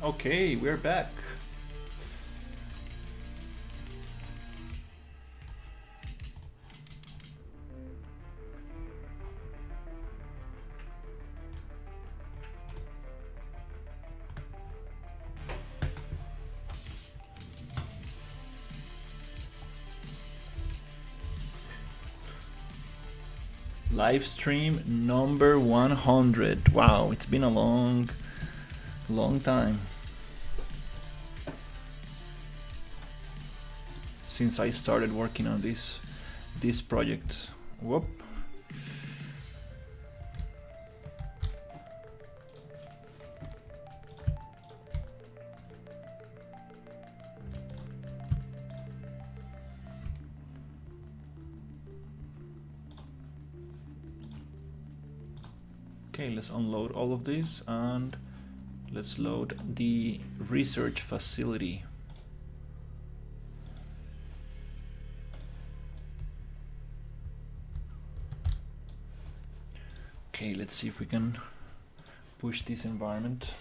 Okay, we're back. Live stream number 100. Wow, it's been a long time since I started working on this project. Whoop. Okay, let's unload all of this and let's load the research facility. Okay, let's see if we can push this environment.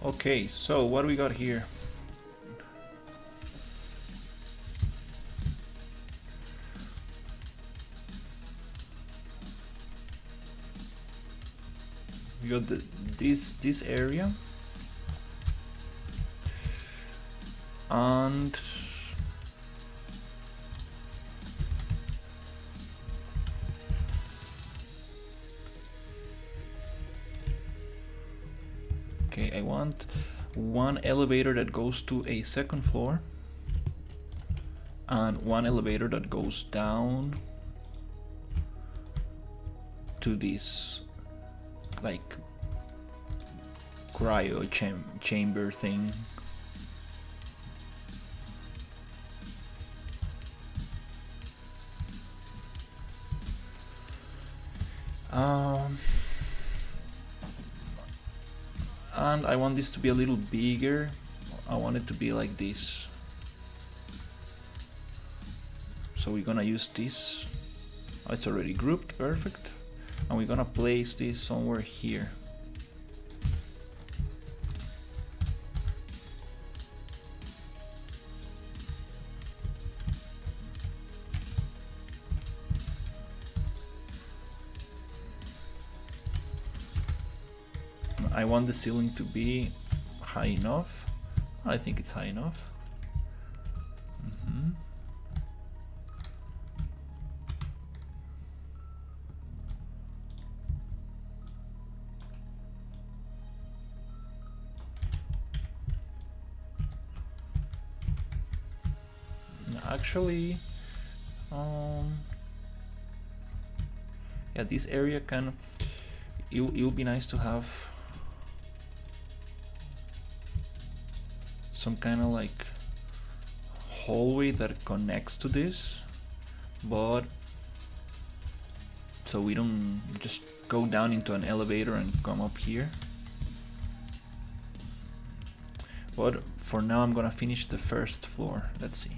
Okay, so what do we got here? We got this area, and okay, I want one elevator that goes to a second floor and one elevator that goes down to this like cryo chamber thing. And I want this to be a little bigger. I want it to be like this. So we're gonna use this. Oh, it's already grouped, perfect. And we're gonna place this somewhere here. I want the ceiling to be high enough. I think it's high enough. Actually, yeah, this area can. It'll be nice to have some kind of like hallway that connects to this, but so we don't just go down into an elevator and come up here. But for now I'm gonna finish the first floor. Let's see.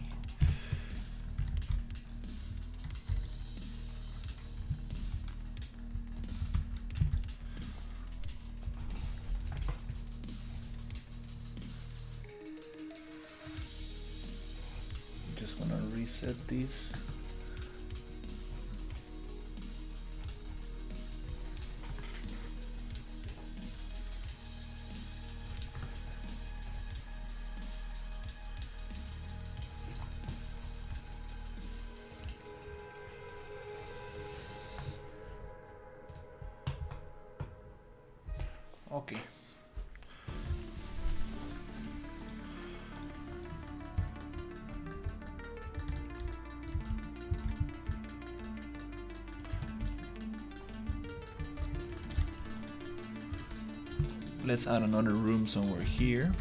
Just gonna reset these. Okay. Let's add another room somewhere here.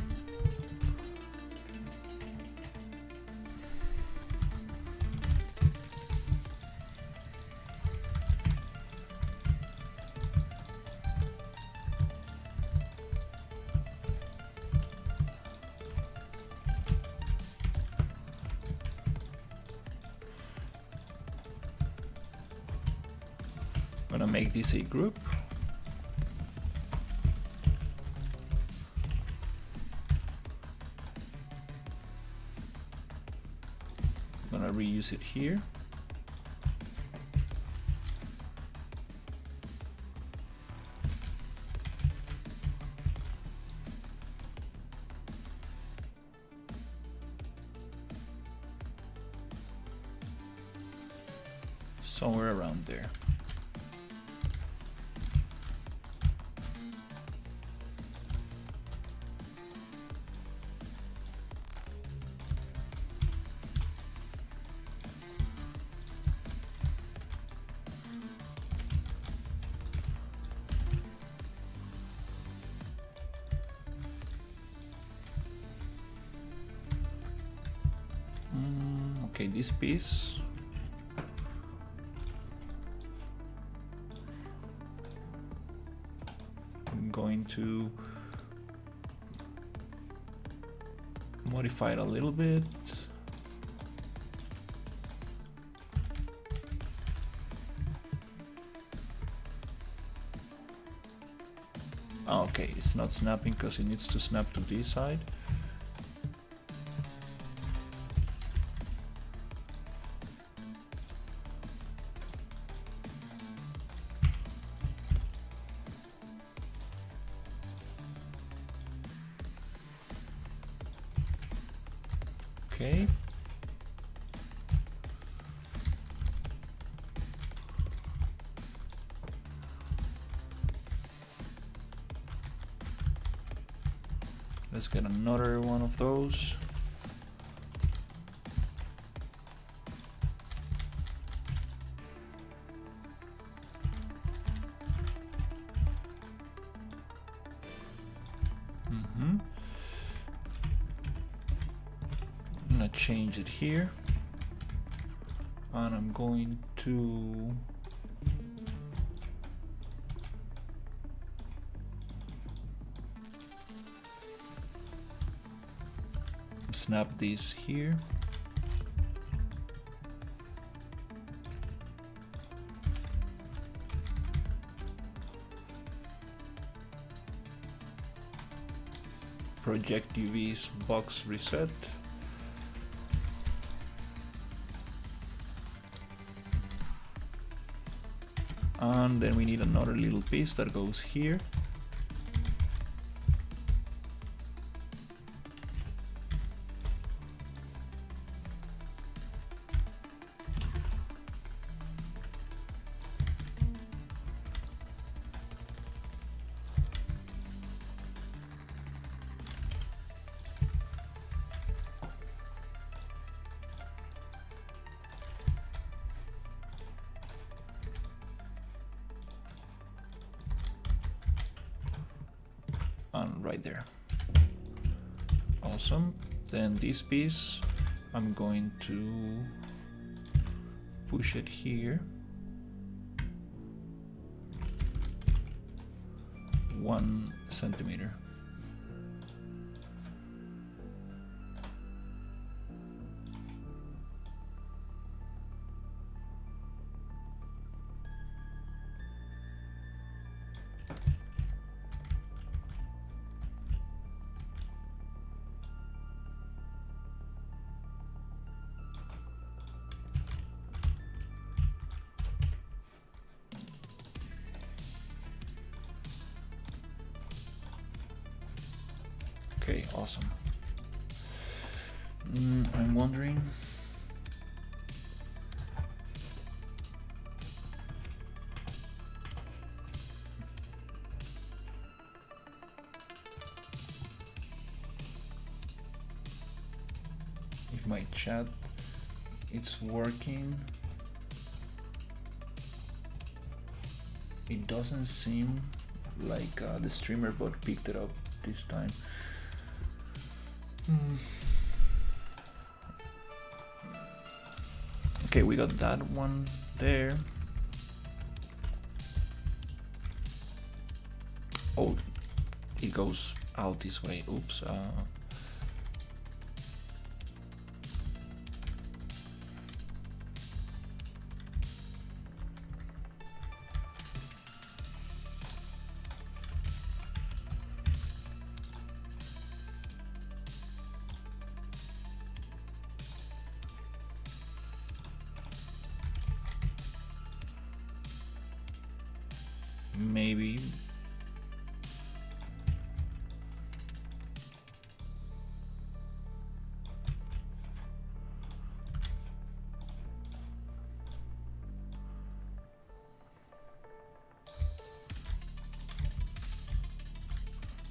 I'm gonna make this a group. I'm gonna reuse it here. Somewhere around there. Okay, this piece. I'm going to modify it a little bit. Okay, it's not snapping because it needs to snap to this side. Okay. Let's get another one of those. I'm gonna change it here, and I'm going to snap this here. Project UV's box reset. And then we need another little piece that goes here. And right there. Awesome. Then this piece, I'm going to push it here. 1 centimeter. Okay, awesome. I'm wondering. my chat it's working. It doesn't seem like the streamer bot picked it up this time. Okay, we got that one there. Oh, it goes out this way. Oops. Maybe.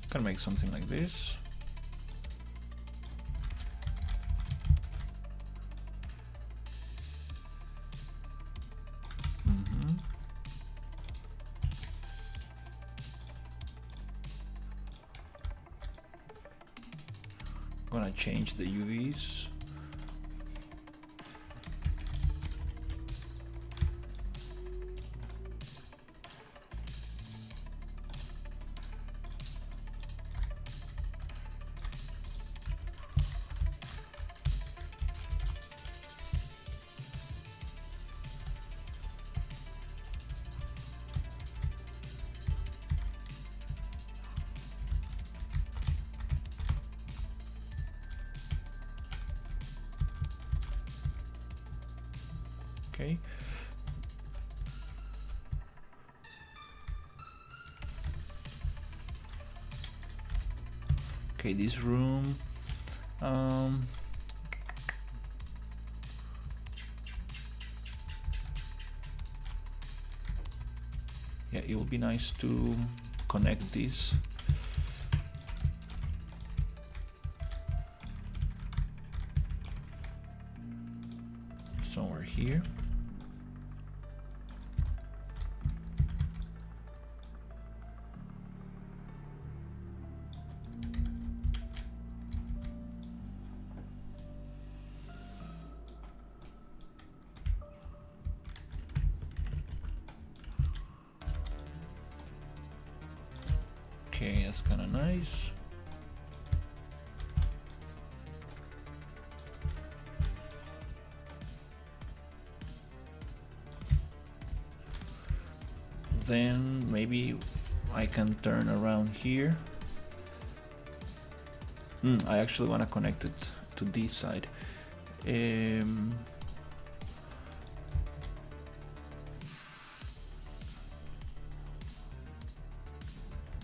Can make something like this. Gonna change the UVs. Okay. Okay, this room. Yeah, it will be nice to connect this. Somewhere here. Okay, that's kind of nice. Then maybe I can turn around here. I actually want to connect it to this side.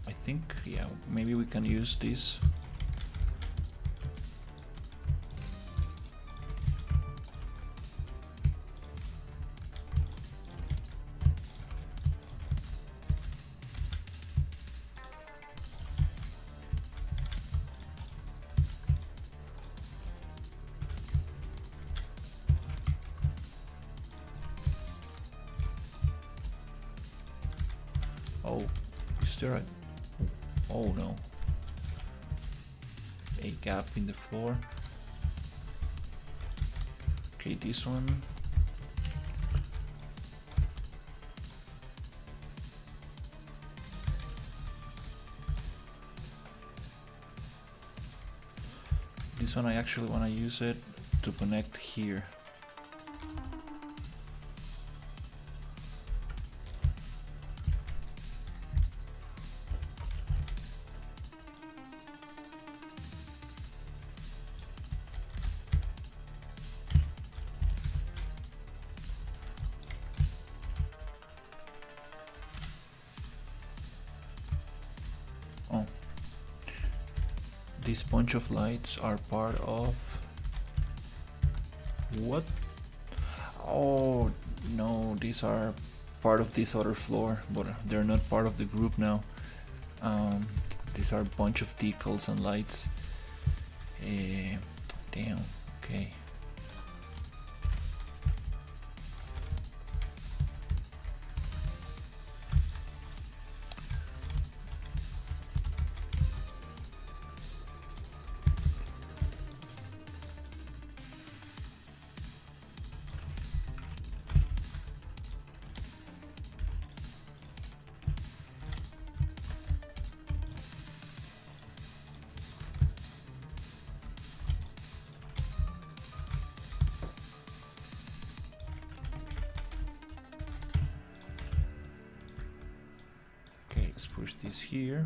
I think, yeah, maybe we can use this. Oh, is there a... Oh no. A gap in the floor. Okay, this one. This one I actually want to use it to connect here. Oh, this bunch of lights are part of what? Oh no, these are part of this other floor, but they're not part of the group now. These are a bunch of decals and lights. Damn. Okay. push this here.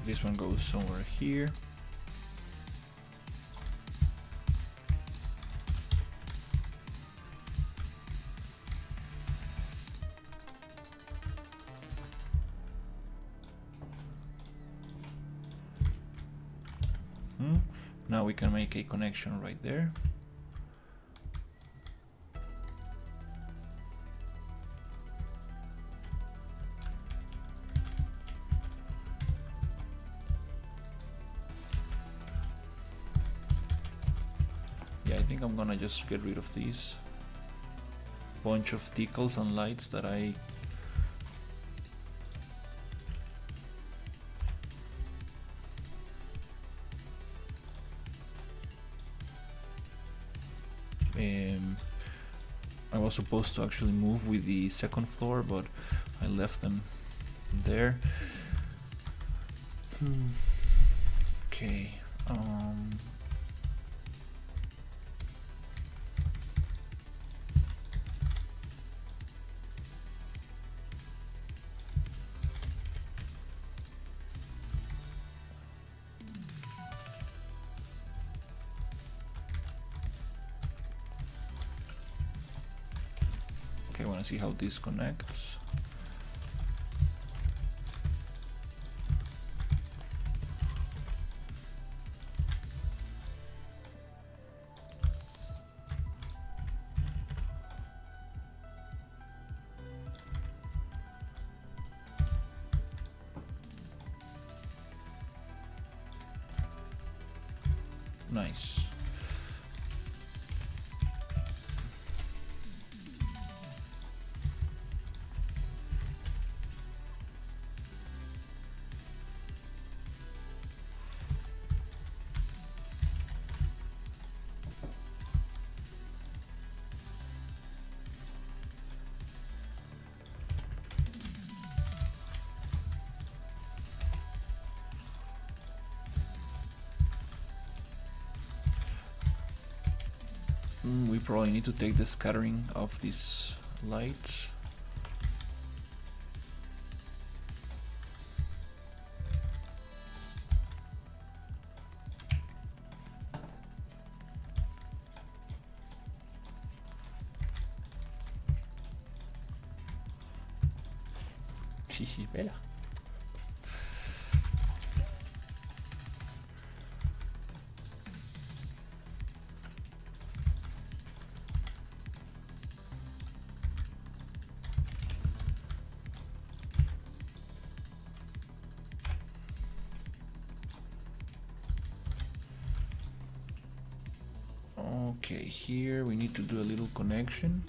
This one goes somewhere here. Now we can make a connection right there. Yeah, I think I'm gonna just get rid of these bunch of decals and lights that I was supposed to actually move with the second floor, but I left them there. Okay. Okay, I want to see how this connects. Nice. We probably need to take the scattering of these lights. Vela. Okay, here we need to do a little connection.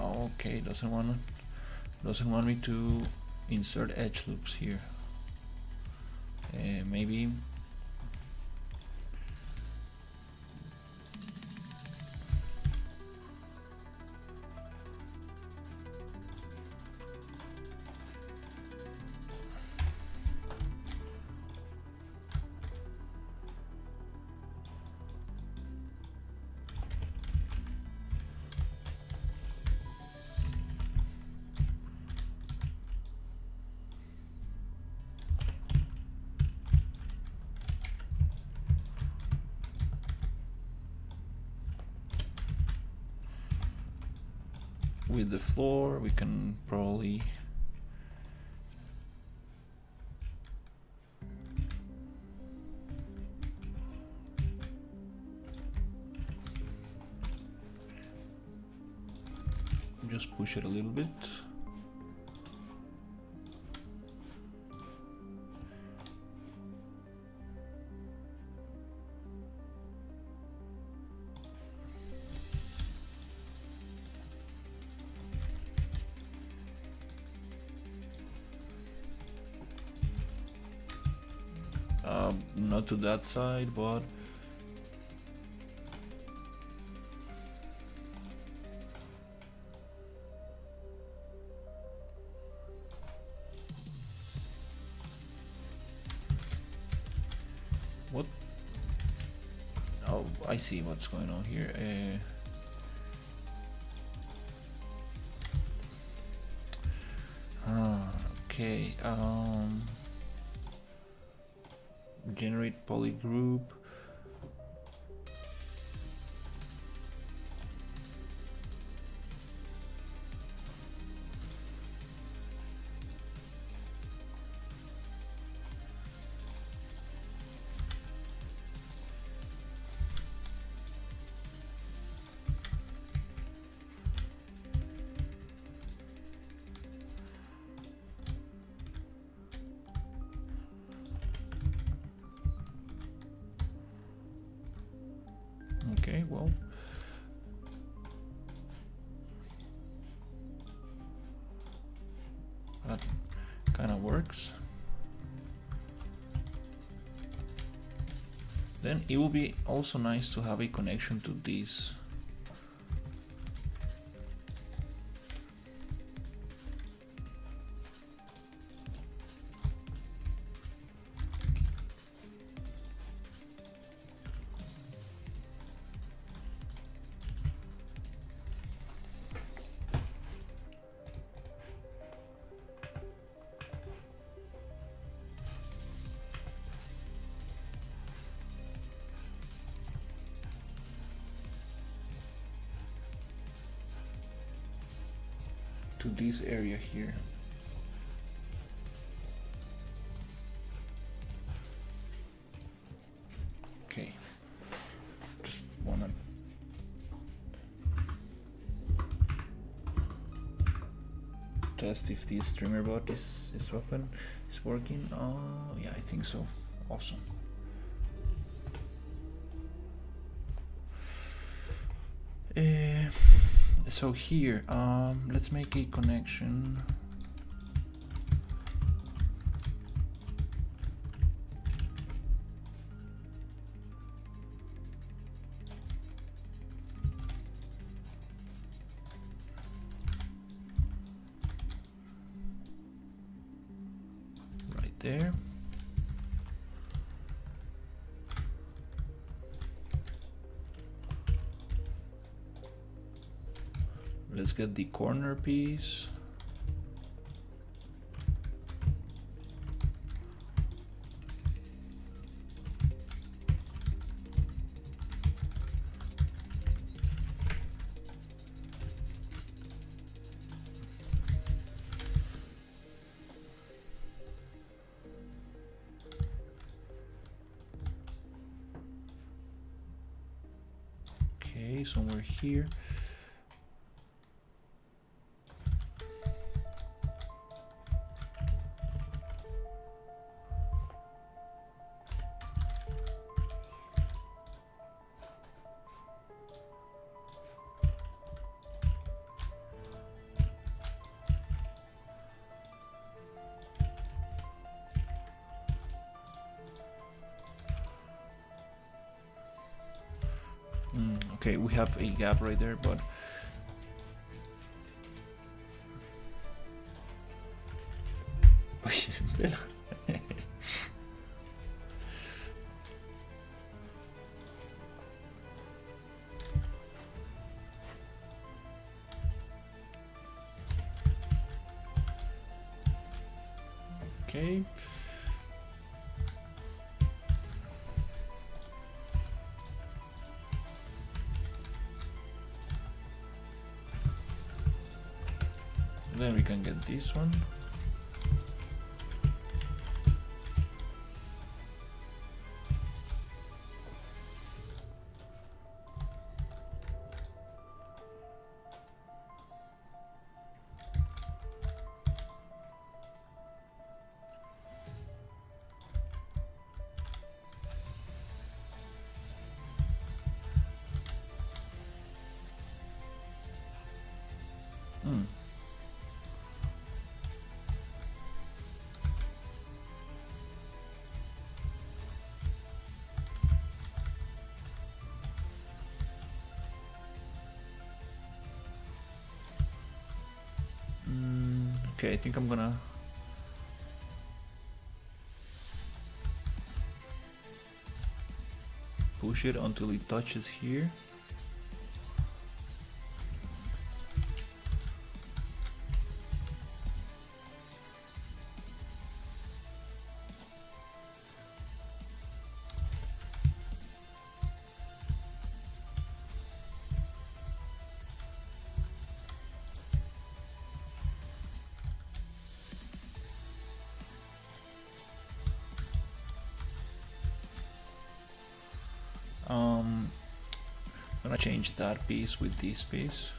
Okay, doesn't want me to insert edge loops here. Maybe with the floor. We can probably just push it a little bit. Not to that side, but what? Oh, I see what's going on here. Okay. Generate polygroup. Okay, well, that kind of works. Then it will be also nice to have a connection to this. To this area here. Okay, just wanna test if the streamer bot is working. Yeah, I think so. Awesome. So here, let's make a connection. Right there. Let's get the corner piece. Okay, somewhere here. Okay, we have a gap right there, but okay. Then we can get this one. Okay, I think I'm gonna push it until it touches here. I'm gonna change that piece with this piece.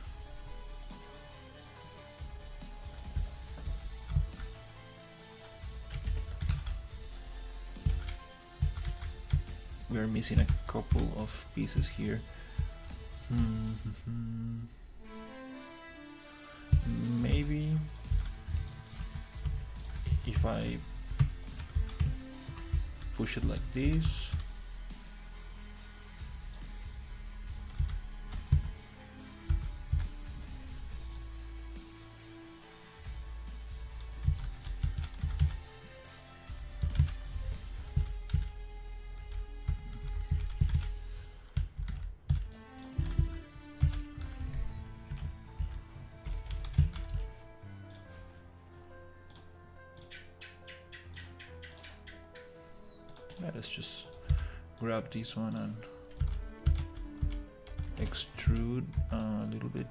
We are missing a couple of pieces here. Maybe if I push it like this. Let's just grab this one and extrude a little bit.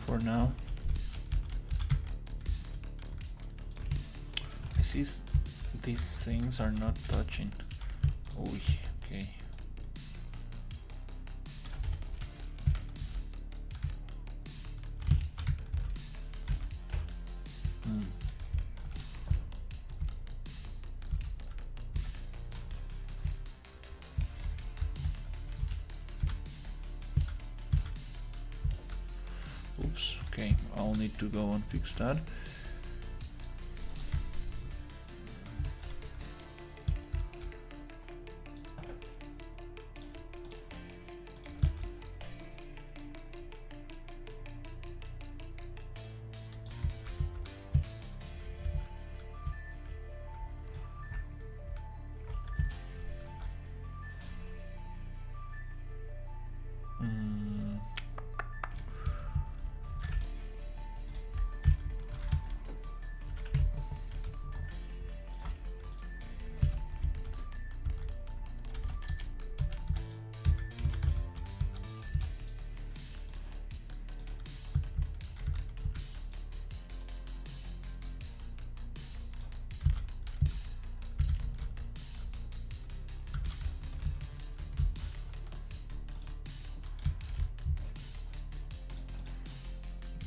For now, I see these things are not touching. Oh, okay. Oops, okay, I'll need to go and fix that.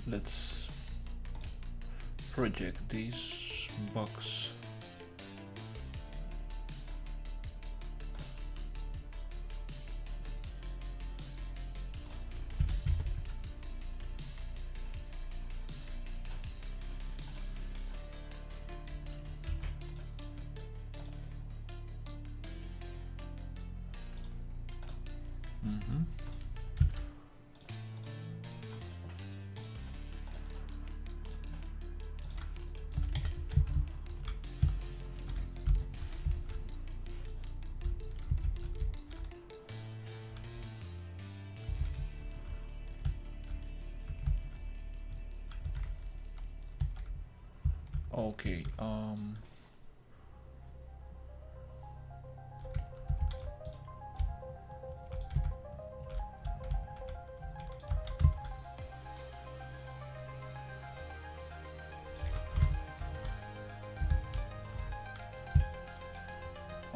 let's project this box. Okay,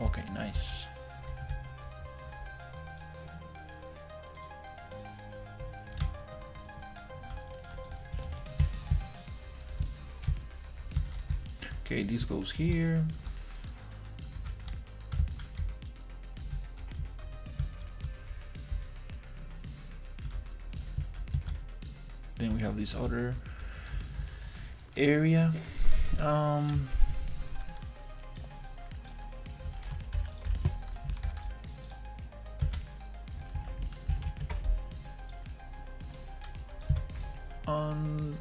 okay, nice. Okay, this goes here. Then we have this other area.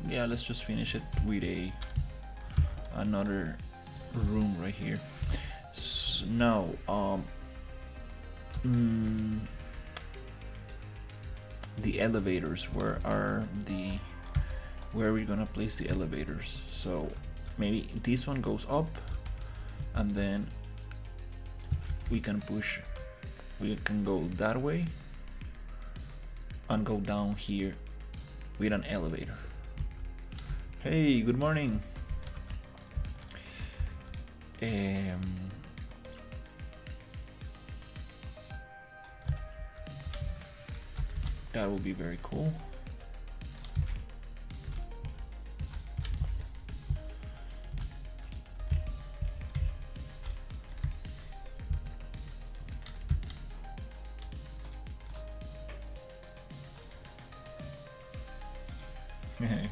Yeah, let's just finish it with another room right here. So now, the elevators. Where are we gonna place the elevators? So maybe this one goes up, and then we can push. We can go that way and go down here with an elevator. Hey, good morning. That will be very cool.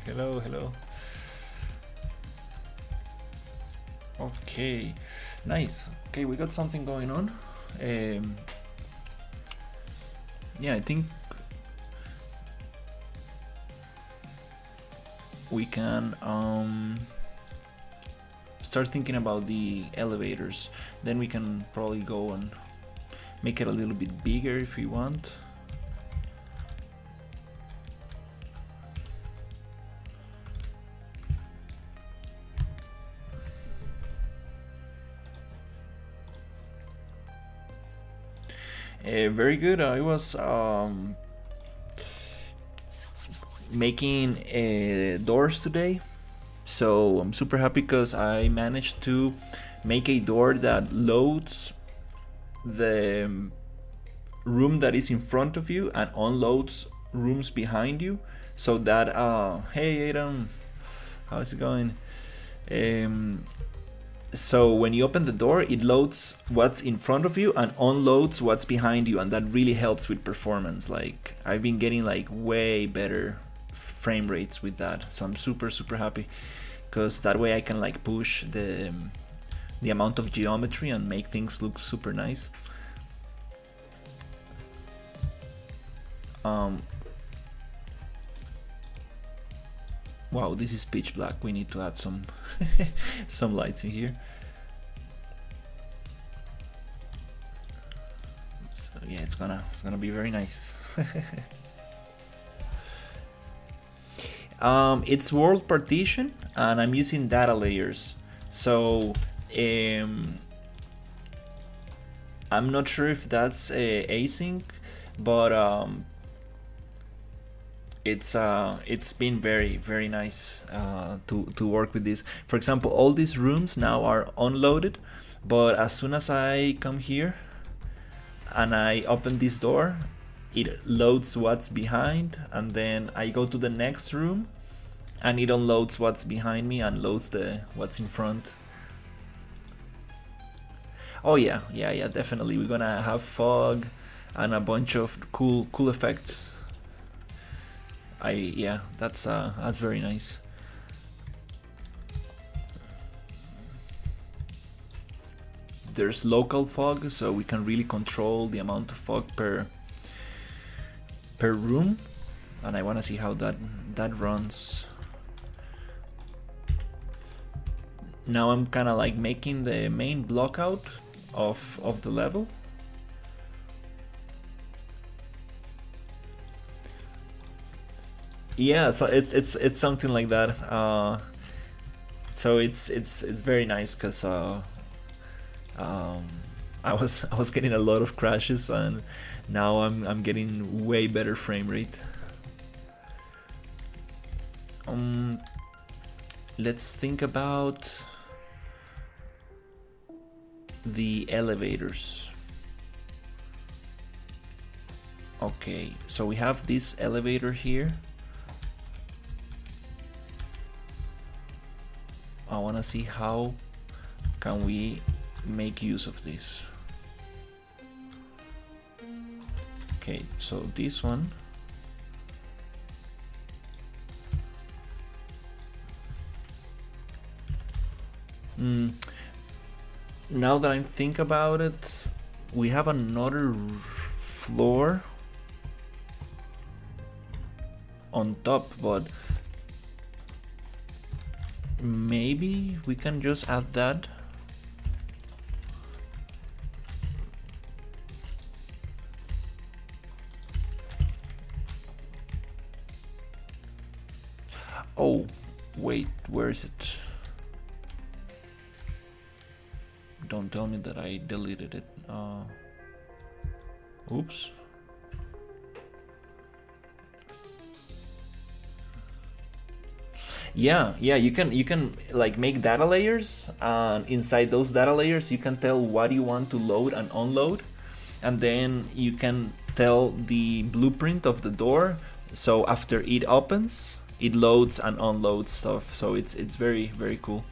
Hello, hello. Okay, nice. Okay, we got something going on. Yeah, I think we can start thinking about the elevators. Then we can probably go and make it a little bit bigger if we want. Very good. I was making doors today, so I'm super happy because I managed to make a door that loads the room that is in front of you and unloads rooms behind you, so that hey Adam, how's it going? So when you open the door, it loads what's in front of you and unloads what's behind you, and that really helps with performance. Like, I've been getting like way better frame rates with that, so I'm super happy, because that way I can like push the amount of geometry and make things look super nice. Wow, this is pitch black. We need to add some some lights in here. So yeah, it's gonna be very nice. It's world partition, and I'm using data layers. So I'm not sure if that's async, but it's been very nice to work with this. For example, all these rooms now are unloaded, but as soon as I come here and I open this door, it loads what's behind, and then I go to the next room and it unloads what's behind me and loads the what's in front. Oh yeah, definitely. We're gonna have fog and a bunch of cool effects. That's very nice. There's local fog, so we can really control the amount of fog per room, and I want to see how that runs. Now I'm kind of like making the main block out of the level. Yeah, so it's something like that. So it's very nice because I was getting a lot of crashes, and now I'm getting way better frame rate. Let's think about the elevators. Okay, so we have this elevator here. I want to see how can we make use of this. Okay, so this one. Now that I think about it, we have another floor on top, but maybe we can just add that. Oh, wait, where is it? Don't tell me that I deleted it. Oops. Yeah, you can like make data layers, and inside those data layers you can tell what you want to load and unload, and then you can tell the blueprint of the door, so after it opens it loads and unloads stuff. So it's very cool.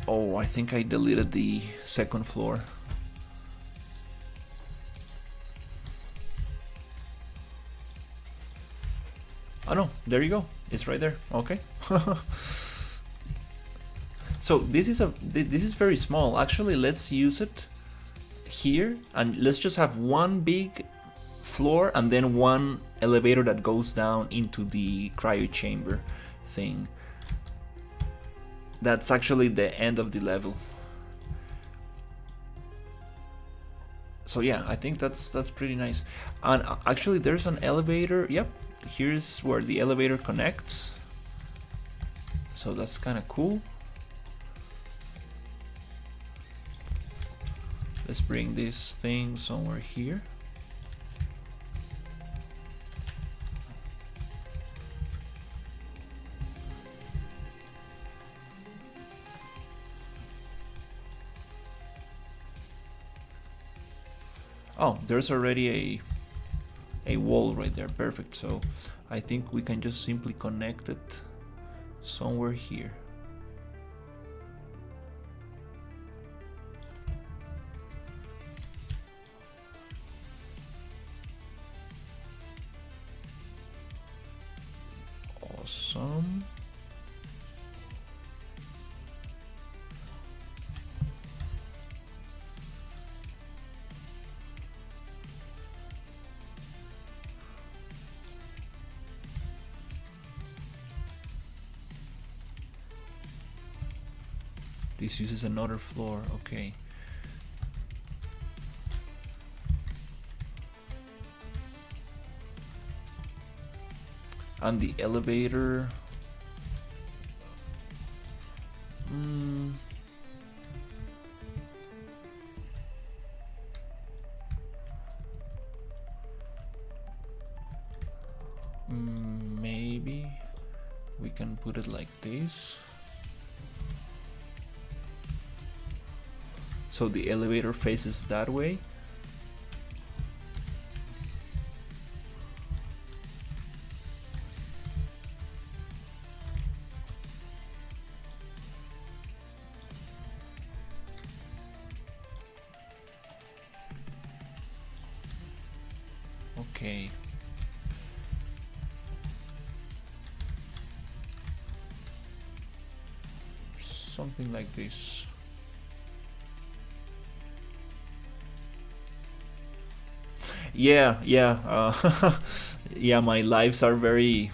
Oh, I think I deleted the second floor. Oh no, there you go. It's right there. Okay. So this is very small. Actually, let's use it here, and let's just have one big floor and then one elevator that goes down into the cryo chamber thing. That's actually the end of the level. So yeah, I think that's pretty nice. And actually there's an elevator. Yep, here's where the elevator connects. So that's kind of cool. Let's bring this thing somewhere here. Oh, there's already a wall right there. Perfect. So I think we can just simply connect it somewhere here. Awesome. This uses another floor, okay. And the elevator. Maybe we can put it like this. So the elevator faces that way. Okay. Something like this. Yeah, yeah, yeah. My lives are very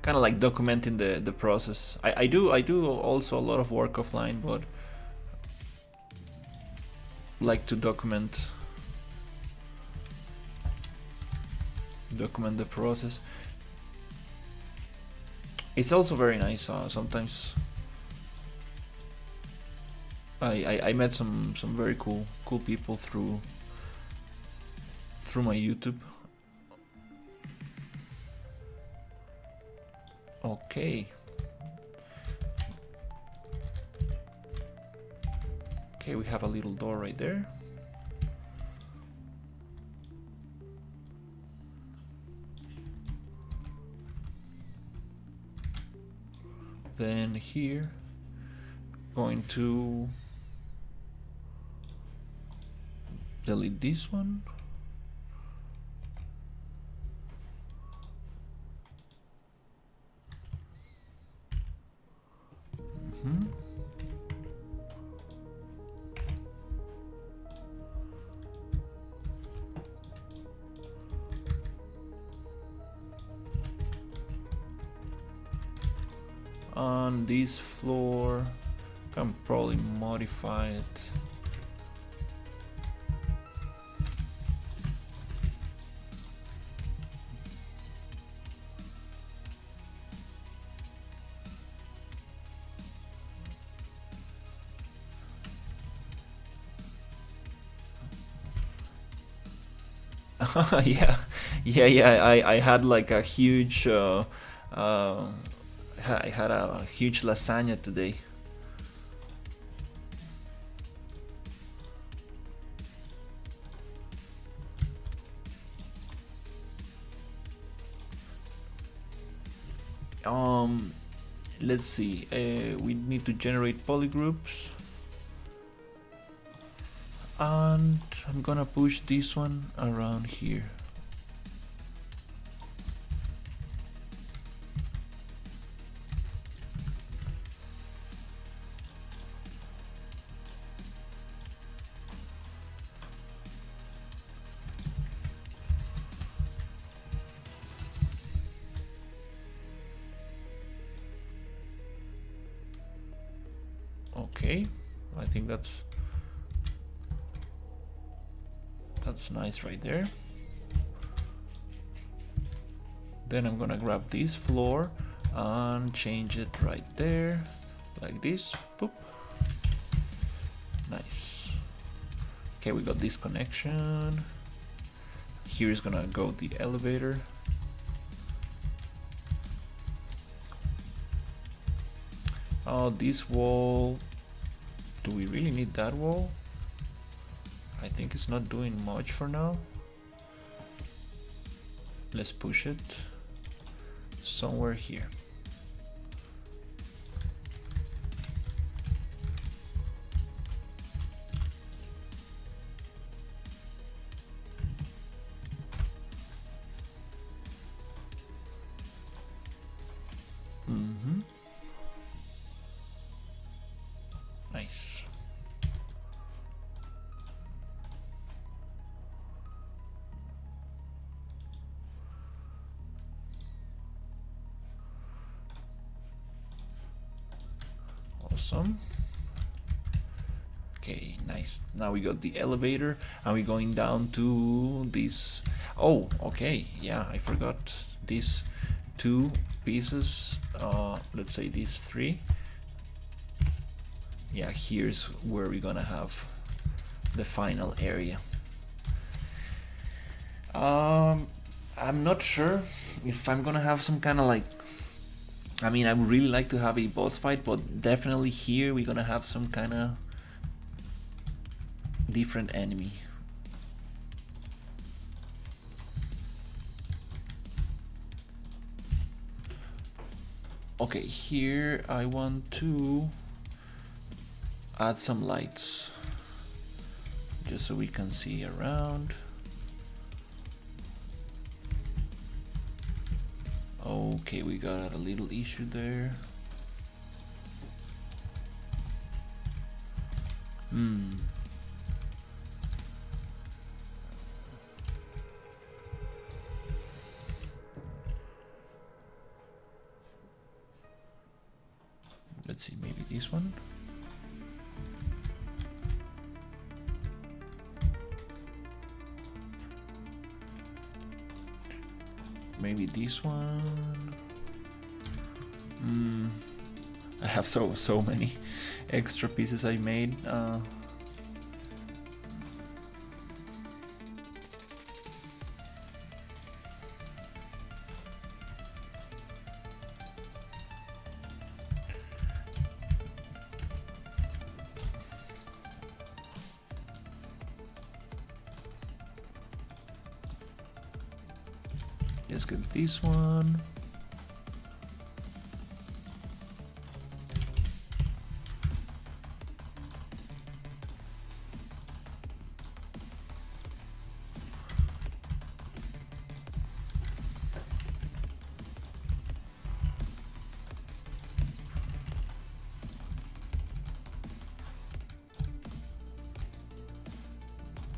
kind of like documenting the process. I do also a lot of work offline, but like to document the process. It's also very nice. Sometimes I met some very cool people through my YouTube. Okay. Okay, we have a little door right there. Then here, going to delete this one. On this floor, can probably modify it. Yeah, yeah. I had like a huge I had a huge lasagna today. Um, let's see. We need to generate polygroups, and I'm gonna push this one around here. Okay, I think that's nice right there. Then I'm gonna grab this floor and change it right there, like this. Boop. Nice. Okay, we got this connection. Here is gonna go the elevator. Oh, this wall. Do we really need that wall? I think it's not doing much for now. Let's push it somewhere here. Nice. Awesome. Okay, nice. Now we got the elevator and we're going down to this. Oh, okay. Yeah, I forgot these two pieces. Let's say these three. Yeah, here's where we're gonna have the final area. I'm not sure if I'm gonna have some kind of like, I mean, I would really like to have a boss fight, but definitely here we're gonna have some kind of different enemy. Okay, here I want to add some lights. just so we can see around. Okay, we got a little issue there. Let's see, maybe this one. Maybe this one. I have so many extra pieces I made. Let's get this one.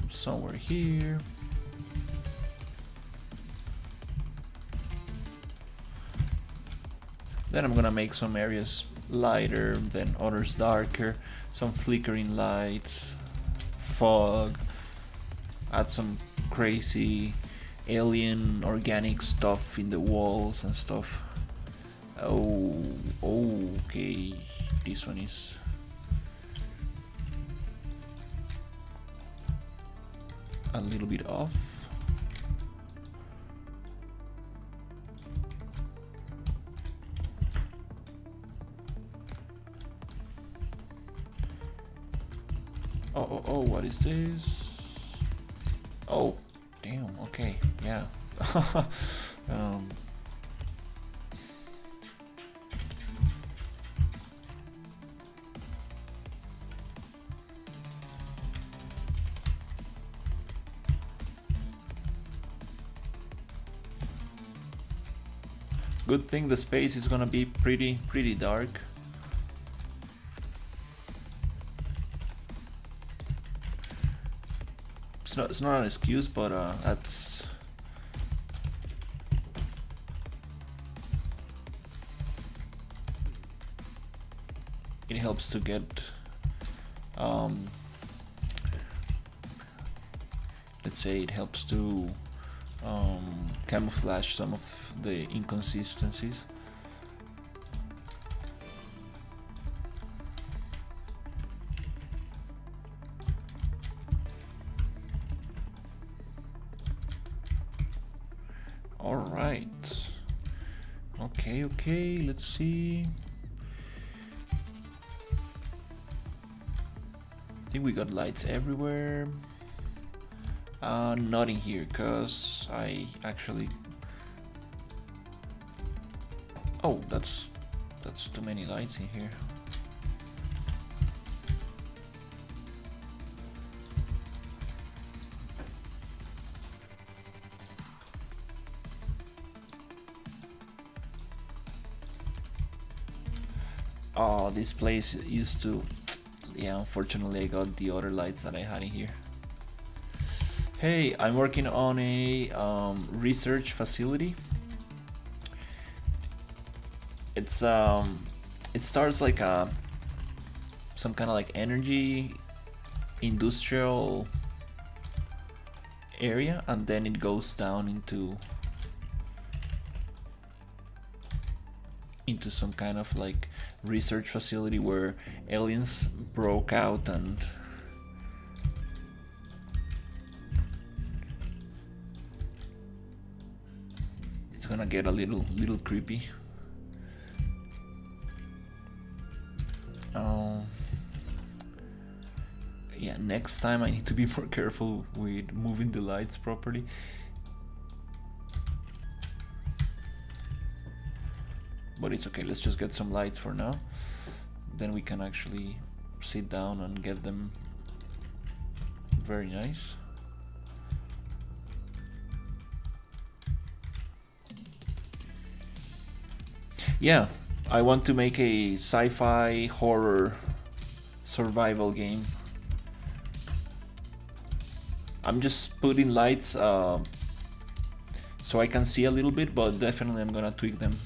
Somewhere here. Then I'm gonna make some areas lighter, then others darker, some flickering lights, fog, add some crazy alien organic stuff in the walls and stuff. Oh, okay, this one is a little bit off. Oh, what is this? Oh, damn, okay, yeah. Good thing the space is gonna be pretty dark. It's not an excuse, but that's it helps to get let's say it helps to camouflage some of the inconsistencies. All right. Okay, let's see. I think we got lights everywhere. Not in here, cause I actually. Oh, that's too many lights in here. Oh, this place used to. Yeah, unfortunately, I got the other lights that I had in here. Hey, I'm working on a research facility. It's it starts like some kind of like energy industrial area, and then it goes down into some kind of like research facility where aliens broke out and it's gonna get a little creepy. Yeah, next time I need to be more careful with moving the lights properly. But it's okay, let's just get some lights for now. Then we can actually sit down and get them Very nice. Yeah, I want to make a sci-fi horror survival game. I'm just putting lights so I can see a little bit, but definitely I'm gonna tweak them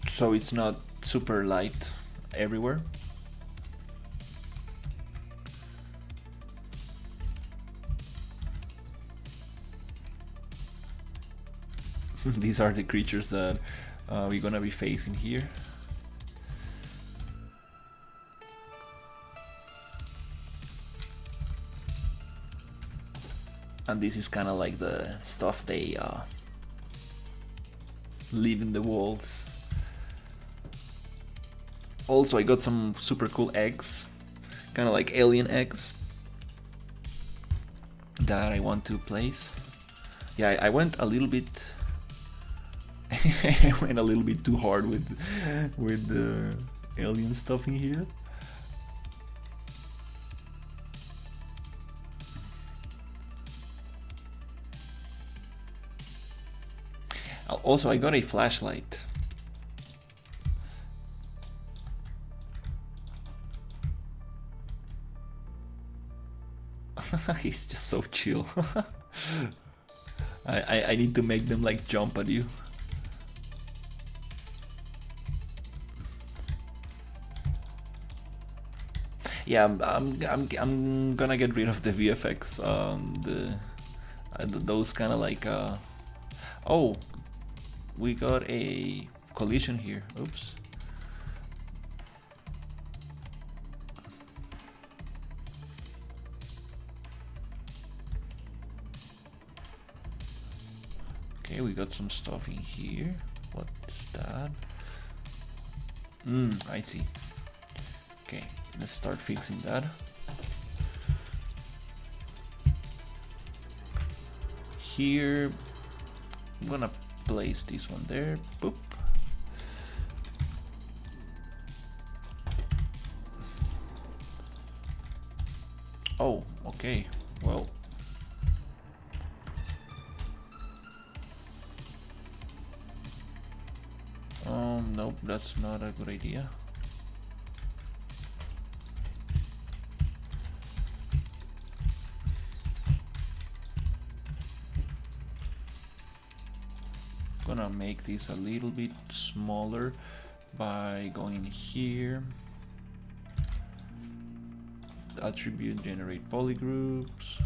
so it's not super light everywhere. These are the creatures that we're gonna be facing here. And this is kind of like the stuff they leave in the walls. Also, I got some super cool eggs, kind of like alien eggs, that I want to place. Yeah, I went a little bit. I went a little bit too hard with the alien stuff in here. Also, I got a flashlight. He's just so chill. I need to make them like jump at you. Yeah, I'm gonna get rid of the VFX on those kind of like oh, we got a collision here. Oops. Okay, we got some stuff in here. What's that? I see. Okay, let's start fixing that. Here, I'm gonna place this one there. Boop. Oh, okay. Well. Nope, that's not a good idea. Gonna make this a little bit smaller by going here. Attribute generate polygroups.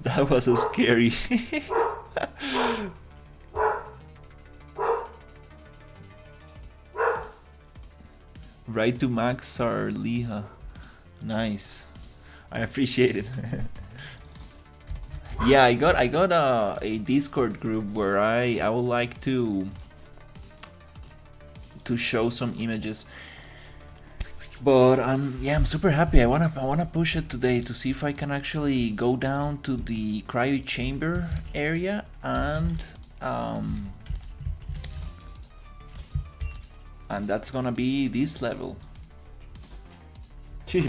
That was so scary. Right to Max or Liha. Nice. I appreciate it. Yeah, I got a Discord group where I would like to show some images. But I'm super happy. I wanna push it today to see if I can actually go down to the cryo chamber area and that's gonna be this level.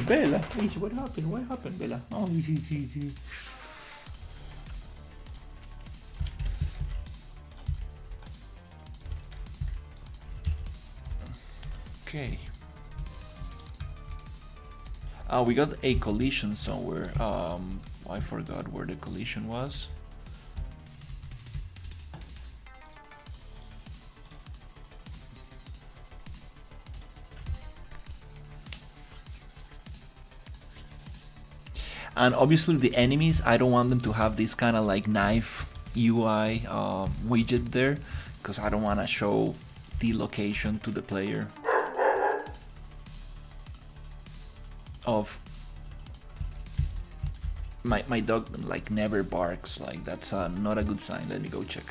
Bella, what happened? What happened, Bella? Oh, okay. We got a collision somewhere. I forgot where the collision was. And obviously the enemies, I don't want them to have this kind of like knife UI widget there, because I don't want to show the location to the player of my dog. Like never barks. Like that's not a good sign. Let me go check.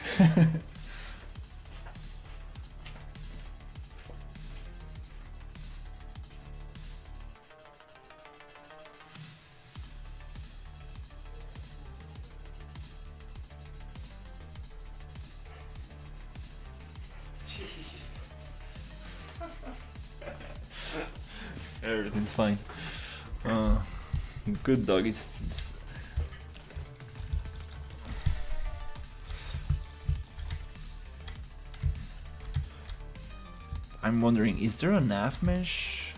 Everything's fine. Good dog. It's just... I'm wondering, is there a nav mesh?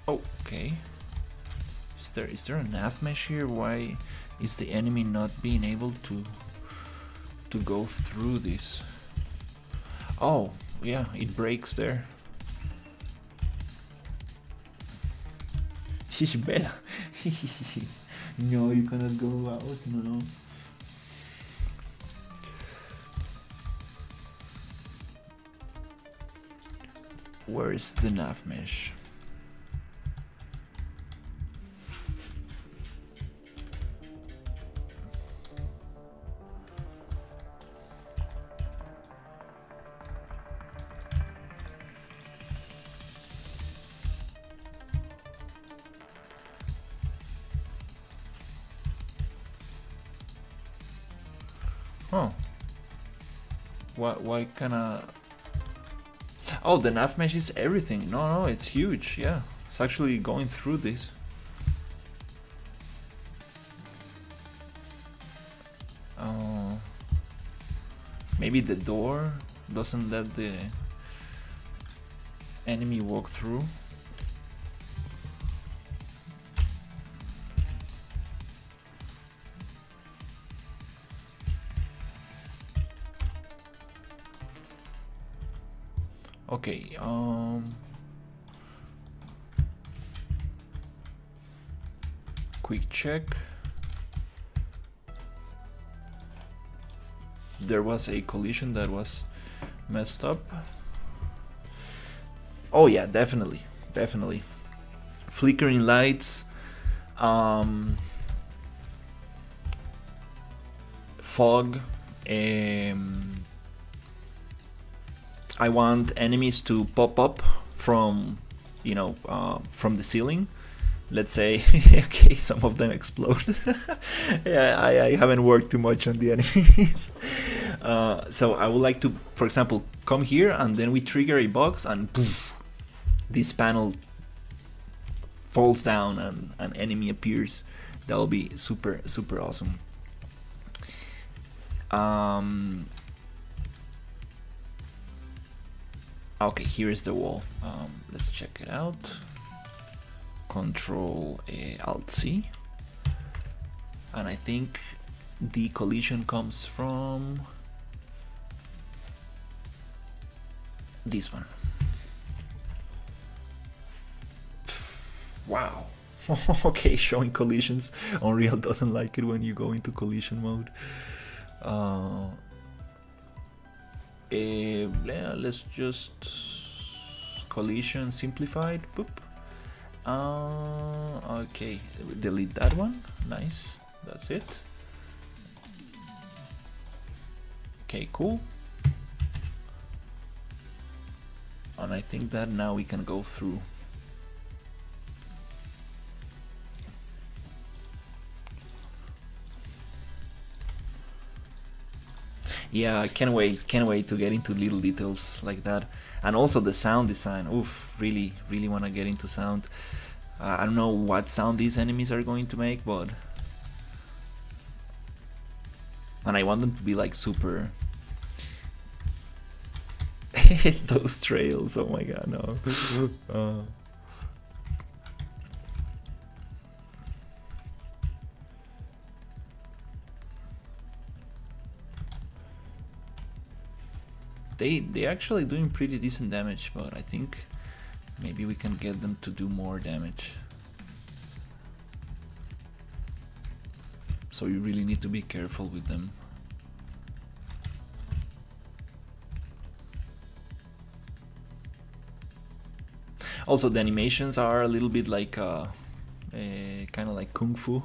Oh, okay. Is there a nav mesh here? Why is the enemy not being able to go through this? Oh, yeah, it breaks there. Bella. No, you cannot go out. No. Where is the nav mesh? Oh. Why can I... Oh, the nav mesh is everything. No, it's huge. Yeah, it's actually going through this. Maybe the door doesn't let the enemy walk through. Okay, quick check. There was a collision that was messed up. Oh yeah, definitely. Flickering lights, fog. I want enemies to pop up from, from the ceiling. Let's say, okay, some of them explode. Yeah, I haven't worked too much on the enemies. So I would like to, for example, come here and then we trigger a box and poof, this panel falls down and an enemy appears. That'll be super awesome. Okay, here is the wall. Let's check it out. Control Alt C, and I think the collision comes from this one. Wow. Okay, showing collisions. Unreal doesn't like it when you go into collision mode. Yeah, let's just collision simplified. Boop. Okay, delete that one. Nice, that's it. Okay, cool. And I think that now we can go through. Yeah, I can't wait to get into little details like that. And also the sound design. Oof, really want to get into sound. I don't know what sound these enemies are going to make, but... And I want them to be like super... Those trails, oh my god, no. They're actually doing pretty decent damage, but I think maybe we can get them to do more damage. So you really need to be careful with them. Also, the animations are a little bit like kind of like kung fu.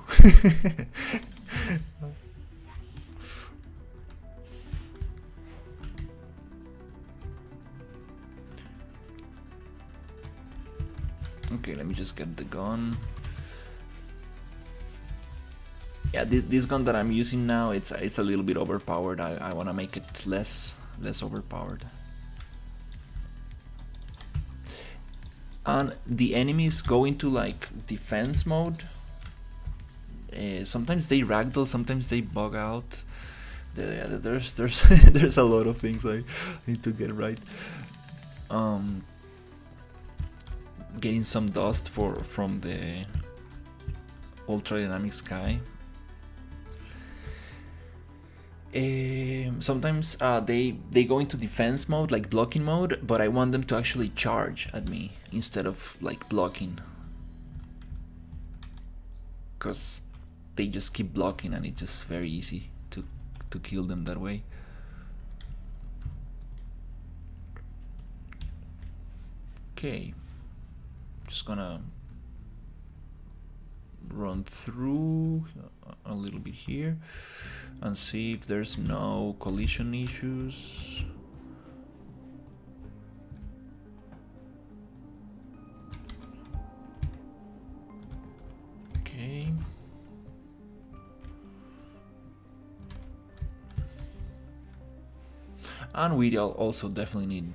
Okay, let me just get the gun. Yeah, this gun that I'm using now, it's a little bit overpowered. I want to make it less overpowered. and the enemies go into like defense mode. Sometimes they ragdoll, sometimes they bug out. There's there's a lot of things I need to get right. Getting some dust from the ultra dynamic sky. Sometimes they go into defense mode, like blocking mode, but I want them to actually charge at me instead of like blocking, because they just keep blocking and it's just very easy to kill them that way. Okay, just gonna run through a little bit here and see if there's no collision issues. Okay. And we also definitely need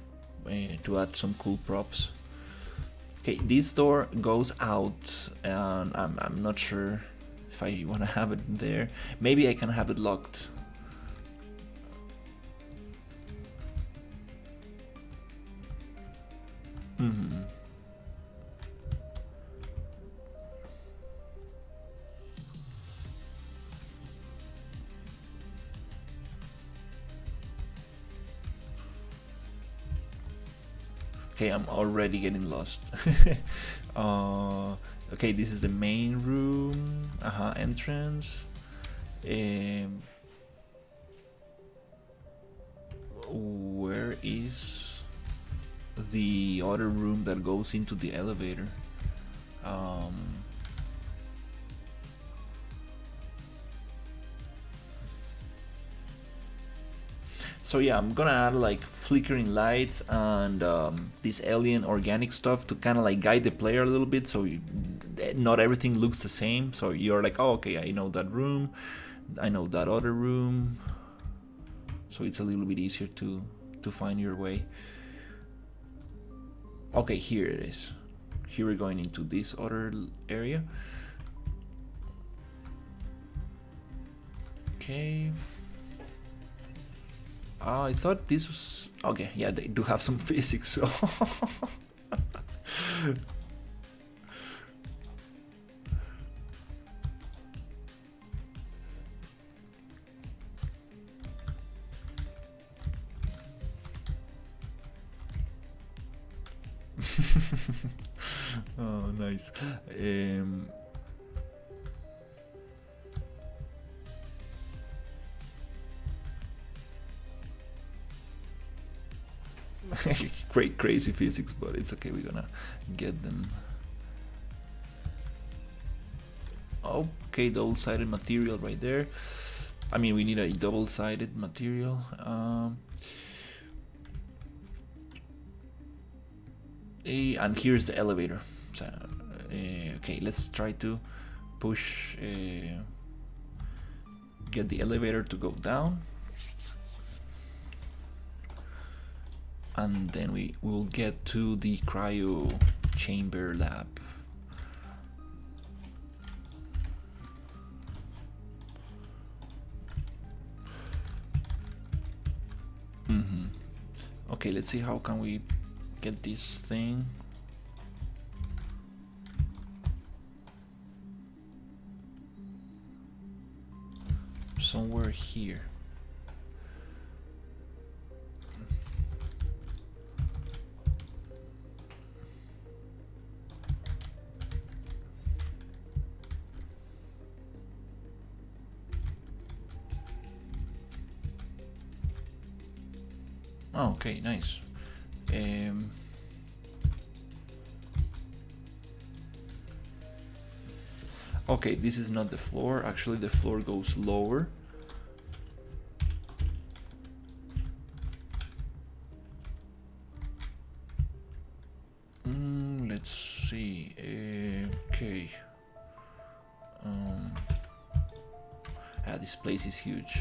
to add some cool props. Okay, this door goes out, and I'm not sure if I want to have it there. Maybe I can have it locked. Okay, I'm already getting lost. Okay, this is the main room. Entrance. Where is the other room that goes into the elevator? So yeah, I'm gonna add like flickering lights and this alien organic stuff to kind of like guide the player a little bit, so not everything looks the same. So you're like, oh, okay, I know that room, I know that other room. So it's a little bit easier to find your way. Okay, here it is. Here we're going into this other area. Okay. I thought this was... Okay, yeah, they do have some physics, so... Oh, nice. Great, crazy physics, but it's okay, we're gonna get them. Okay, double-sided material right there. I mean, we need a double-sided material. And here's the elevator. So, okay, let's try to push, get the elevator to go down. And then we will get to the cryo chamber lab. Okay, let's see how can we get this thing. Somewhere here. Oh, okay, nice. Okay, this is not the floor. Actually, the floor goes lower. Let's see. Okay. This place is huge.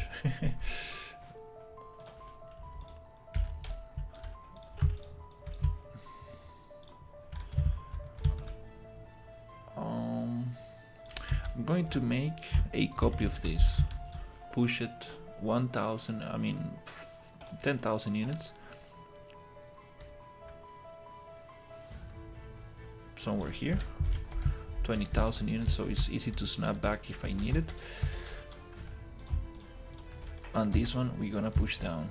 I'm going to make a copy of this, push it 10,000 units somewhere here, 20,000 units, so it's easy to snap back if I need it. And this one we're gonna push down.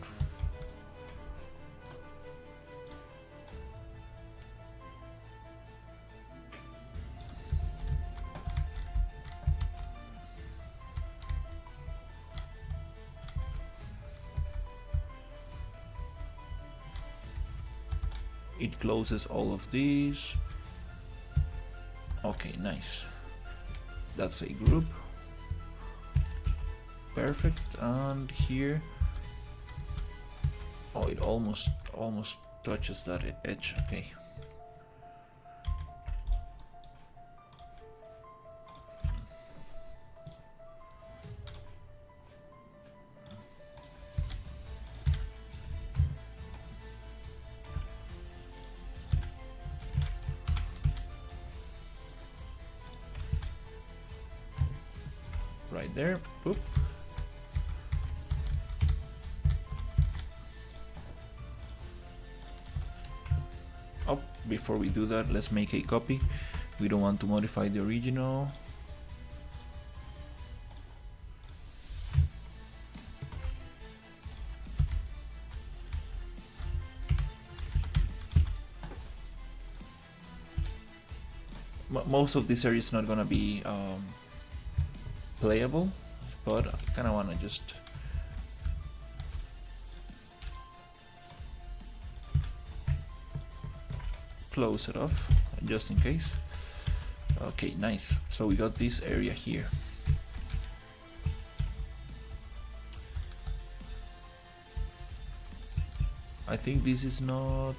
It closes all of these. Okay, nice. That's a group. Perfect. And here, oh, it almost touches that edge. Okay. Right there. Boop. Oh, before we do that, let's make a copy. We don't want to modify the original. Most of this area is not gonna be playable, but I kind of want to just close it off just in case. Okay, nice. So we got this area here. I think this is not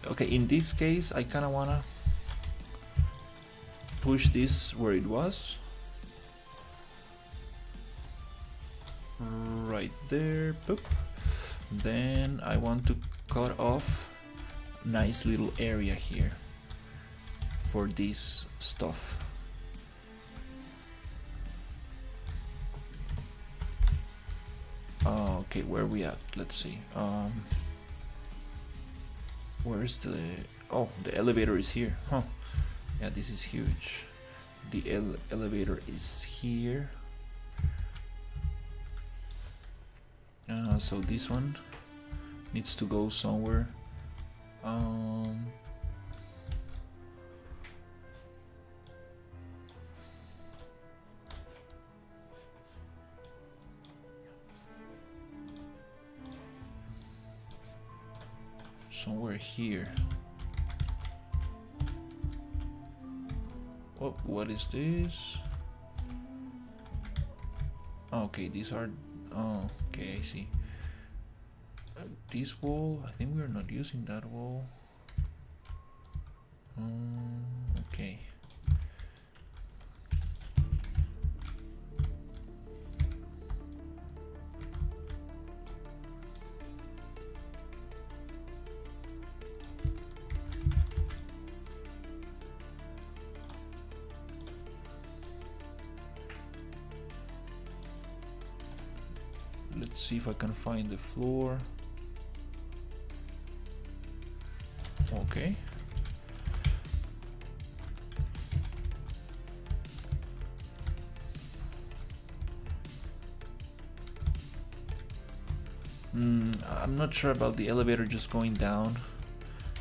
okay. In this case, I kind of wanna push this where it was, right there. Boop. Then I want to cut off nice little area here for this stuff. Okay, where are we at? Let's see. Where's the... oh, the elevator is here. Huh. Yeah, this is huge. The elevator is here. So this one needs to go somewhere. Somewhere here. Oh, what is this? Okay, these are... oh, okay, I see. This wall, I think we're not using that wall. Okay. Let's see if I can find the floor. Okay. I'm not sure about the elevator just going down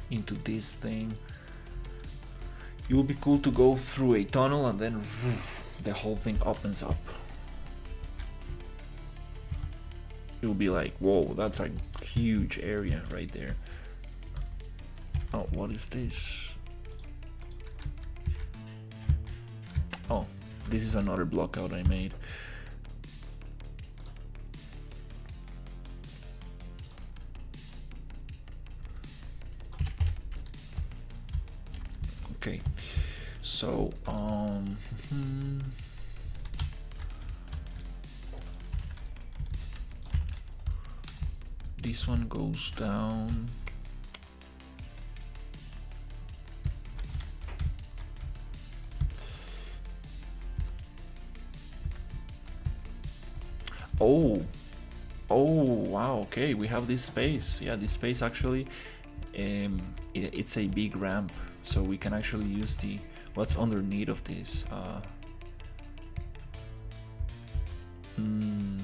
into this thing. It would be cool to go through a tunnel and then the whole thing opens up. It will be like, whoa, that's a huge area right there. Oh, what is this? Oh, this is another block out I made. Okay, so this one goes down. Oh, oh, wow. Okay, we have this space. Yeah, this space actually, it's a big ramp, so we can actually use the what's underneath of this. Hmm.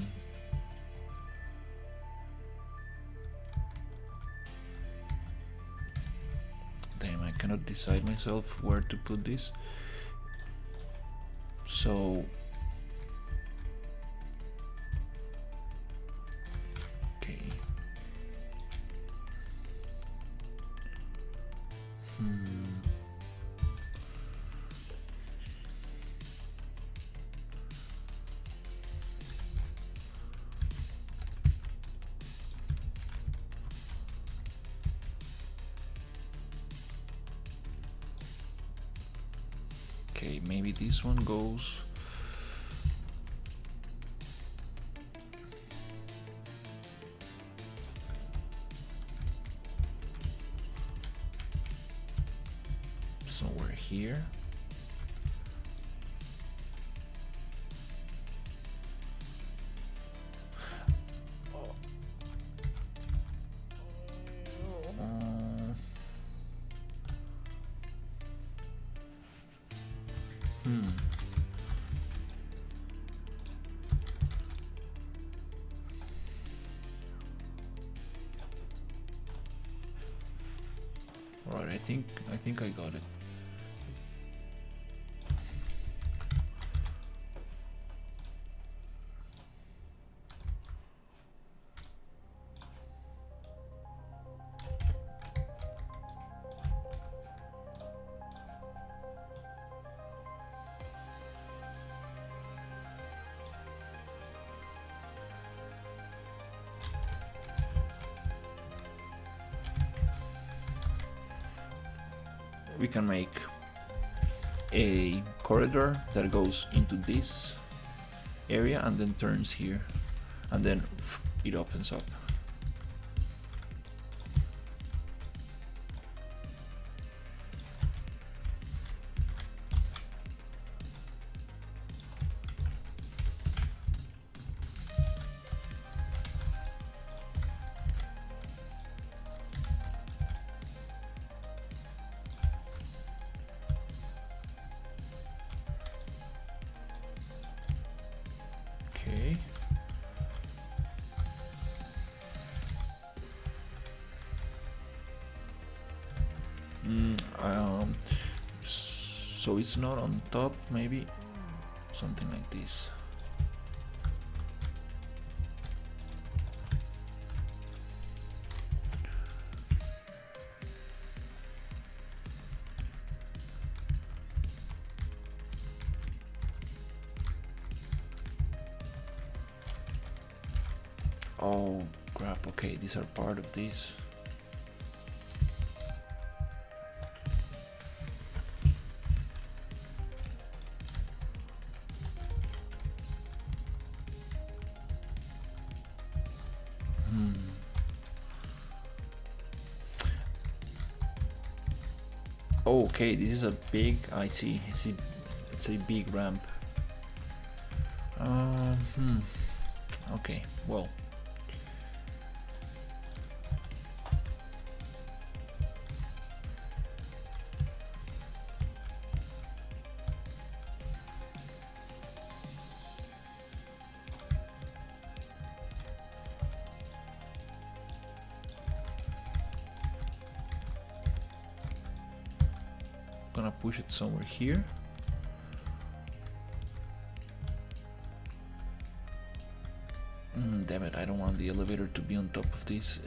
Damn, I cannot decide myself where to put this. So, okay. Okay, maybe this one goes. Somewhere here. Alright, I think I got it. We can make a corridor that goes into this area and then turns here, and then it opens up. Okay. So it's not on top, maybe something like this. Oh crap, okay, these are part of this. Oh, okay, this is a big, I see, it's a big ramp. Okay, well. Gonna push it somewhere here. Damn it, I don't want the elevator to be on top of this.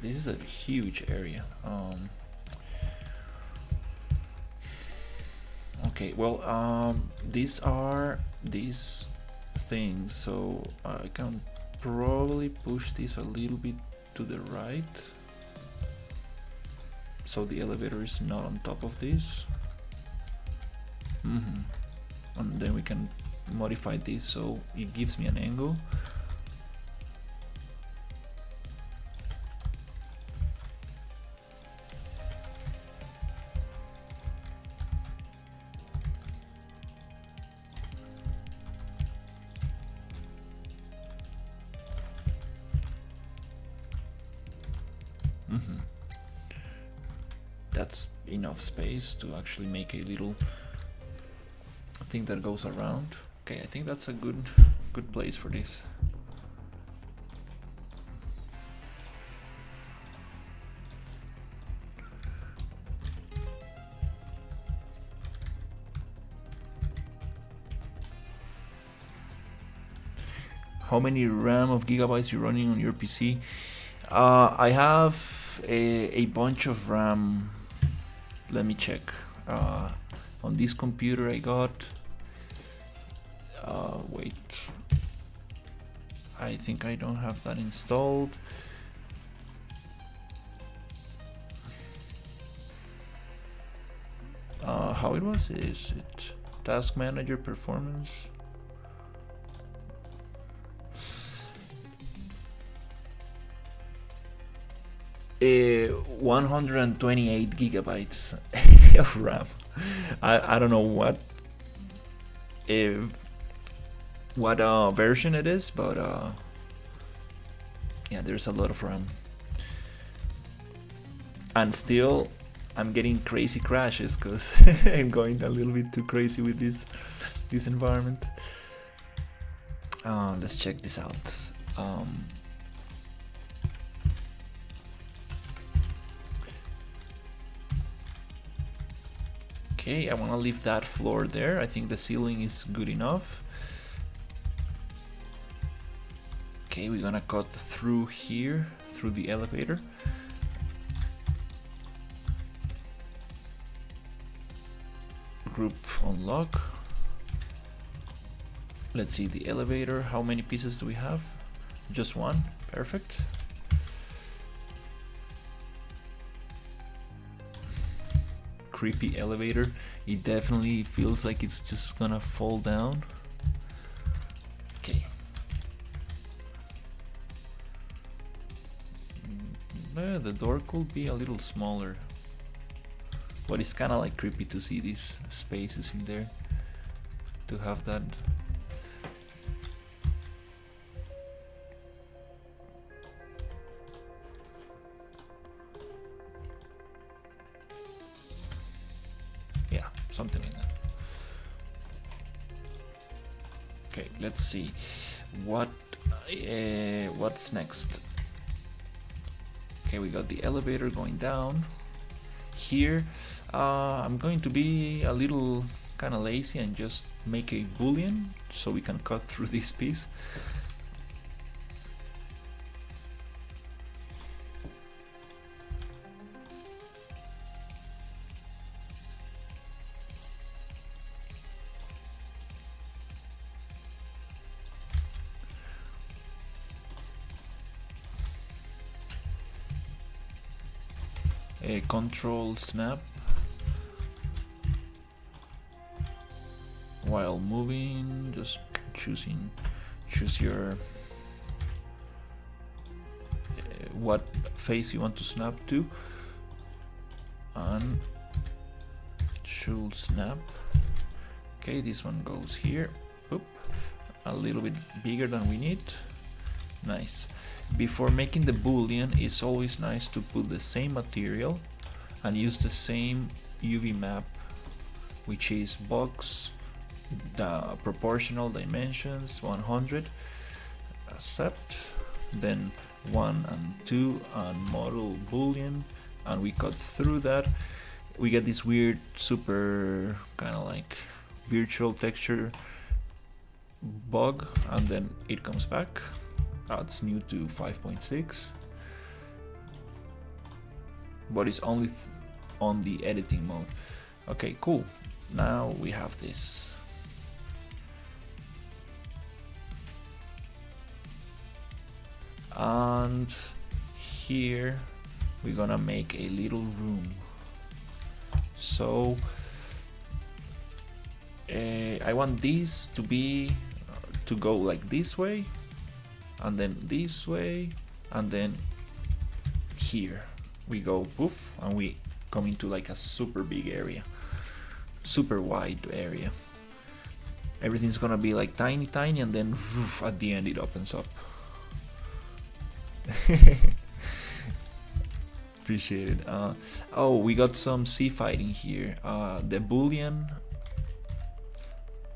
This is a huge area. Okay, well, these are these things, so I can probably push this a little bit to the right, so the elevator is not on top of this. And then we can modify this so it gives me an angle. That's enough space to actually make a little thing that goes around. Okay, I think that's a good place for this. How many RAM of gigabytes you're running on your PC? I have a bunch of RAM. Let me check. On this computer I got, wait, I think I don't have that installed. How it was? Is it Task Manager Performance? Uh, 128 gigabytes of RAM. I don't know what version it is, but yeah, there's a lot of RAM. And still, I'm getting crazy crashes because I'm going a little bit too crazy with this environment. Let's check this out. Okay, I want to leave that floor there. I think the ceiling is good enough. Okay, we're gonna cut through here, through the elevator. Group unlock. Let's see the elevator. How many pieces do we have? Just one. Perfect. Creepy elevator. It definitely feels like it's just gonna fall down. Okay. The door could be a little smaller, but it's kind of like creepy to see these spaces in there, to have that. Yeah, something like that. Okay, let's see what's next. Okay, we got the elevator going down here. I'm going to be a little kind of lazy and just make a boolean so we can cut through this piece. Control snap while moving, just choose your what face you want to snap to, and it should snap. Okay, this one goes here. Oop, a little bit bigger than we need. Nice. Before making the boolean, it's always nice to put the same material and use the same UV map, which is box, the proportional dimensions 100, accept, then 1 and 2 and model boolean, and we cut through that. We get this weird super kind of like virtual texture bug, and then it comes back. It's new to 5.6, but it's only on the editing mode. Okay, cool. Now we have this. and here we're gonna make a little room. So I want this to be to go like this way, and then this way, and then here we go poof, and we come into like a super big area, super wide area. Everything's gonna be like tiny, and then woof, at the end it opens up. Appreciate it. Oh, we got some sea fighting here. The boolean,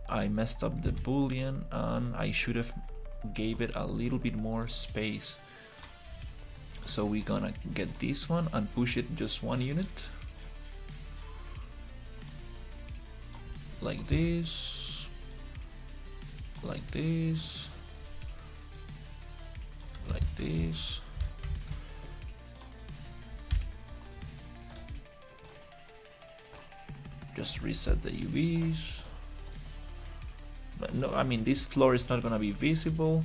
I messed up the boolean, and I should have gave it a little bit more space. So we're gonna get this one and push it just 1 unit, like this, like this, like this. Just reset the UVs. But no, I mean, this floor is not gonna be visible.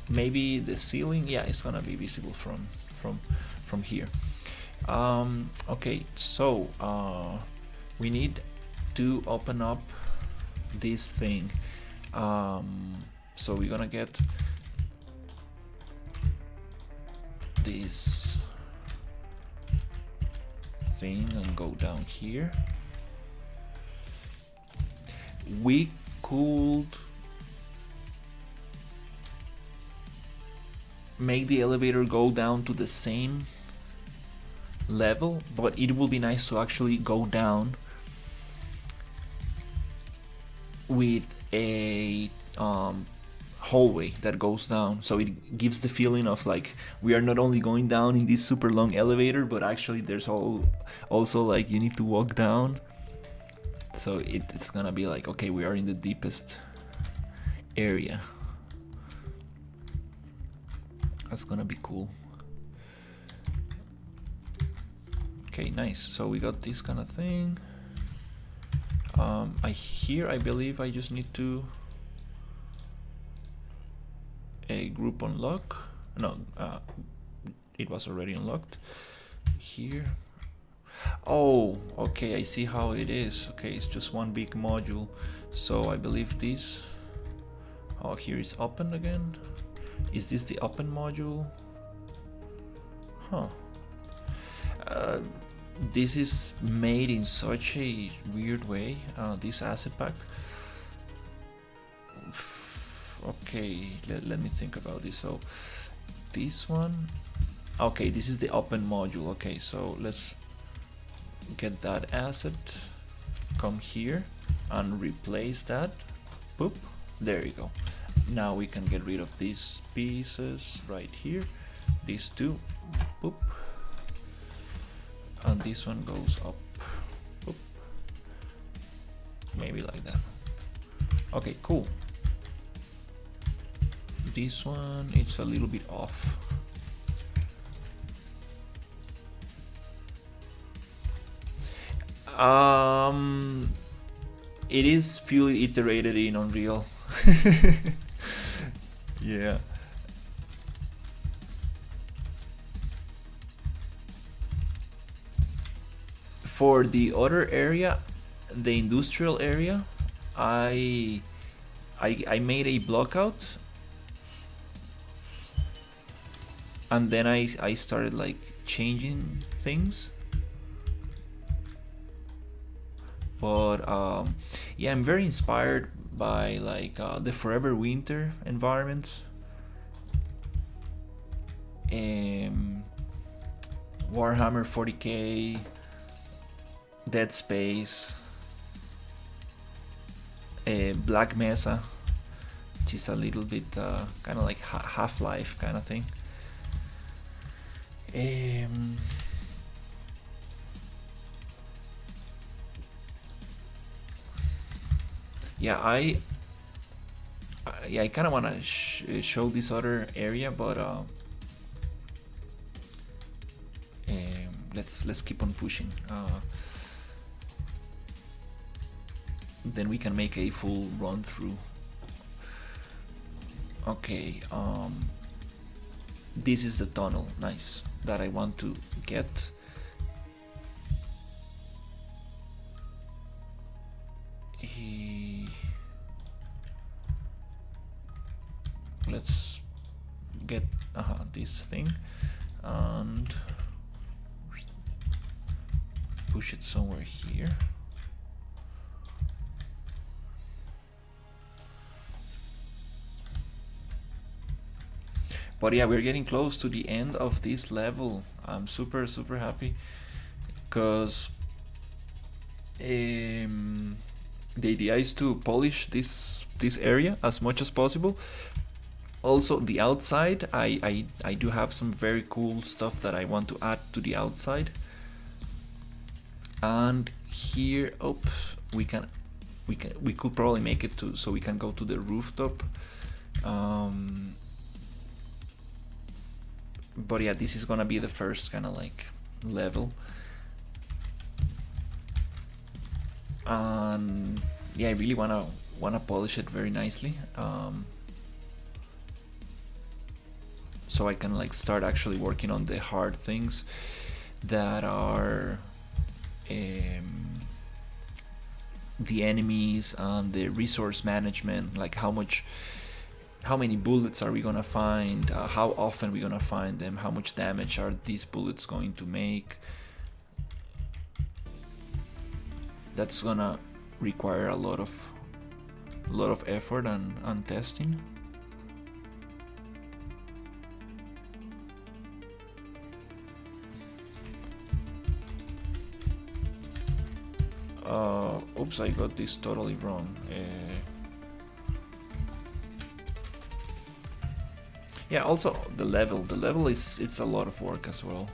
Maybe the ceiling, yeah, it's gonna be visible from here. Okay, so we need to open up this thing. So we're gonna get this thing and go down here. We could make the elevator go down to the same level, but it will be nice to actually go down with a hallway that goes down, so it gives the feeling of like we are not only going down in this super long elevator, but actually there's also like you need to walk down. So it's gonna be like, okay, we are in the deepest area. That's gonna be cool. Okay, nice. So we got this kind of thing. I believe I just need to a group unlock. No, it was already unlocked here. Oh, okay, I see how it is. Okay, it's just one big module. So I believe this. Oh, here is open again. Is this the open module? Huh. This is made in such a weird way. This asset pack. Okay, let me think about this. So this one. Okay, this is the open module. Okay, so let's get that asset, come here and replace that. Boop, there you go. Now we can get rid of these pieces right here, these two, boop, and this one goes up, boop, maybe like that. Okay, cool. This one, it's a little bit off. It is fully iterated in Unreal. Yeah. For the other area, the industrial area, I made a block out, and then I started like changing things. But yeah, I'm very inspired by like the Forever Winter environments, Warhammer 40k, Dead Space, Black Mesa, which is a little bit kind of like Half-Life kind of thing. Yeah, I kind of want to show this other area, but let's keep on pushing. Then we can make a full run through. Okay, this is the tunnel, nice, that I want to get. Let's get this thing and push it somewhere here. But yeah, we're getting close to the end of this level. I'm super happy because the idea is to polish this area as much as possible. Also, the outside, I do have some very cool stuff that I want to add to the outside. And here, we could probably make it to so we can go to the rooftop. But yeah, this is gonna be the first kind of like level. And yeah, I really wanna polish it very nicely. So I can like start actually working on the hard things that are the enemies and the resource management, like how many bullets are we gonna find, how often we gonna find them, how much damage are these bullets going to make. That's gonna require a lot of effort and testing. Oops, I got this totally wrong. Yeah, also the level is, it's a lot of work as well.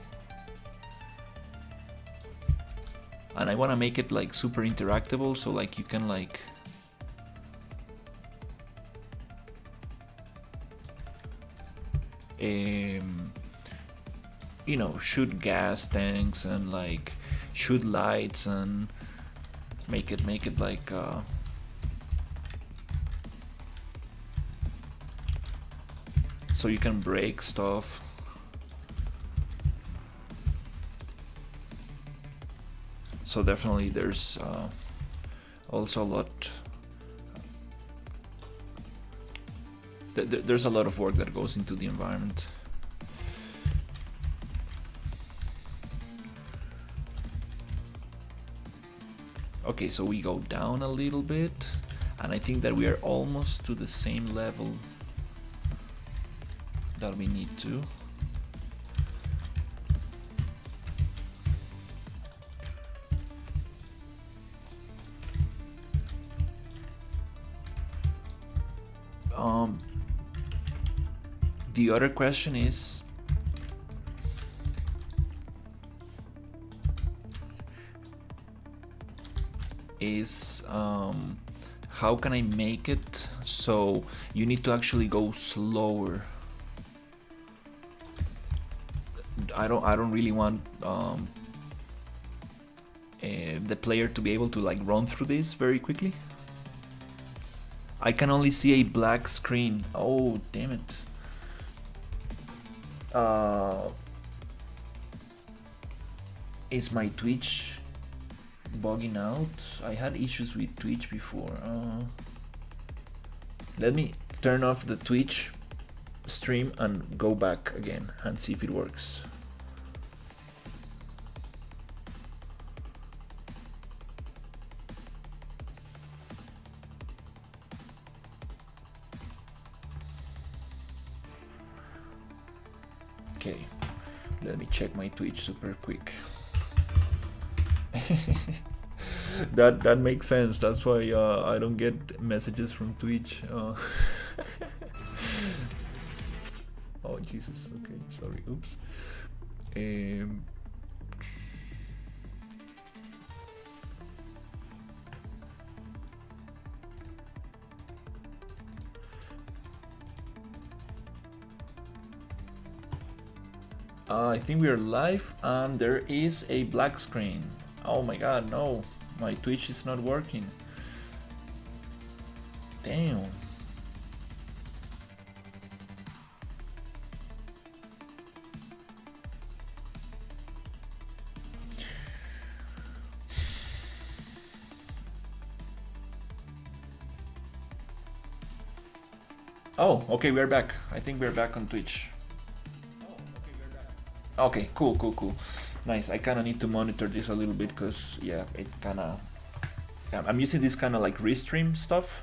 And I want to make it like super interactable, so like you can like you know, shoot gas tanks and like shoot lights and make it like so you can break stuff. So definitely there's also a lot there's a lot of work that goes into the environment. Okay, so we go down a little bit, and I think that we are almost to the same level that we need to. The other question is how can I make it so you need to actually go slower. I don't really want the player to be able to like run through this very quickly. I can only see a black screen. Oh, damn it. Is my Twitch bugging out? I had issues with Twitch before. Let me turn off the Twitch stream and go back again and see if it works. Okay, let me check my Twitch super quick. that makes sense. That's why I don't get messages from Twitch. Oh Jesus. Okay, sorry. Oops. I think we are live and there is a black screen. Oh my god, no. My Twitch is not working. Damn. Oh, okay, we're back. I think we're back on Twitch. Okay, cool, cool, cool. Nice. I kind of need to monitor this a little bit because, yeah, it kind of. I'm using this kind of like restream stuff.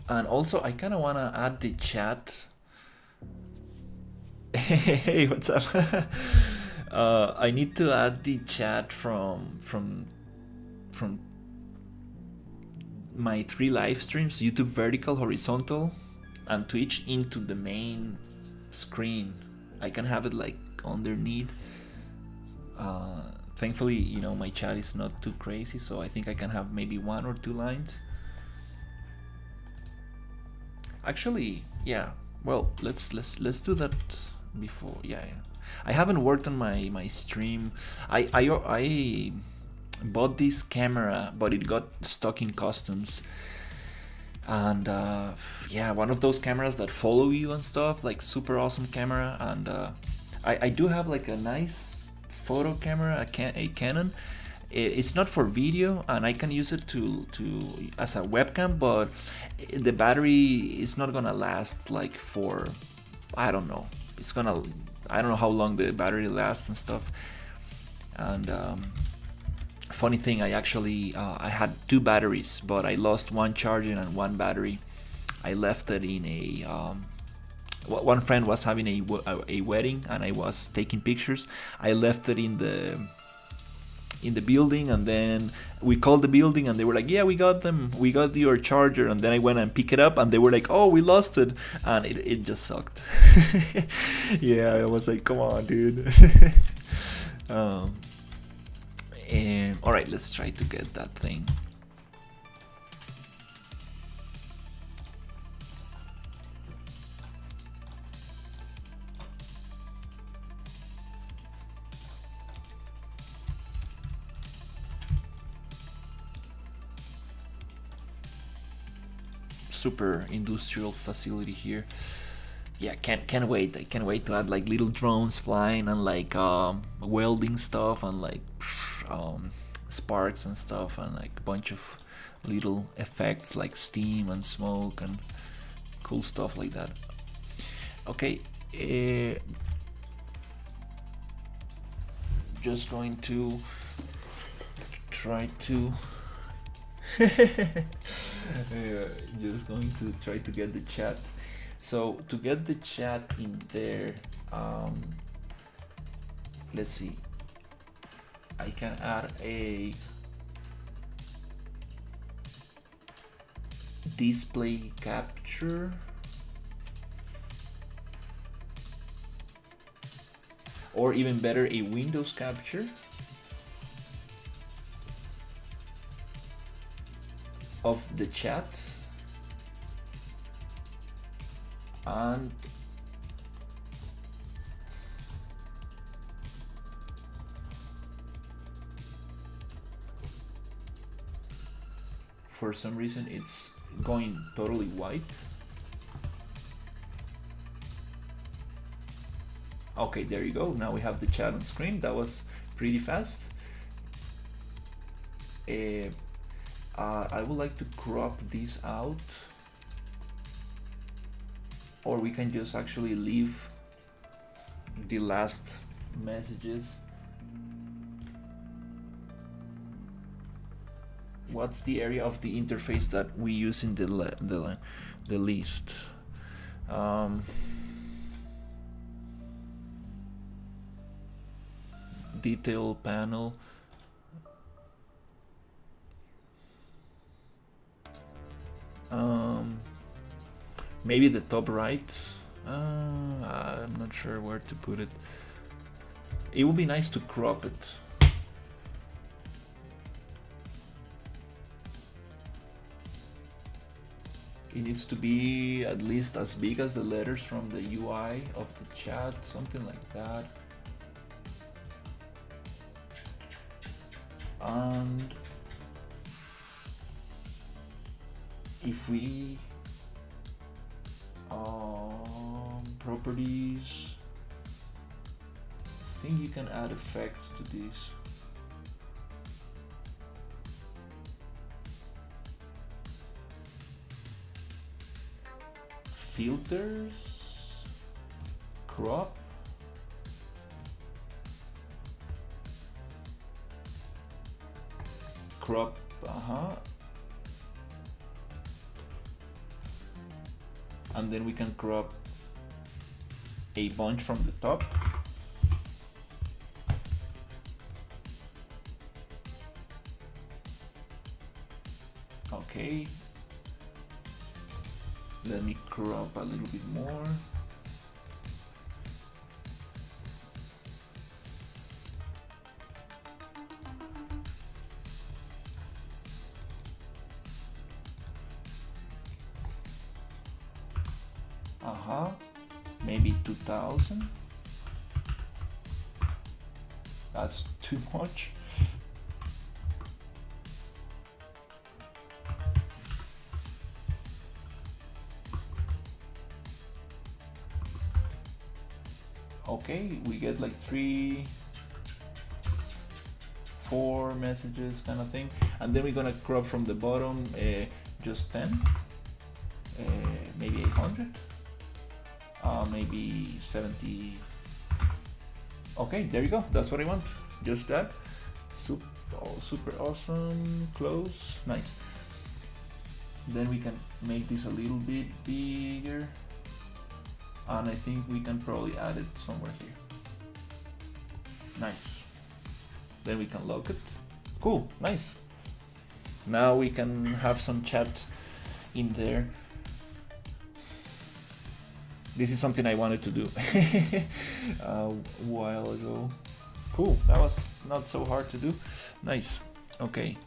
And also, I kind of want to add the chat. Hey, what's up? I need to add the chat from my 3 live streams, YouTube vertical, horizontal, and Twitch into the main screen. I can have it like underneath. Thankfully, you know, my chat is not too crazy, so I think I can have maybe 1 or 2 lines. Actually, yeah. Well, let's do that before. Yeah. I haven't worked on my stream. I bought this camera, but it got stuck in customs. And yeah, one of those cameras that follow you and stuff, like super awesome camera. And I do have like a nice photo camera, a Canon. It's not for video, and I can use it to as a webcam, but the battery is not gonna last like for, I don't know. I don't know how long the battery lasts and stuff. And funny thing, I actually I had 2 batteries, but I lost 1 charging and 1 battery. I left it in a one friend was having a wedding, and I was taking pictures. I left it in the building, and then we called the building, and they were like, yeah, we got your charger. And then I went and picked it up, and they were like, oh, we lost it. And it just sucked. Yeah, I was like, come on, dude. And all right, let's try to get that thing. Super industrial facility here. Yeah, can't wait. I can't wait to add like little drones flying, and like welding stuff, and like sparks and stuff, and like a bunch of little effects like steam and smoke and cool stuff like that. Okay, just going to try to just going to try to get the chat. So to get the chat in there, let's see. I can add a display capture, or even better, a Windows capture of the chat. And for some reason it's going totally white. Okay, there you go. Now we have the chat on screen. That was pretty fast. I would like to crop this out, or we can just actually leave the last messages. What's the area of the interface that we use in the list? Detail panel. Maybe the top right. I'm not sure where to put it. It would be nice to crop it. It needs to be at least as big as the letters from the UI of the chat, something like that. And if we properties, I think you can add effects to this. filters, crop, and then we can crop a bunch from the top. Okay, let me crop a little bit more. Maybe 2000. That's too much. Okay, we get like 3, 4 messages kind of thing, and then we're gonna crop from the bottom just 10, maybe 800, maybe 70. Okay, there you go. That's what I want. Just that. Super awesome. Close. Nice. Then we can make this a little bit bigger, and I think we can probably add it somewhere here. Nice. Then we can lock it. Cool. Nice. Now we can have some chat in there. This is something I wanted to do a while ago. Cool, that was not so hard to do. Nice. Okay,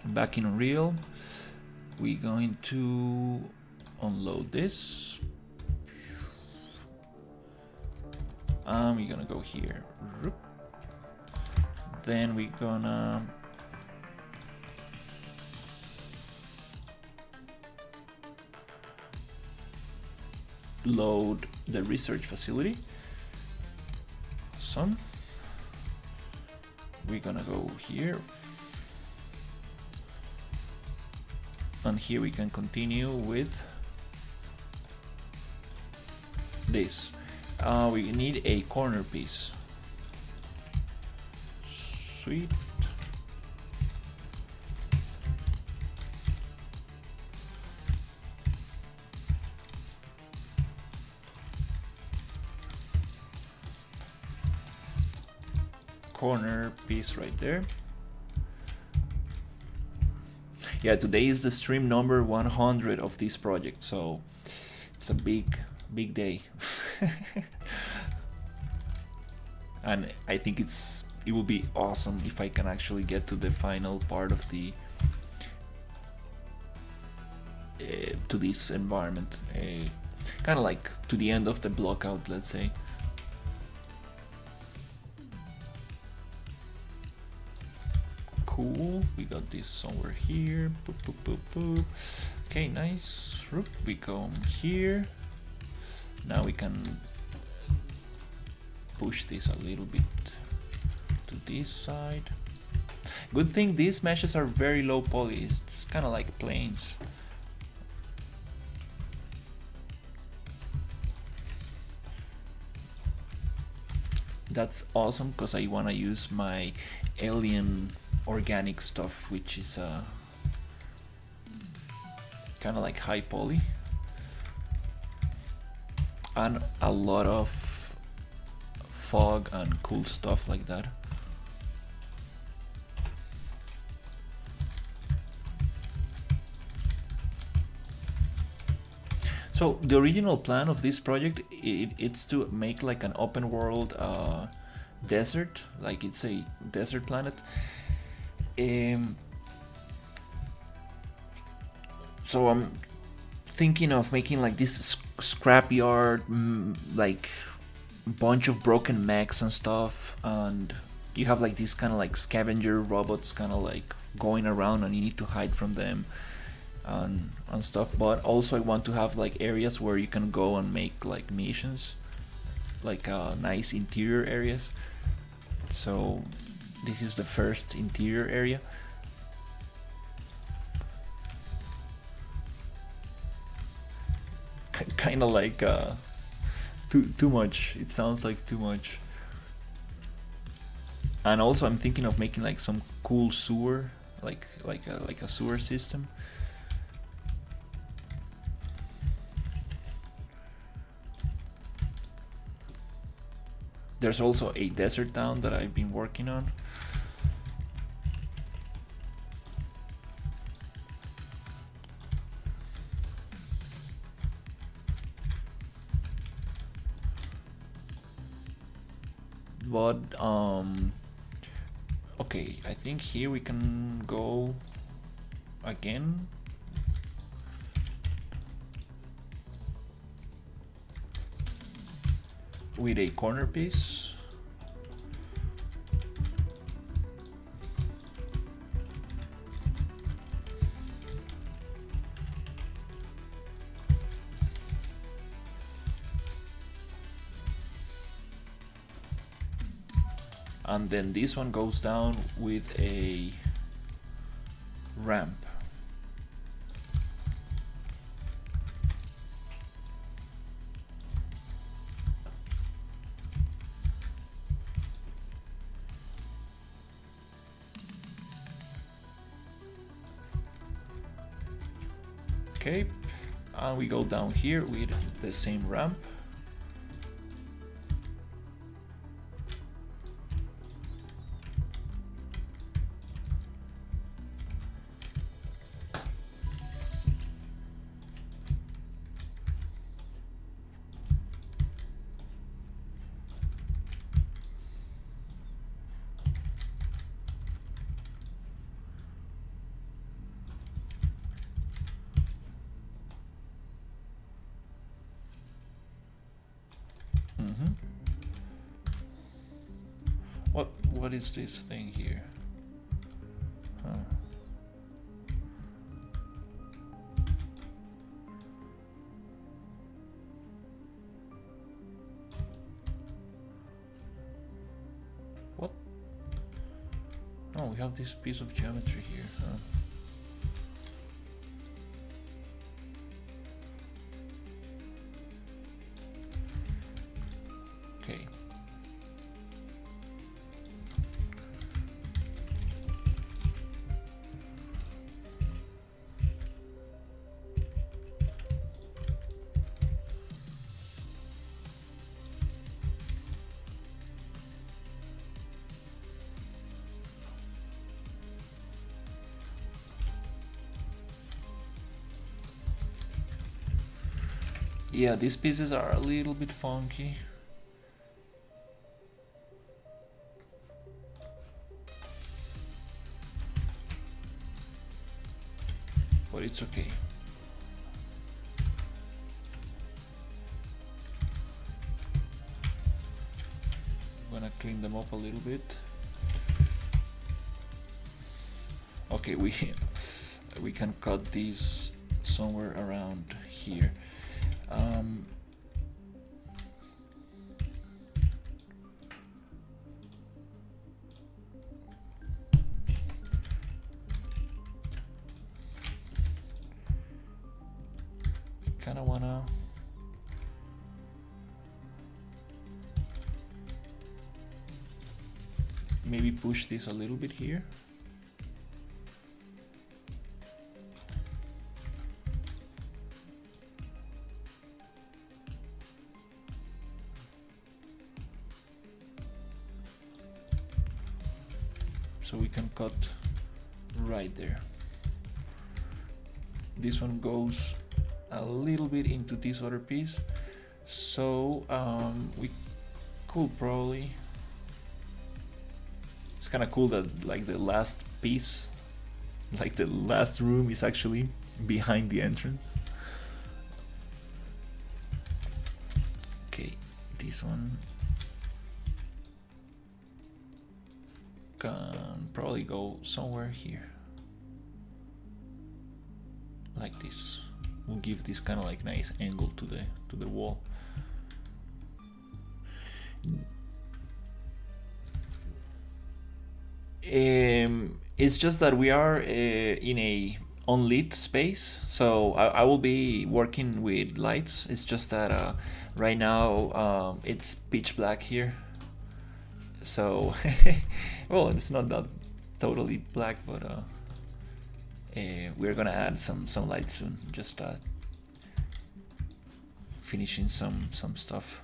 back in Unreal, we're going to unload this. We're gonna go here. Then we're gonna load the research facility. Awesome. We're gonna go here, and here we can continue with this. We need a corner piece. Sweet. Corner piece right there. Yeah, today is the stream number 100 of this project, so it's a big day. And I think it will be awesome if I can actually get to the final part of the to this environment, kind of like to the end of the blockout, let's say. Cool, we got this somewhere here. Boop, boop, boop, boop. Okay, nice. We come here. Now we can push this a little bit to this side. Good thing these meshes are very low poly. It's kind of like planes. That's awesome because I want to use my alien organic stuff, which is kind of like high poly and a lot of fog and cool stuff like that. So the original plan of this project, it's to make like an open world desert, like it's a desert planet. So I'm thinking of making like this scrapyard, like bunch of broken mechs and stuff, and you have like these kind of like scavenger robots kind of like going around, and you need to hide from them and stuff. But also I want to have like areas where you can go and make like missions, like nice interior areas. So this is the first interior area. kind of like too much. It sounds like too much. And also I'm thinking of making like some cool sewer, like a sewer system. There's also a desert town that I've been working on. But okay, I think here we can go again. With a corner piece. And then this one goes down with a ramp. Okay, and we go down here with the same ramp. What is this thing here? Huh. What? Oh, we have this piece of geometry here. Huh. Okay. Yeah, these pieces are a little bit funky. But it's okay. I'm gonna clean them up a little bit. Okay, we can cut these somewhere around here. Kind of wanna maybe push this a little bit here. So we can cut right there. This one goes a little bit into this other piece, so we could probably, it's kind of cool that like the last piece, like the last room is actually behind the entrance. Okay, this one can probably go somewhere here like this. Will give this kind of like nice angle to the wall. It's just that we are in a unlit space, so I will be working with lights. It's just that right now it's pitch black here, so well, it's not that totally black, but we're gonna add some light soon. Just finishing some stuff.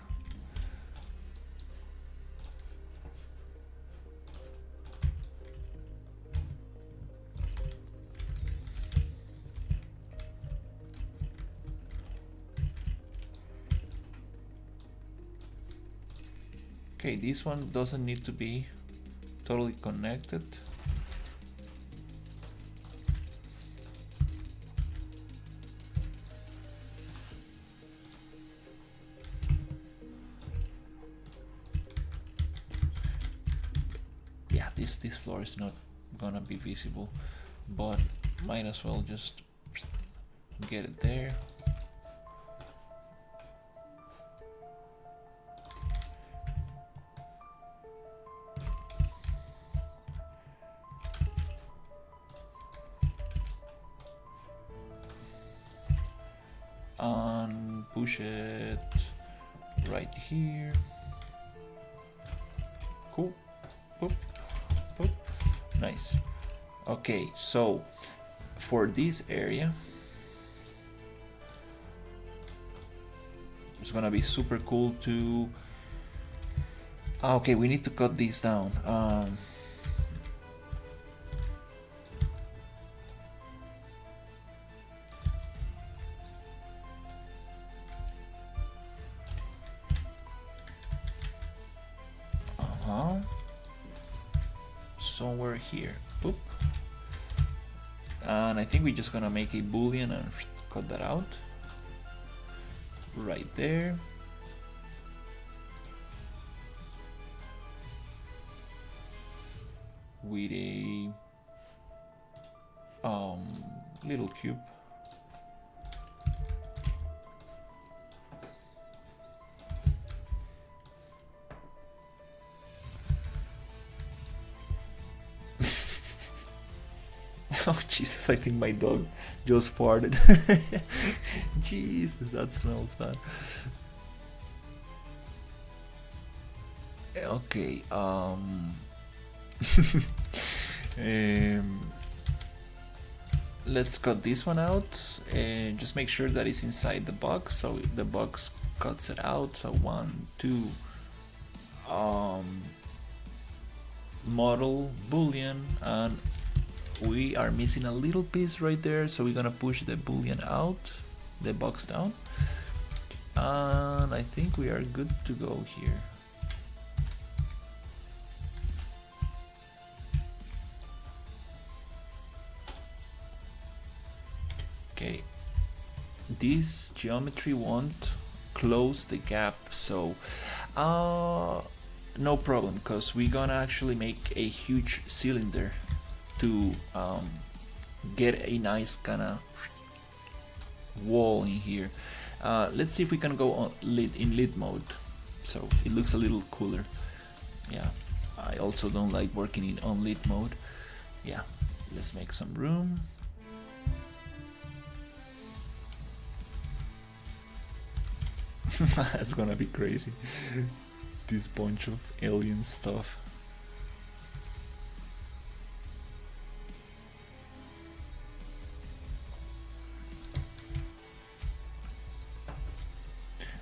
Okay, this one doesn't need to be totally connected. Yeah, this floor is not gonna be visible, but might as well just get it there. And push it right here. Cool. Boop, boop. Nice. Okay, so for this area, it's gonna be super cool to. Okay, we need to cut these down. Somewhere here. Boop. And I think we're just gonna make a boolean and cut that out. Right there. With a little cube. Oh Jesus, I think my dog just farted. Jesus, that smells bad. Okay, let's cut this one out and just make sure that it's inside the box, so the box cuts it out. So 1, 2, model boolean, and we are missing a little piece right there, so we're gonna push the boolean out, the box down, and I think we are good to go here. Okay, this geometry won't close the gap, so no problem, because we're gonna actually make a huge cylinder to get a nice kind of wall in here. Let's see if we can go on in lit mode, so it looks a little cooler. Yeah, I also don't like working in unlit mode. Yeah, let's make some room. That's gonna be crazy. This bunch of alien stuff.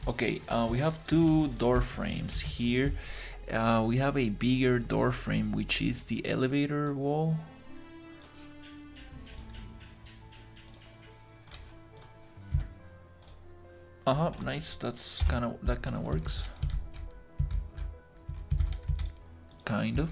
Okay, we have 2 door frames here. We have a bigger door frame, which is the elevator wall. Nice. That kind of works. Kind of.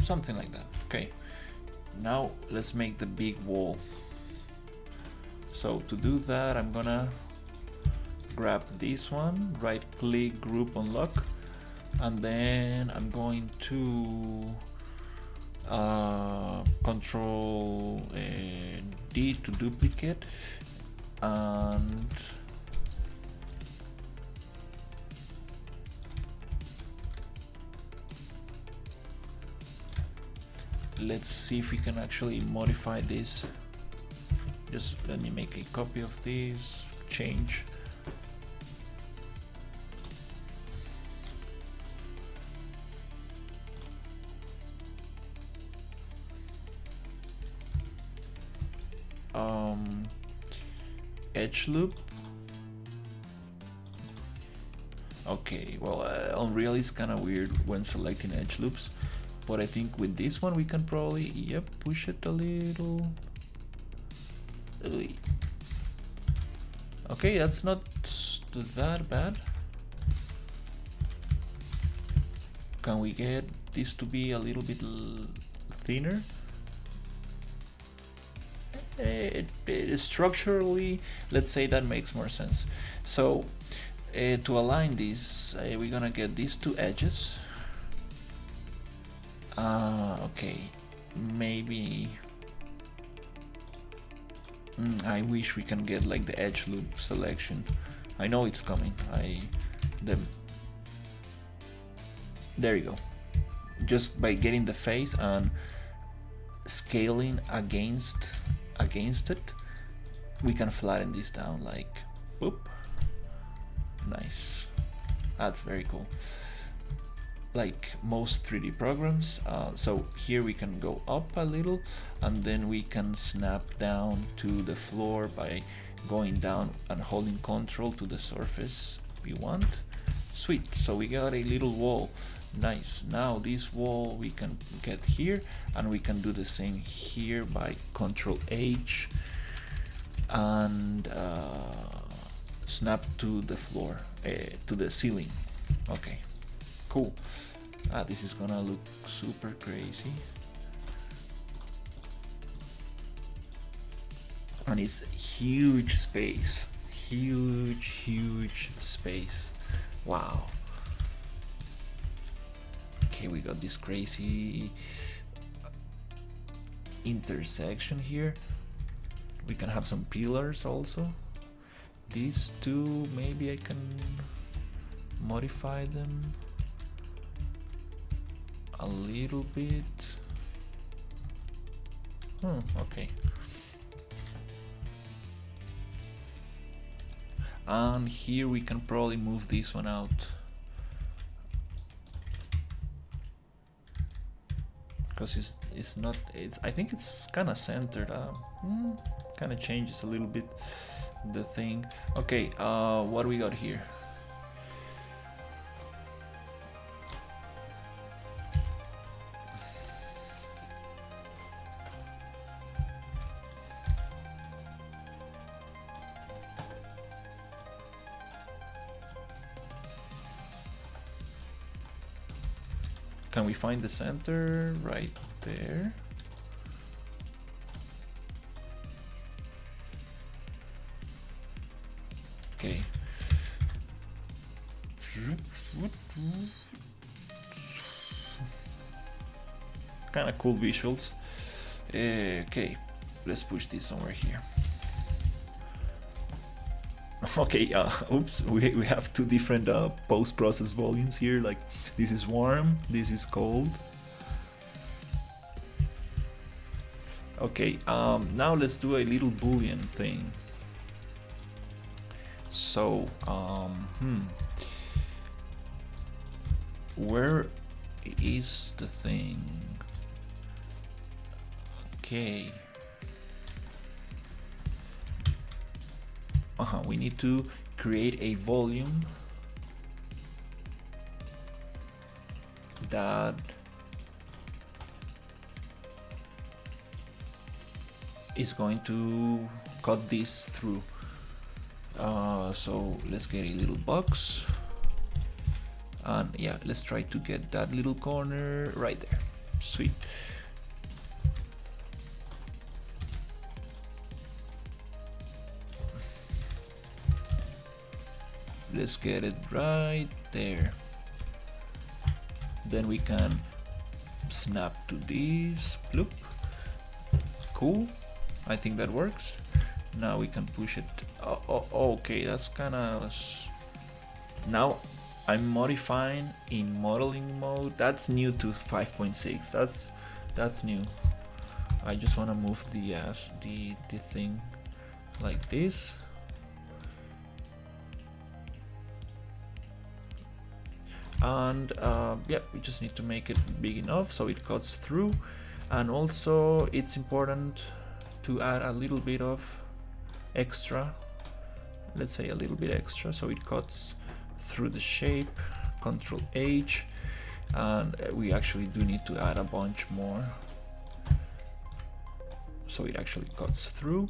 Something like that. Okay, Now let's make the big wall. So to do that, I'm gonna grab this one, right click, group unlock, and then I'm going to control D to duplicate, and let's see if we can actually modify this. Just let me make a copy of this, change. Edge loop. Okay, well, Unreal is kind of weird when selecting edge loops, but I think with this one we can probably, yep, push it a little. Okay, that's not that bad. Can we get this to be a little bit thinner? Structurally, let's say that makes more sense. So to align this, we're gonna get these two edges. Okay, maybe I wish we can get like the edge loop selection. I know it's coming. There you go. Just by getting the face and scaling against it, we can flatten this down like boop. Nice. That's very cool. Like most 3D programs. So here we can go up a little, and then we can snap down to the floor by going down and holding control to the surface we want. Sweet. So we got a little wall. Nice. Now this wall we can get here, and we can do the same here by Control H and snap to the floor, to the ceiling. Okay, cool. This is gonna look super crazy, and it's huge space, huge space. Wow. Okay, we got this crazy intersection here. We can have some pillars also. These two, maybe I can modify them a little bit. Okay. And here we can probably move this one out, because it's not, I think it's kind of centered. Kind of changes a little bit the thing. Okay, what do we got here? Can we find the center right there? Okay. Kind of cool visuals. Okay, let's push this somewhere here. Okay, oops, we have two different post-process volumes here. Like, this is warm, this is cold. Okay, now let's do a little Boolean thing. So, where is the thing? Okay. We need to create a volume that is going to cut this through. So let's get a little box, and yeah, let's try to get that little corner right there. Sweet. let's get it right there. Then we can snap to this, bloop. Cool, I think that works. Now we can push it. Okay, that's kind of... Now I'm modifying in modeling mode. That's new to 5.6. That's new. I just want to move the thing like this. And yeah, we just need to make it big enough so it cuts through. And also it's important to add a little bit of extra, let's say a little bit extra, so it cuts through the shape. Control H, and we actually do need to add a bunch more so it actually cuts through.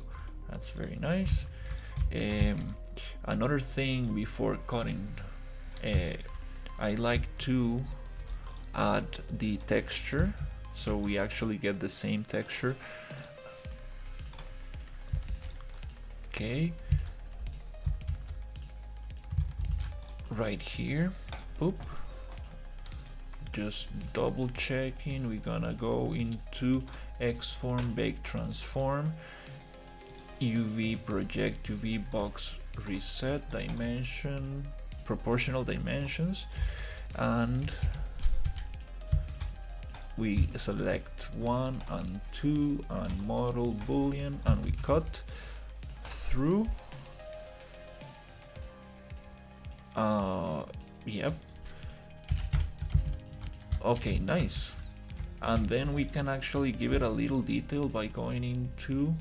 That's very nice. Another thing before cutting, I like to add the texture so we actually get the same texture. Okay, right here, boop. Just double checking, we're gonna go into X-form, bake, transform, UV project, UV box, reset dimension, proportional dimensions, and we select 1 and 2 and model boolean, and we cut through. Yep. Okay, nice. And then we can actually give it a little detail by going into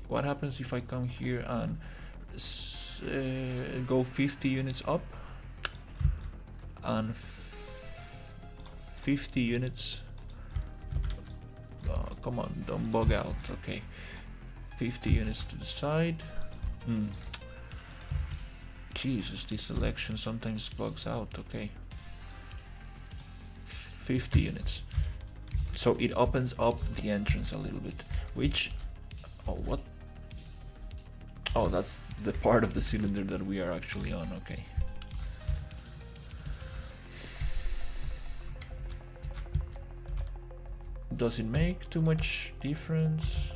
what happens if I come here and go 50 units up and 50 units. Come on, don't bug out. Okay, 50 units to the side. Jesus, this selection sometimes bugs out. Okay, 50 units. So it opens up the entrance a little bit, which, oh, what? Oh, that's the part of the cylinder that we are actually on. Okay. Does it make too much difference?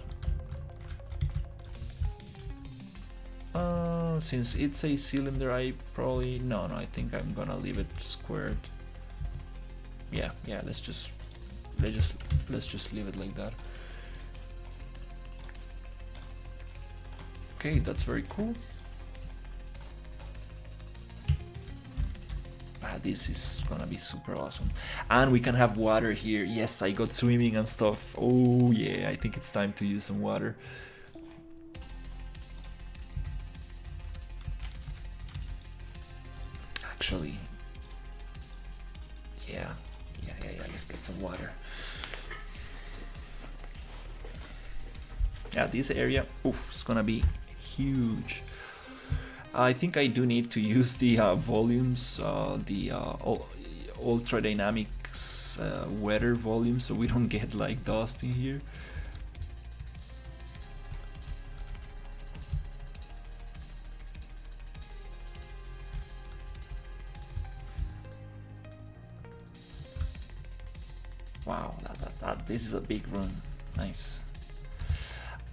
Since it's a cylinder, I probably no. I think I'm gonna leave it squared. Yeah. Let's just leave it like that. Okay, that's very cool. This is gonna be super awesome, and we can have water here. Yes, I got swimming and stuff. Oh yeah, I think it's time to use some water. Actually, yeah, let's get some water. Yeah, this area, oof, it's gonna be huge. I think I do need to use the volumes, the ultra dynamics weather volume, so we don't get like dust in here. Wow, this is a big run. Nice.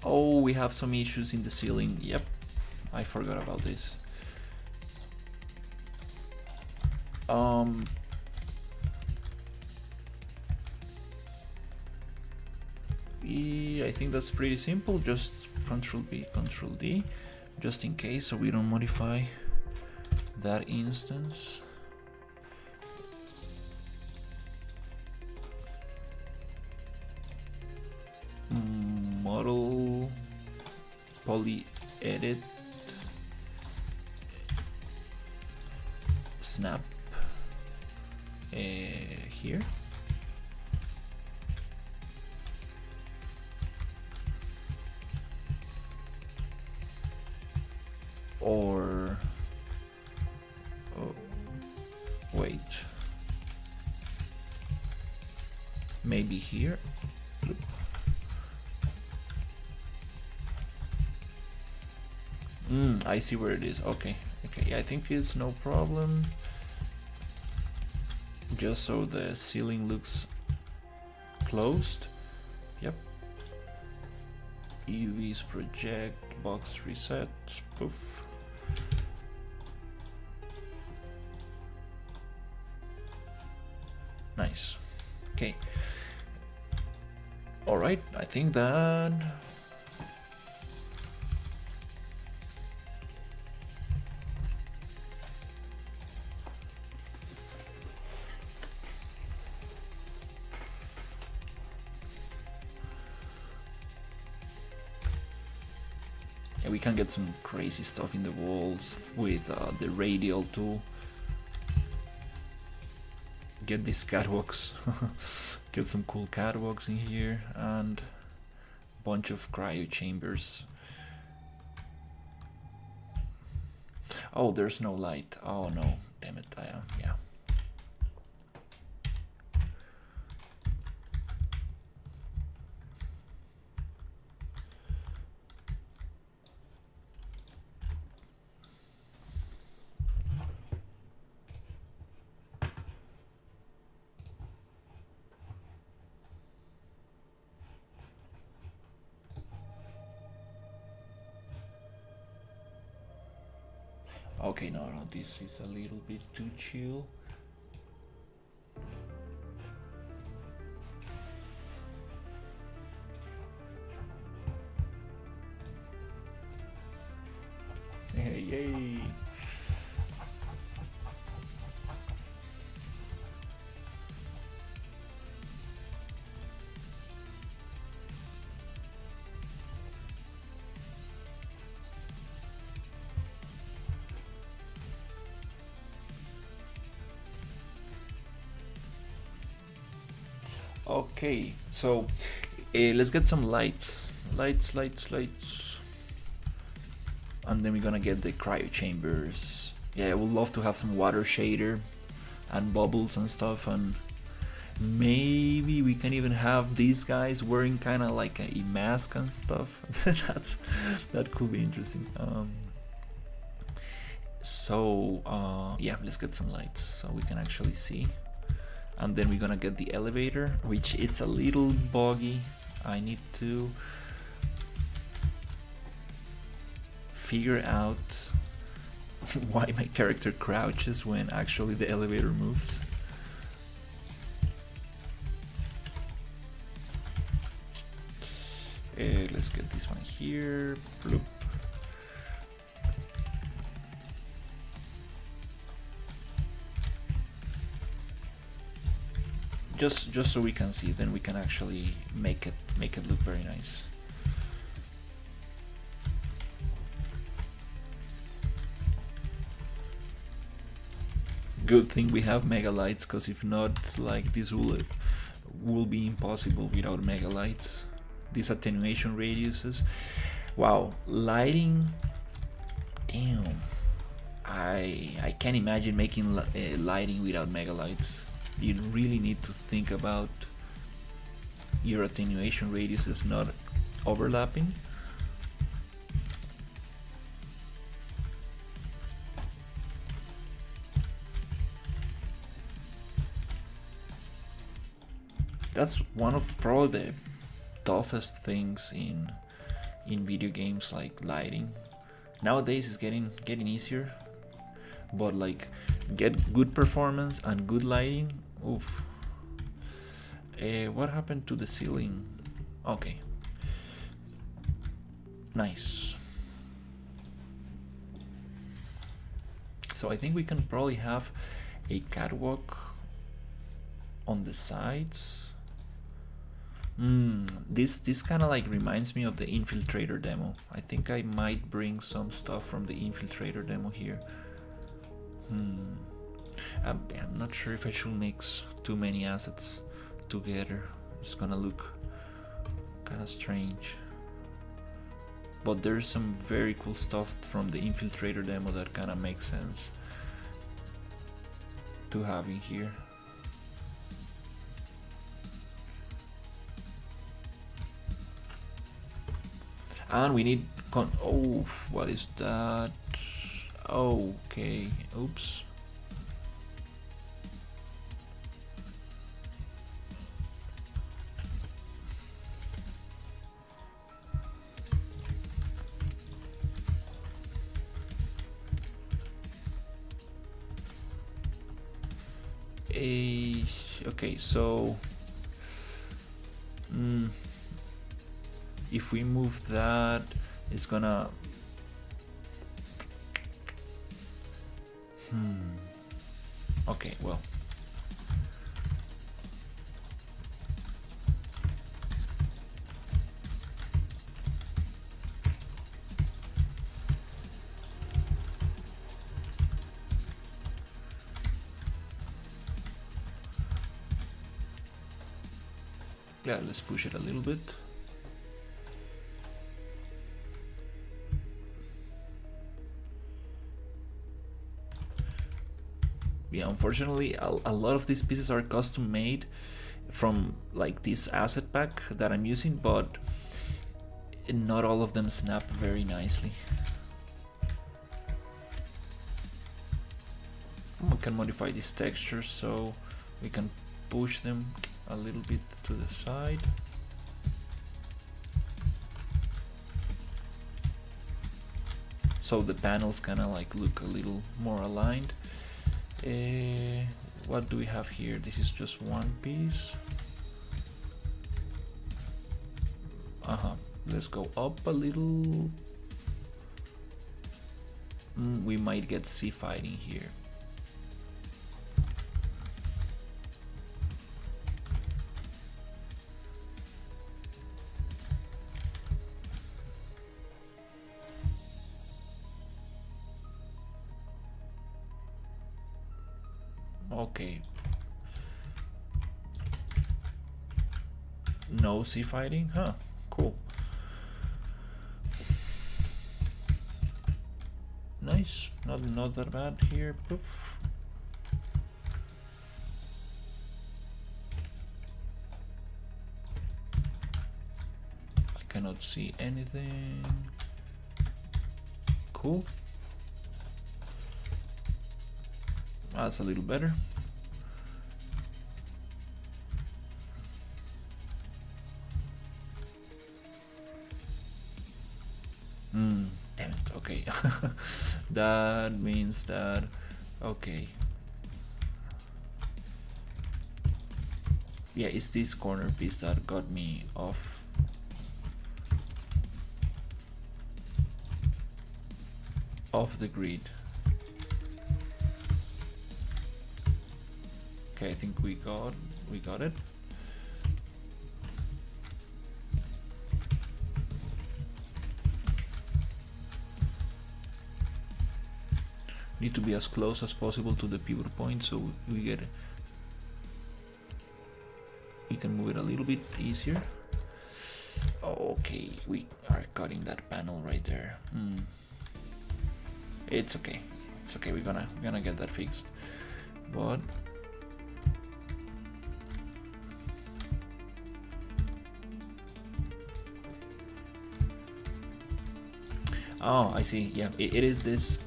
Oh, we have some issues in the ceiling. Yep, I forgot about this. I think that's pretty simple. Just Control B, Control D, just in case, so we don't modify that instance. Model poly edit snap here. Or oh, wait, Maybe here. I see where it is. Okay, okay, I think it's no problem. Just so the ceiling looks closed. Yep. UVs project, box reset, poof. Nice. Okay. All right, I think that yeah, we can get some crazy stuff in the walls with the radial tool. Get these catwalks. Get some cool catwalks in here and a bunch of cryo chambers. Oh, there's no light. Oh no, damn it. Yeah. Okay, no, this is a little bit too chill. Hey, yay! Okay, so let's get some lights. Lights. And then we're gonna get the cryo chambers. Yeah, I would love to have some water shader and bubbles and stuff, and maybe we can even have these guys wearing kind of like a mask and stuff. That could be interesting. Yeah, let's get some lights so we can actually see. And then we're gonna get the elevator, which is a little buggy. I need to figure out why my character crouches when actually the elevator moves. Let's get this one here. Bloop. Just so we can see, then we can actually make it look very nice. Good thing we have mega lights, because if not, like, this will be impossible without mega lights. These attenuation radiuses. Wow, lighting. Damn, I can't imagine making lighting without mega lights. You really need to think about your attenuation radiuses not overlapping. That's one of probably the toughest things in video games, like lighting. Nowadays it's getting easier, but like get good performance and good lighting. Oof. What happened to the ceiling? Okay, nice. So I think we can probably have a catwalk on the sides. This kind of like reminds me of the Infiltrator demo. I think I might bring some stuff from the Infiltrator demo here. I'm not sure if I should mix too many assets together. It's gonna look kind of strange. But there's some very cool stuff from the Infiltrator demo that kind of makes sense to have in here. And we need oh, what is that? Okay, oops. Okay, so if we move that, it's gonna okay, well, yeah, let's push it a little bit. Yeah, unfortunately, a lot of these pieces are custom made from like this asset pack that I'm using, but not all of them snap very nicely. We can modify these textures so we can push them a little bit to the side. So the panels kind of like look a little more aligned. What do we have here? This is just one piece. Let's go up a little. We might get Sci Fi in here. Okay. No sea fighting? Huh, cool. Nice, not that bad here. Poof. I cannot see anything. Cool. That's a little better. Damn it, okay. That means that, okay. Yeah, it's this corner piece that got me off. Off the grid. Okay, I think we got it. Need to be as close as possible to the pivot point so we get it. We can move it a little bit easier. Okay, we are cutting that panel right there. It's okay. It's okay. We're gonna get that fixed. But oh, I see. Yeah, it is this.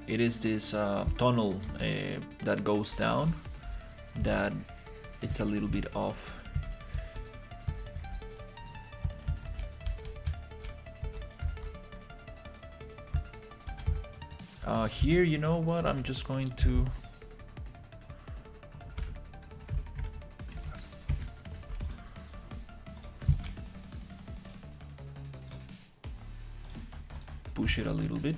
It is this tunnel that goes down. That it's a little bit off. Here, you know what? I'm just going to push it a little bit.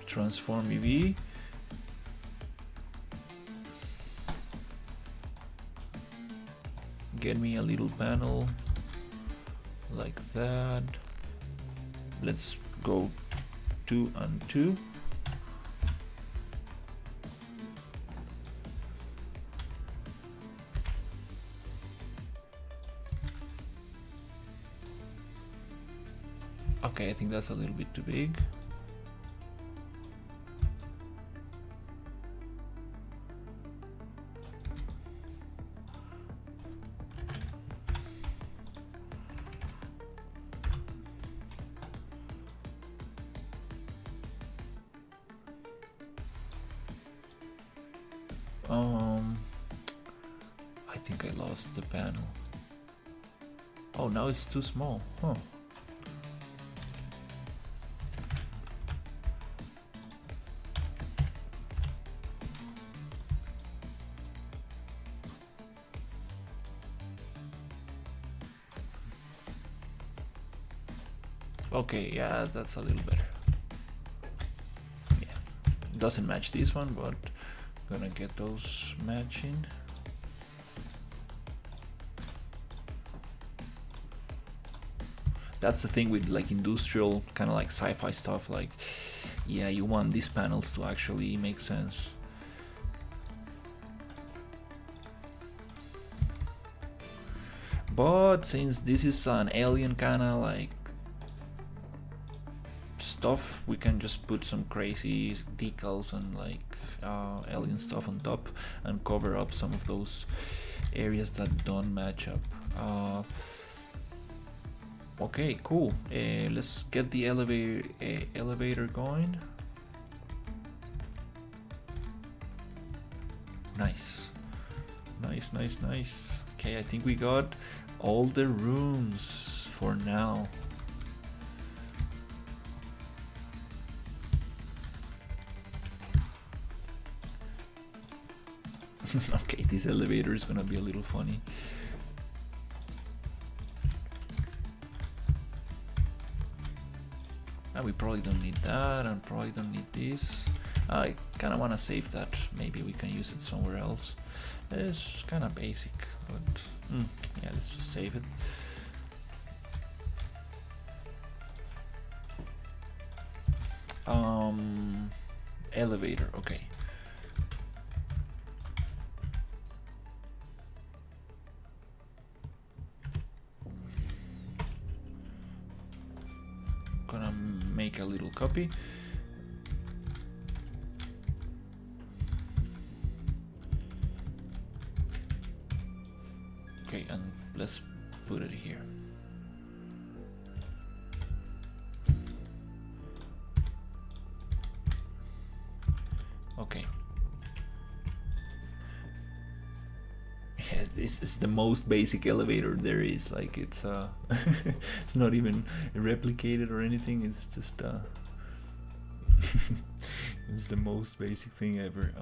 Transform EV. Get me a little panel like that. Let's go 2 and 2. Okay, I think that's a little bit too big. I think I lost the panel. Oh, now it's too small. Huh. Okay, yeah, that's a little better. Yeah, doesn't match this one, but gonna get those matching. That's the thing with like industrial, kind of like sci-fi stuff. Like, yeah, you want these panels to actually make sense. But since this is an alien kind of like stuff, we can just put some crazy decals and like alien stuff on top and cover up some of those areas that don't match up. Okay, cool. Let's get the elevator going. Nice. Nice. Okay, I think we got all the rooms for now. Okay, this elevator is gonna be a little funny. We probably don't need that, and probably don't need this. I kind of want to save that. Maybe we can use it somewhere else. It's kind of basic, but yeah, let's just save it. Elevator, okay. Gonna make a little copy. Okay, and let's put it here. Okay. Yeah, this is the most basic elevator there is. Like it's it's not even replicated or anything. It's just it's the most basic thing ever.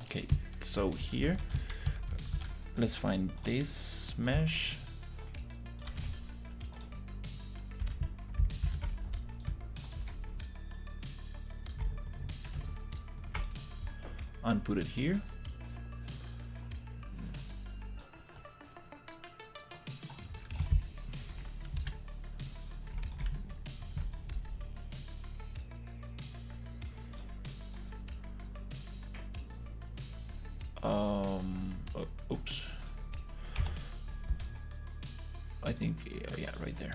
Okay, so here let's find this mesh. And put it here. Oops. I think, yeah, right there.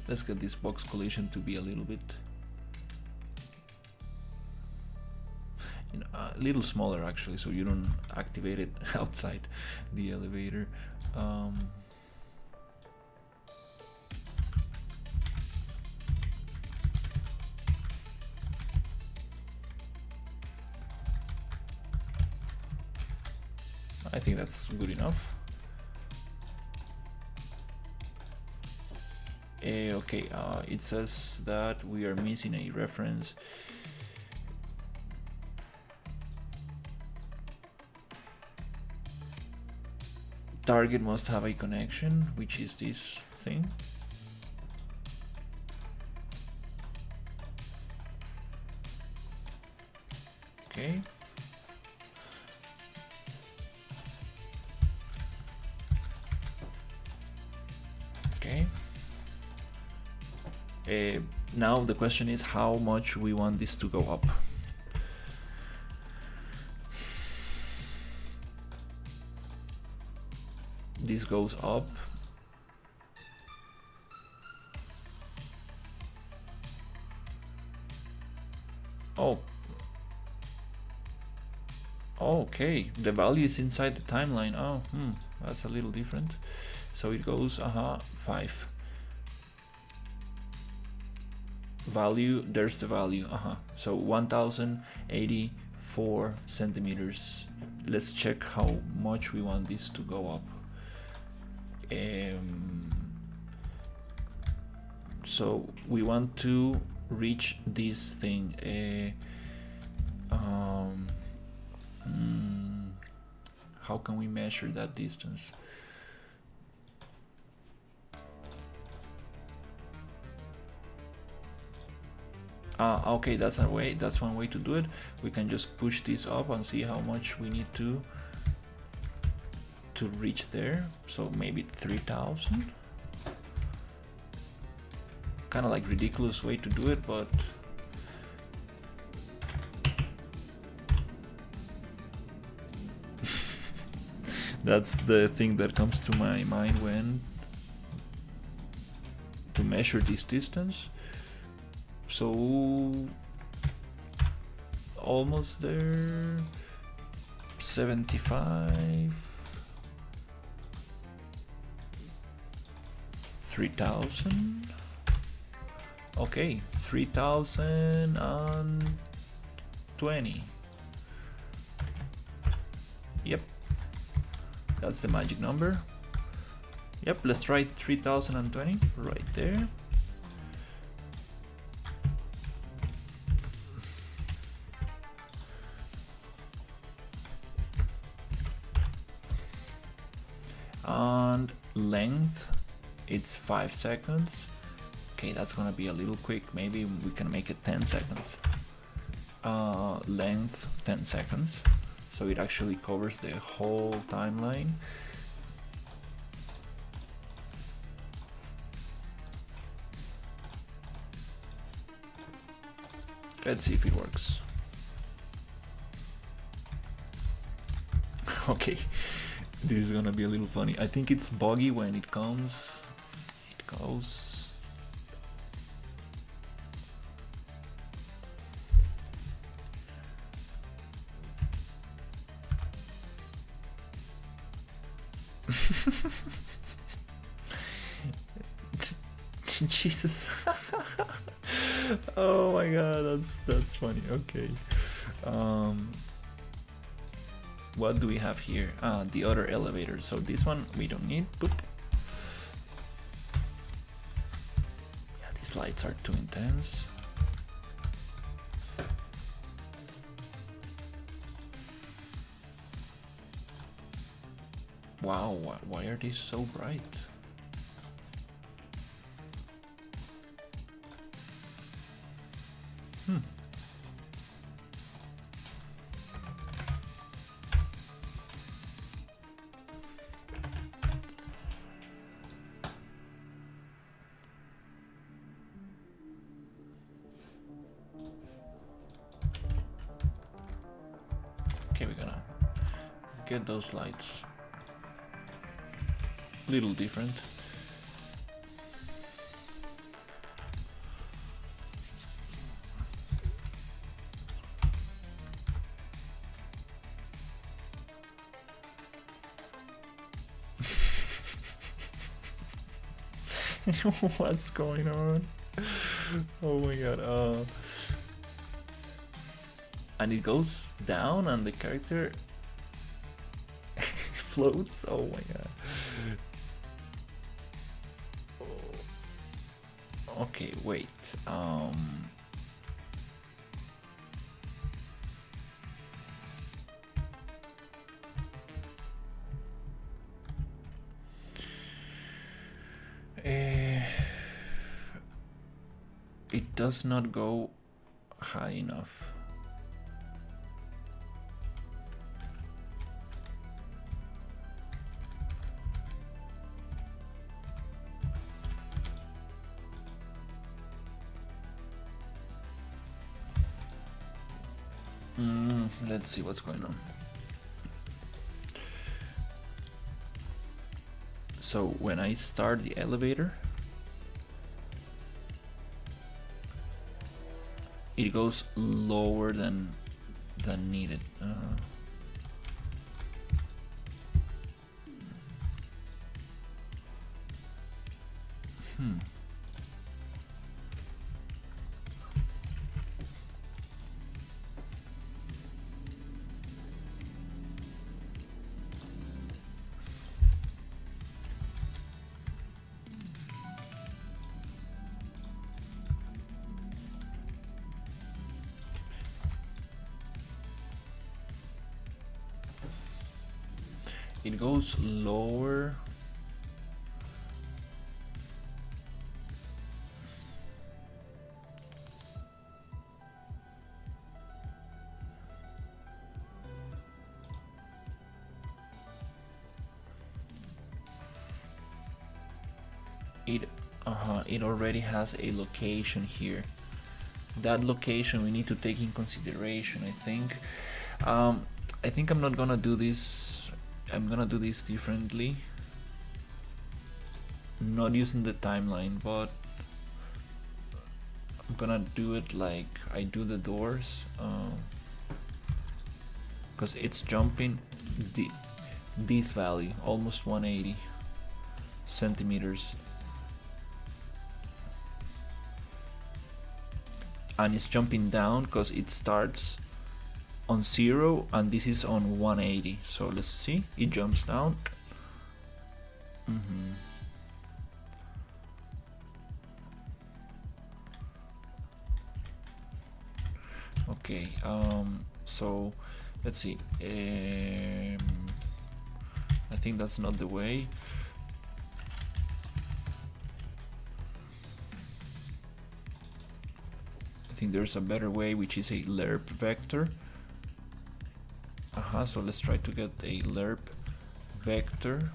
Let's get this box collision to be a little bit, you know, a little smaller actually, so you don't activate it outside the elevator. I think that's good enough. Okay, it says that we are missing a reference. Target must have a connection, which is this thing. Okay. Okay. Now the question is how much we want this to go up. This goes up. Oh. Okay, the value is inside the timeline. Oh, that's a little different. So it goes, 5. Value, there's the value, So 1084 centimeters. Let's check how much we want this to go up. So we want to reach this thing. How can we measure that distance? Okay, that's a way. That's one way to do it. We can just push this up and see how much we need to reach there. So maybe 3,000. Kind of like ridiculous way to do it, but that's the thing that comes to my mind when to measure this distance. So almost there. 75. 3,000. Okay, 3,020. Yep, that's the magic number. Yep, let's try 3,020 right there. And length, it's 5 seconds. Okay, that's gonna be a little quick. Maybe we can make it 10 seconds. Length 10 seconds, so it actually covers the whole timeline. Let's see if it works. Okay, this is gonna be a little funny. I think it's buggy when it comes. It goes. Jesus. Oh my god, that's funny. Okay. What do we have here? The other elevator. So this one we don't need. Boop. Yeah, these lights are too intense. Wow, why are these so bright? Okay, we're gonna get those lights a little different. What's going on? Oh my god. And it goes down and the character floats. Oh my god. Okay, wait. it does not go high enough. Let's see what's going on. So when I start the elevator, it goes lower than needed. It goes lower. It already has a location here. That location we need to take in consideration, I think. I think I'm not gonna do this. I'm gonna do this differently. Not using the timeline, but I'm gonna do it like I do the doors. Because it's jumping this value, almost 180 centimeters. And it's jumping down because it starts on 0 and this is on 180. So let's see, it jumps down. Okay, so let's see. I think that's not the way. I think there's a better way, which is a lerp vector. So let's try to get a lerp vector.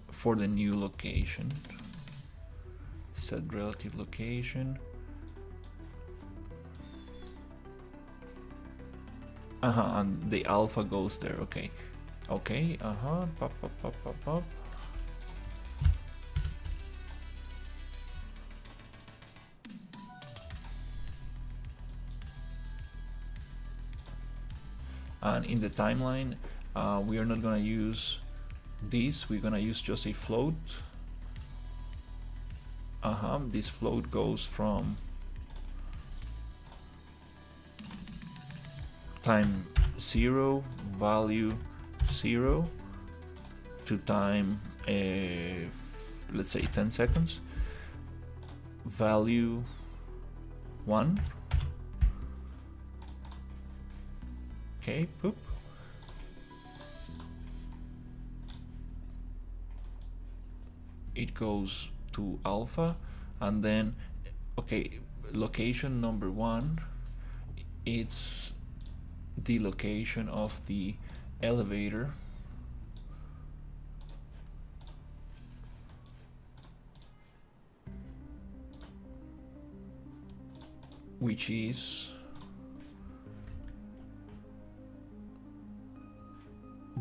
For the new location. Set relative location. And the alpha goes there. Okay. Okay. Pop, pop, pop, pop, pop. And in the timeline, we are not gonna use this. We're gonna use just a float. This float goes from time 0, value 0 to time, let's say 10 seconds, value 1. Okay, poop. It goes to alpha, and then, okay, location number 1, it's the location of the elevator. Which is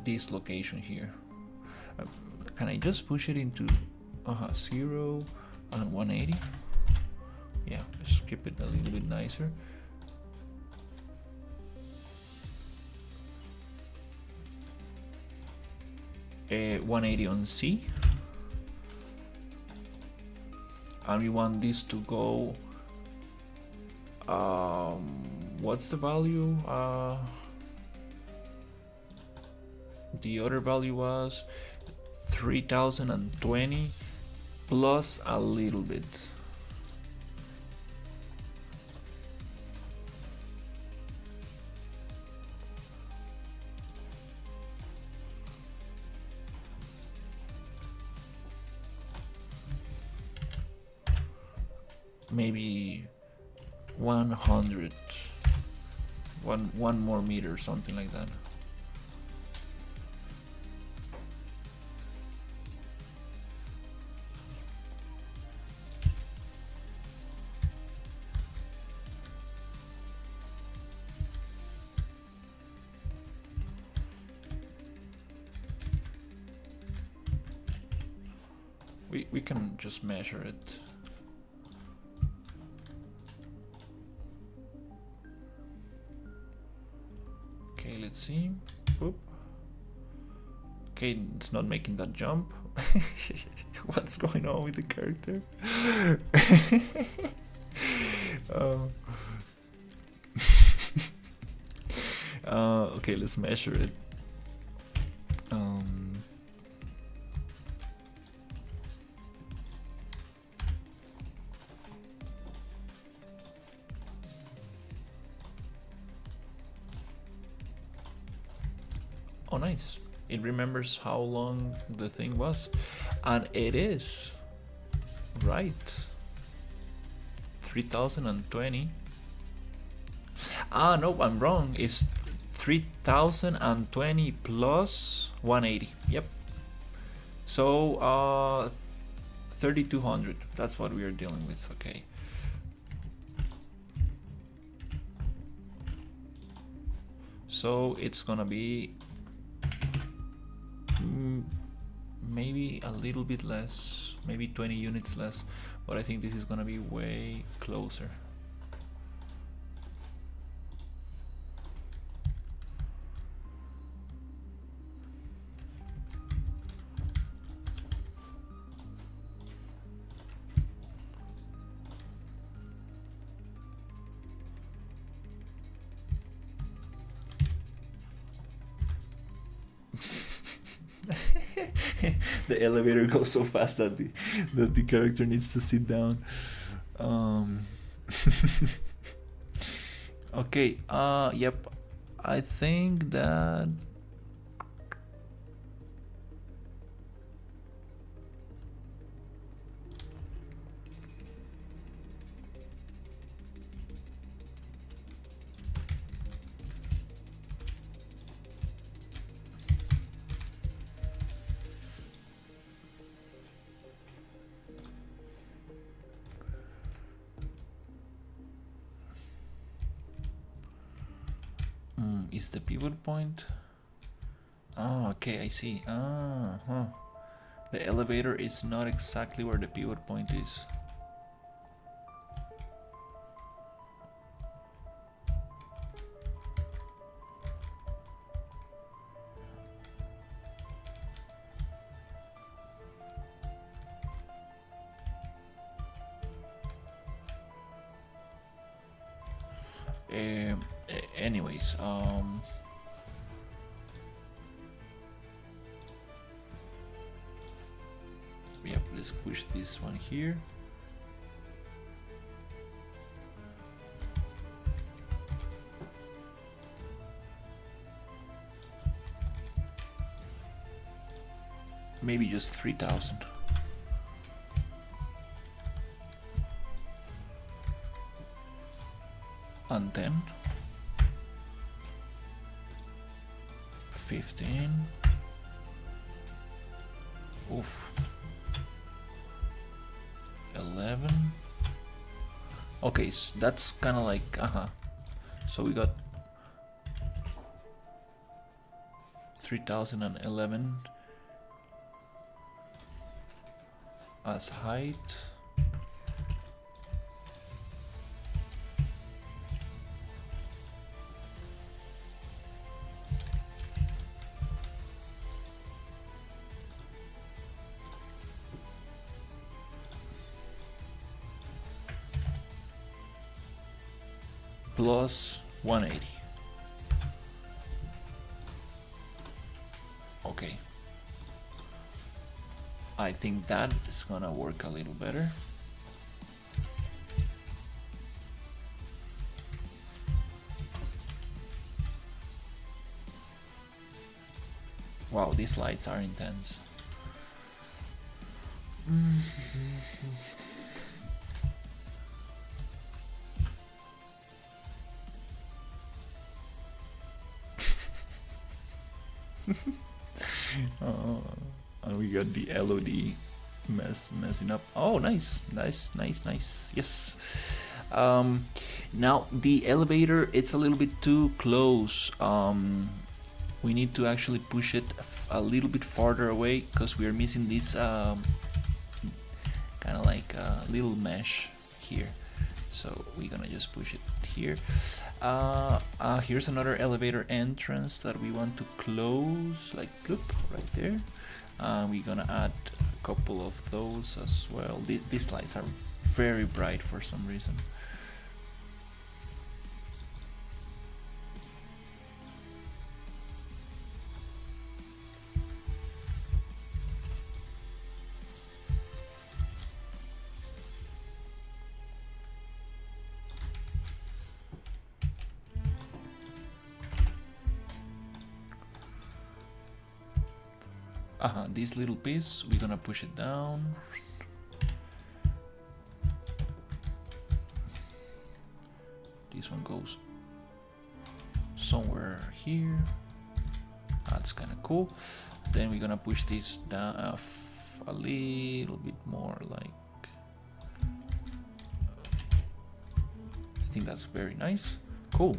this location here. Can I just push it into 0 and 180? Yeah, just keep it a little bit nicer. A 180 on C, and we want this to go. What's the value? The other value was 3020 plus a little bit. maybe 100, one more meter, something like that. We can just measure it. Okay, let's see. Whoop. Okay, it's not making that jump. What's going on with the character? Okay, let's measure it. Oh, nice. It remembers how long the thing was. And it is. Right. 3020. Ah, no, I'm wrong. It's 3020 plus 180. Yep. So, 3200. That's what we are dealing with. Okay. So it's gonna be maybe a little bit less, maybe 20 units less, but I think this is gonna be way closer. The elevator goes so fast that the character needs to sit down. Okay. Yep. I think that is the pivot point. Oh, okay, I see. The elevator is not exactly where the pivot point is. Anyways, yep, let's push this one here. Maybe just 3000. And then 15. Oof. 11. Okay, so that's kind of like so we got 3011 as height. Plus 180. Okay. I think that is gonna work a little better. Wow, these lights are intense. And we got the LOD messing up. Oh, nice. Yes. Now the elevator, it's a little bit too close. We need to actually push it a little bit farther away because we are missing this kind of like a little mesh here. So we're gonna just push it here. Here's another elevator entrance that we want to close, like bloop, right there. We're gonna add a couple of those as well. These lights are very bright for some reason. This little piece, we're gonna push it down. This one goes somewhere here. That's kind of cool. Then we're gonna push this down a little bit more, like I think that's very nice. Cool.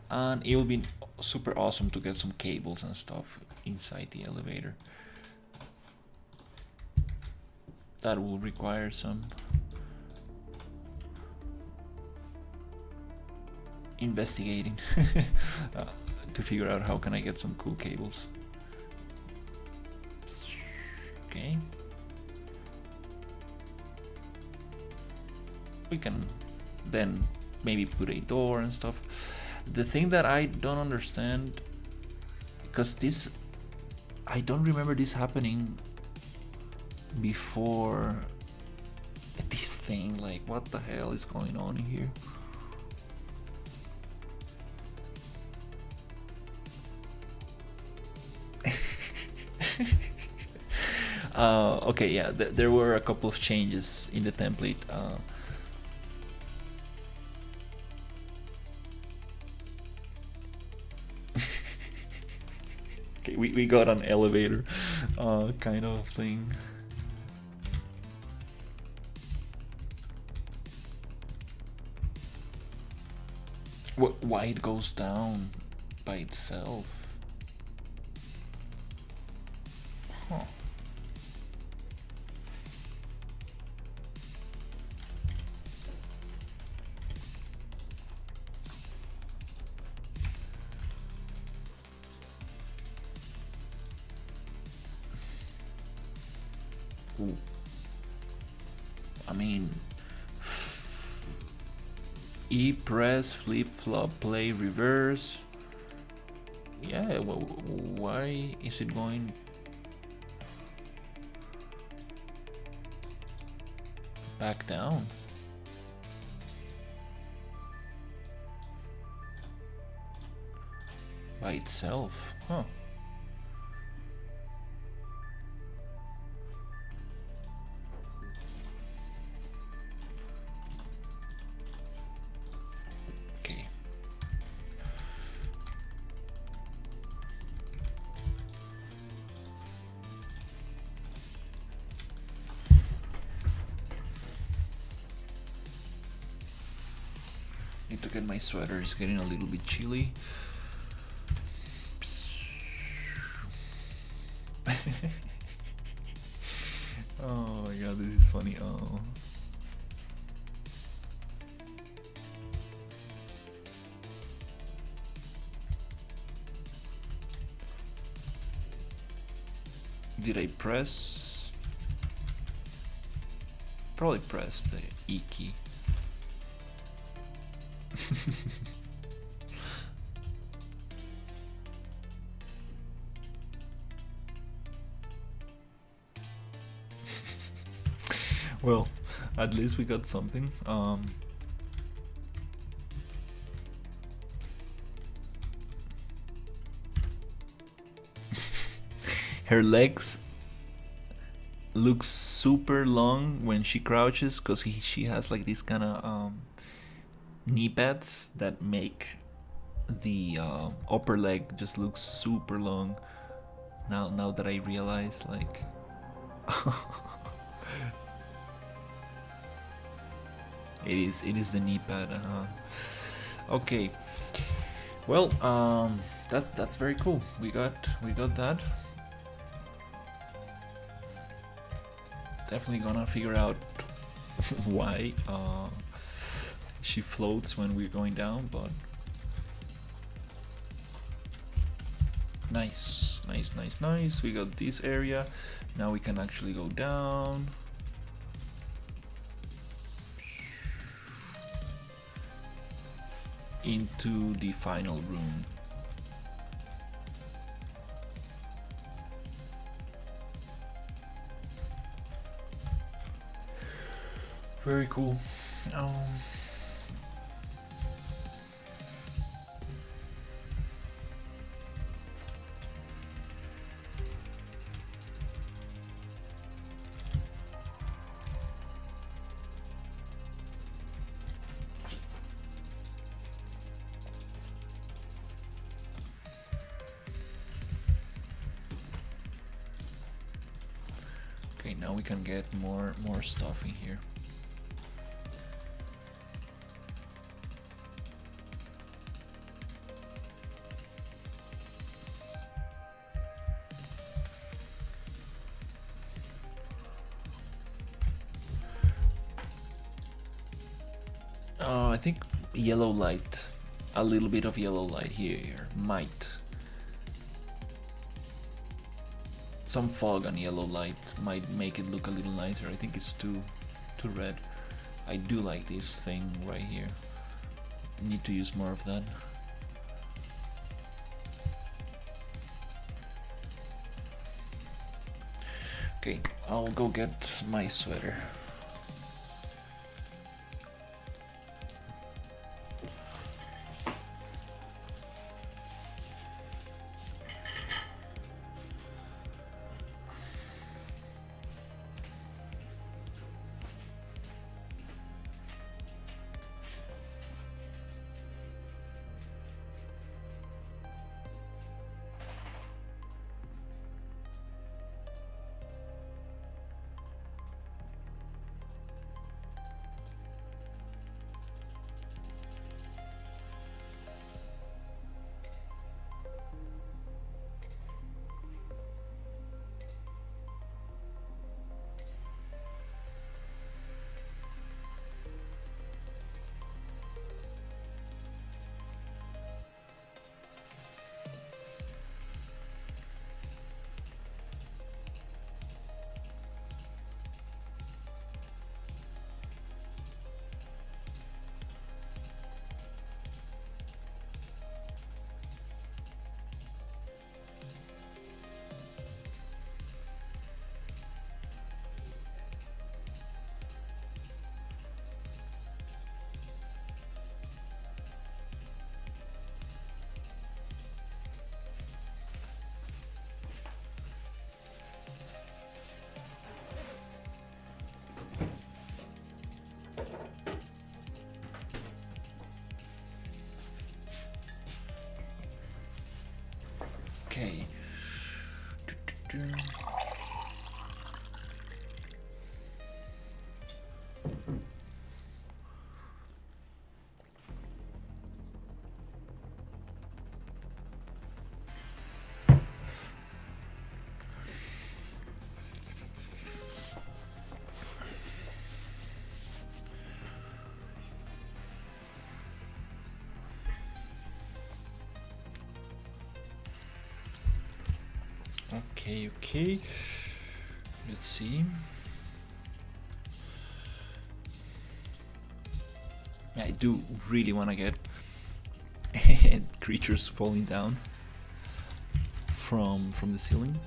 And it will be super awesome to get some cables and stuff inside the elevator. That will require some investigating to figure out how can I get some cool cables. Okay. We can then maybe put a door and stuff. The thing that I don't understand, because this, I don't remember this happening before this thing. Like, what the hell is going on in here? Okay, yeah, there were a couple of changes in the template. Okay, we got an elevator kind of thing. Why it goes down by itself? Huh. Ooh. I mean, E press, flip flop, play, reverse. Yeah, why is it going back down? By itself, huh? Okay. Need to get my sweater, it's getting a little bit chilly. Oh my god, this is funny. Oh. Did I press? Probably press the E key. Well, at least we got something. Her legs look super long when she crouches because she has like these kind of knee pads that make the upper leg just looks super long. Now that I realize, like, it is the knee pad. Okay, well, that's very cool. We got that. Definitely gonna figure out why she floats when we're going down, but nice. We got this area. Now we can actually go down. Into the final room. Very cool. Okay, now we can get more stuff in here. I think yellow light, a little bit of yellow light here might. Some fog and yellow light might make it look a little nicer. I think it's too red. I do like this thing right here. Need to use more of that. Okay, I'll go get my sweater. Okay. Okay. Let's see. I do really want to get creatures falling down from the ceiling.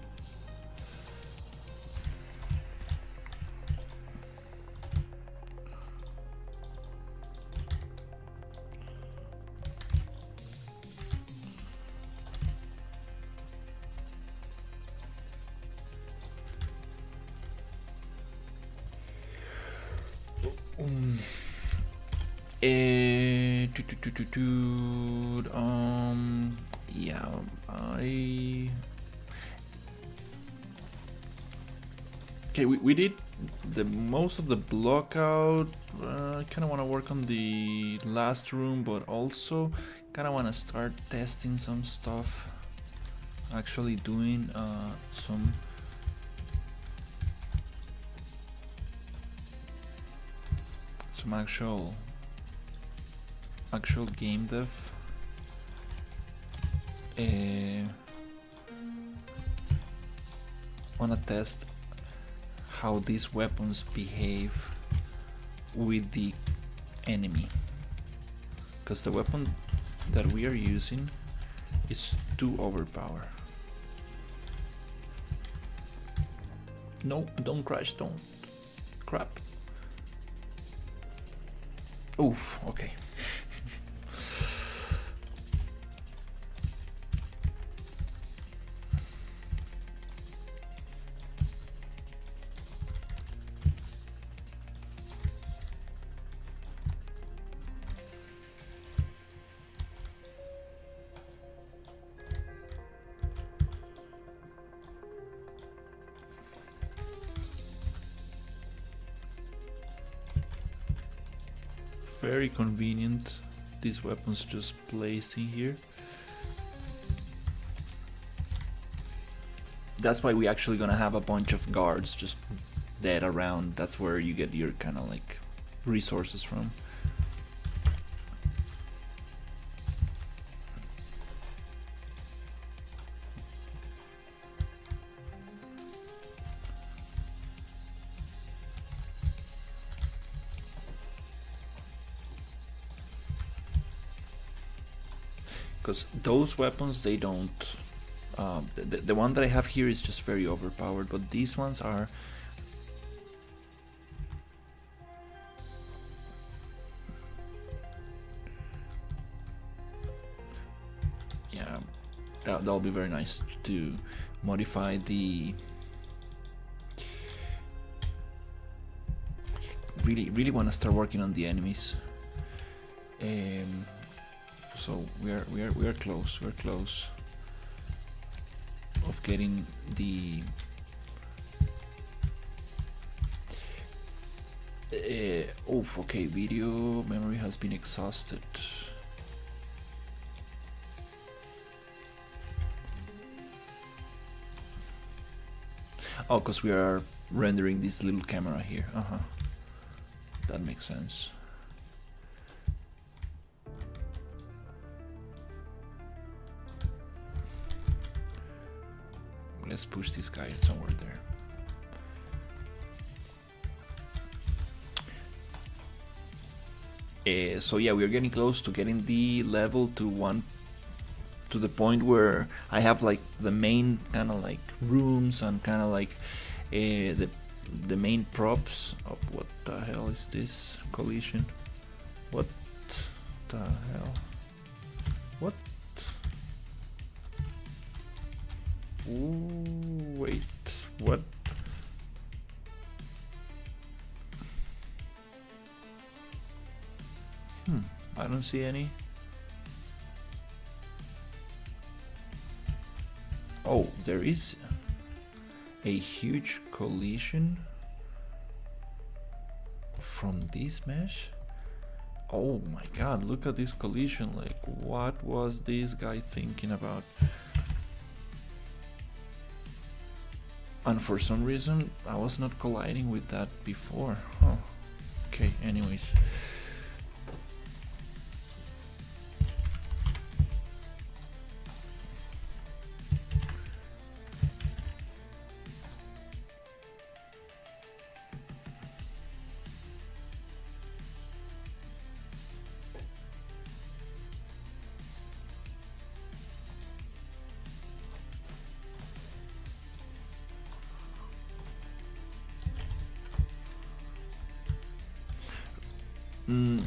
Yeah, I. Okay, we did the most of the block out. I kind of want to work on the last room, but also kind of want to start testing some stuff. Actually doing some actual game dev. Wanna test how these weapons behave with the enemy, because the weapon that we are using is too overpowered. No, don't crash, don't. Crap. Oof, okay. Very convenient, these weapons just placed in here. That's why we actually gonna have a bunch of guards just dead around. That's where you get your kind of like resources from. Because those weapons, they don't. The one that I have here is just very overpowered, but these ones are. Yeah, that'll be very nice to modify the. Really want to start working on the enemies. So we are close. We're close of getting the okay, video memory has been exhausted. Oh, because we are rendering this little camera here. That makes sense. Let's push this guy somewhere there. So yeah, we are getting close to getting the level to the point where I have like the main kind of like rooms and kind of like the main props. Oh, what the hell is this collision? What the hell? What? Ooh, wait, what? I don't see any. Oh, there is a huge collision from this mesh. Oh my god, look at this collision. Like, what was this guy thinking about? And for some reason I was not colliding with that before. Okay, anyways.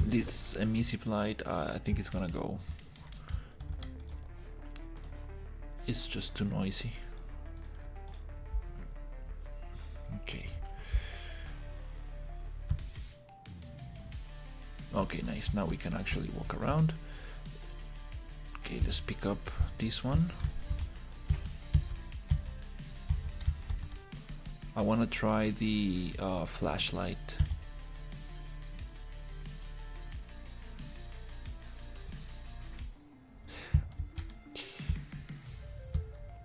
This emissive light, I think it's gonna go. It's just too noisy. Okay. Okay, nice. Now we can actually walk around. Okay, let's pick up this one. I want to try the flashlight.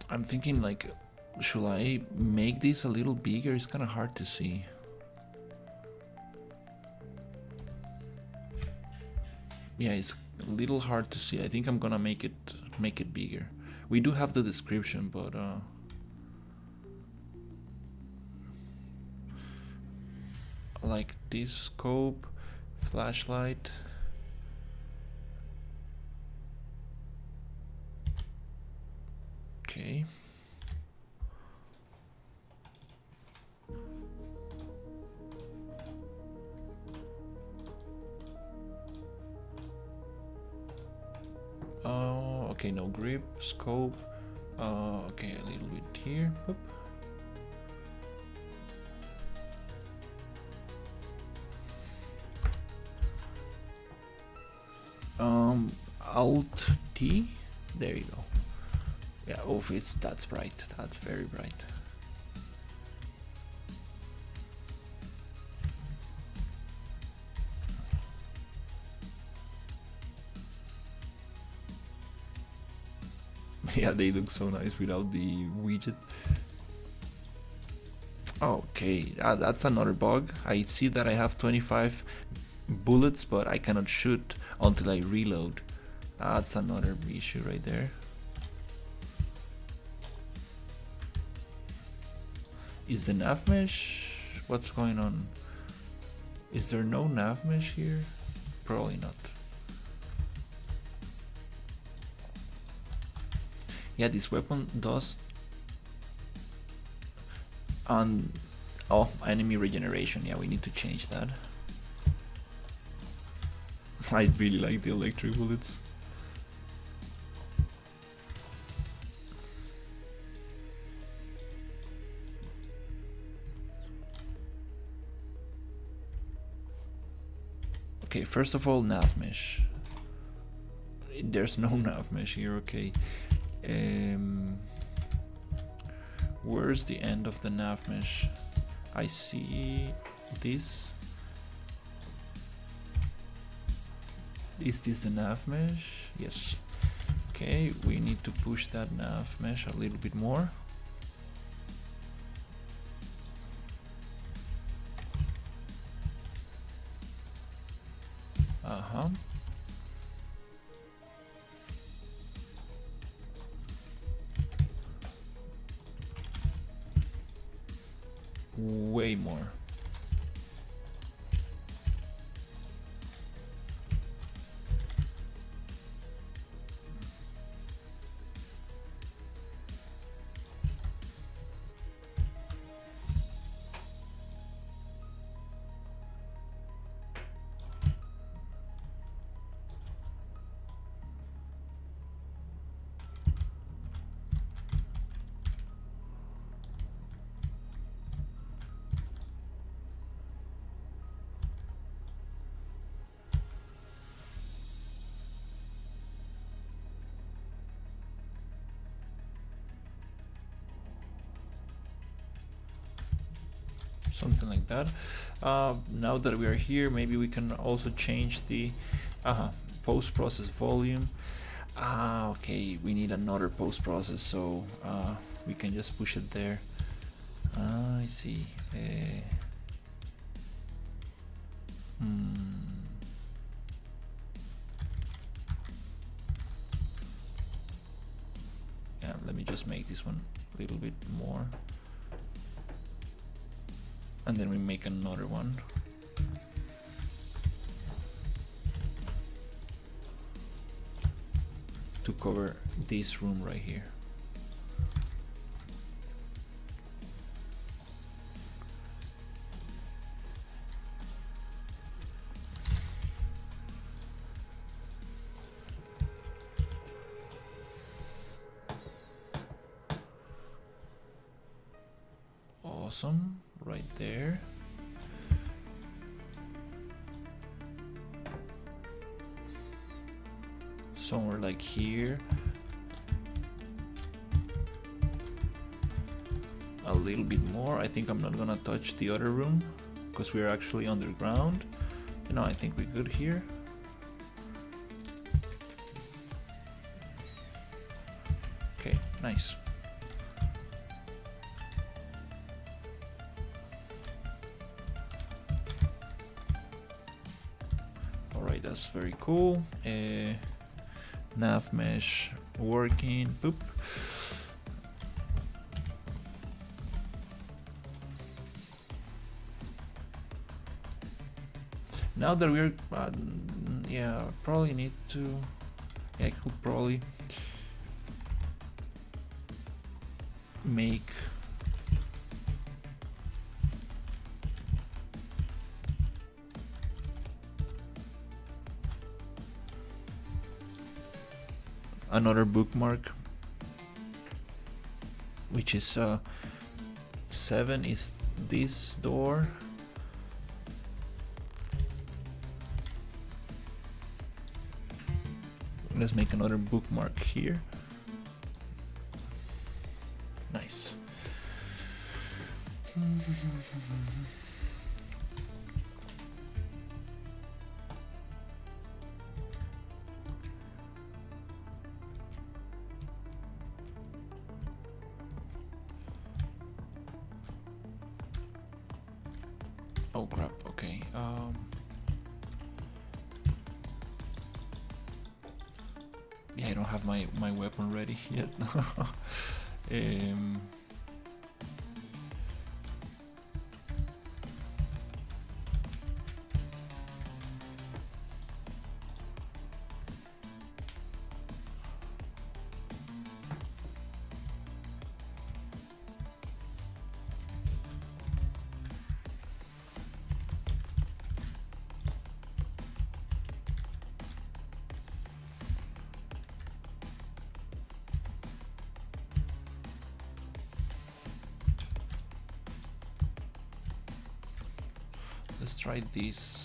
I'm thinking like, should I make this a little bigger? It's kind of hard to see. Yeah, it's a little hard to see. I think I'm gonna make it bigger. We do have the description, but like this scope, flashlight. Okay. Okay, no grip, scope. Okay, a little bit here. Oop. Alt T. There you go. Yeah, oh, that's bright. That's very bright. Yeah, they look so nice without the widget. Okay, that's another bug. I see that I have 25 bullets, but I cannot shoot until I reload. That's another issue right there. Is the nav mesh? What's going on? Is there no nav mesh here? Probably not. Yeah, this weapon does oh, enemy regeneration. Yeah, we need to change that. I really like the electric bullets. Okay, first of all, nav mesh. There's no nav mesh here. Okay. Where's the end of the nav mesh? I see this. Is this the nav mesh? Yes. Okay, we need to push that nav mesh a little bit more. Uh-huh. Way more. Something like that. Now that we are here, maybe we can also change the post-process volume. Okay, we need another post-process, so we can just push it there. I see. Yeah, let me just make this one a little bit more. And then we make another one. To cover this room right here. Awesome, right there. somewhere like here. A little bit more. I think I'm not gonna touch the other room because we're actually underground. You know, I think we're good here. Okay, nice. Alright, that's very cool. Nav mesh working. Boop. Now that we're, yeah, probably need to, yeah, I could probably make another bookmark, which is 7 is this door. Let's make another bookmark here. Nice. Oh crap, okay. Yeah, I don't have my weapon ready yet. Let's try this.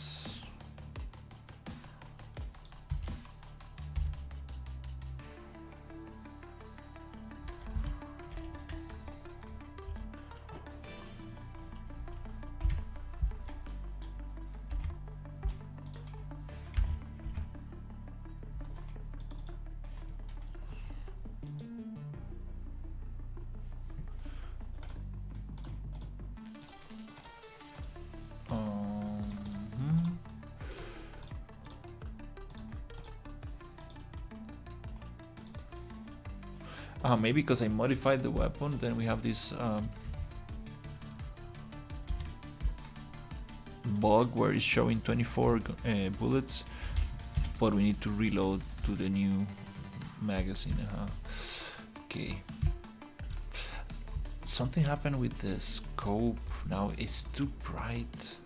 Maybe because I modified the weapon, then we have this bug where it's showing 24 bullets, but we need to reload to the new magazine. Okay. Something happened with the scope. Now it's too bright.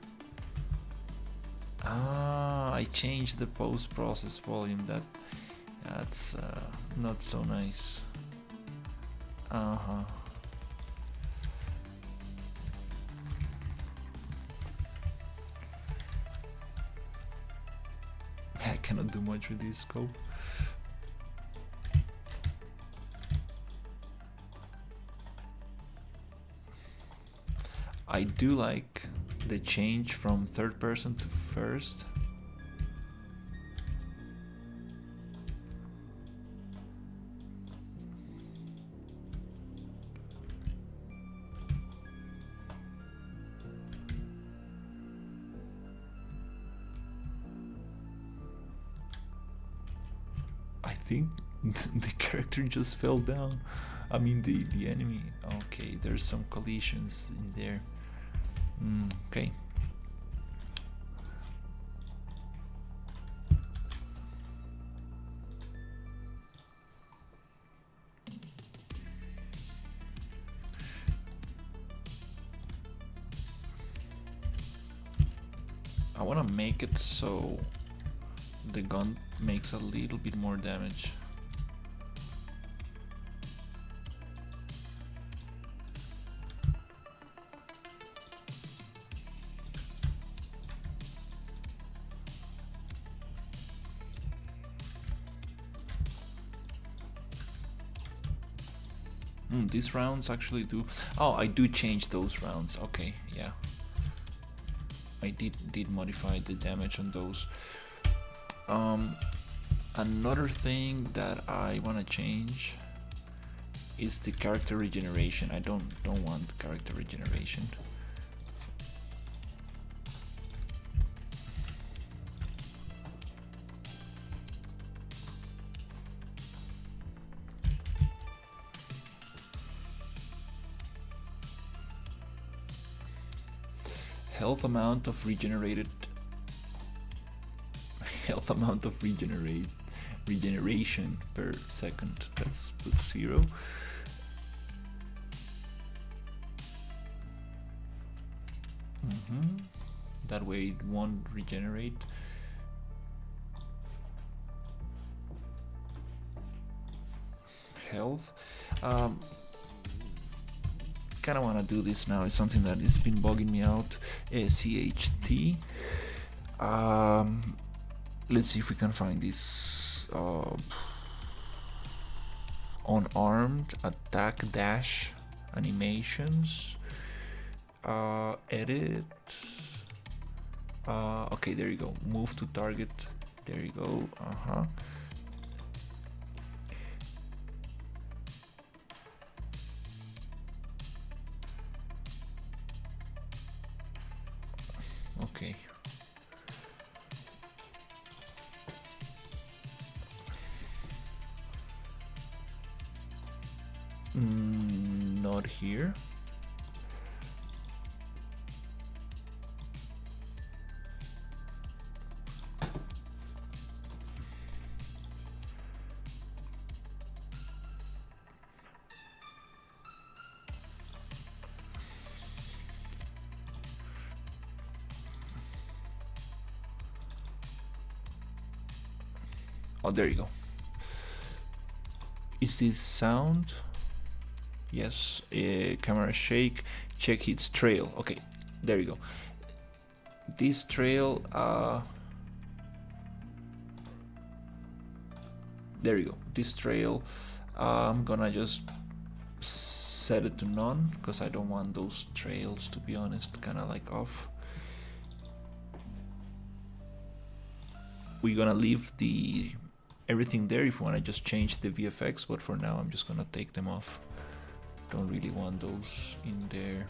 I changed the post-process volume. That's not so nice. I cannot do much with this scope. I do like the change from third person to first. I think the character just fell down. I mean the enemy. Okay, there's some collisions in there. Okay. I want to make it so the gun makes a little bit more damage. These rounds actually do. Oh, I do change those rounds. Okay, yeah. I did modify the damage on those. Another thing that I wanna change is the character regeneration. I don't want character regeneration. Health amount of regenerated health amount of regeneration per second. Let's put 0. That way it won't regenerate. Health. Kind of want to do this now. It's something that has been bugging me out. CHT. Let's see if we can find this. Unarmed attack dash animations. Edit. Okay, there you go. Move to target. There you go. Okay. Not here. Oh, there you go. Is this sound? Yes. Camera shake. Check its trail. Okay, there you go. This trail. There you go. This trail. I'm gonna just set it to none because I don't want those trails, to be honest. Kind of like off. We're gonna leave the everything there if we want to just change the VFX, but for now I'm just gonna take them off. Don't really want those in there.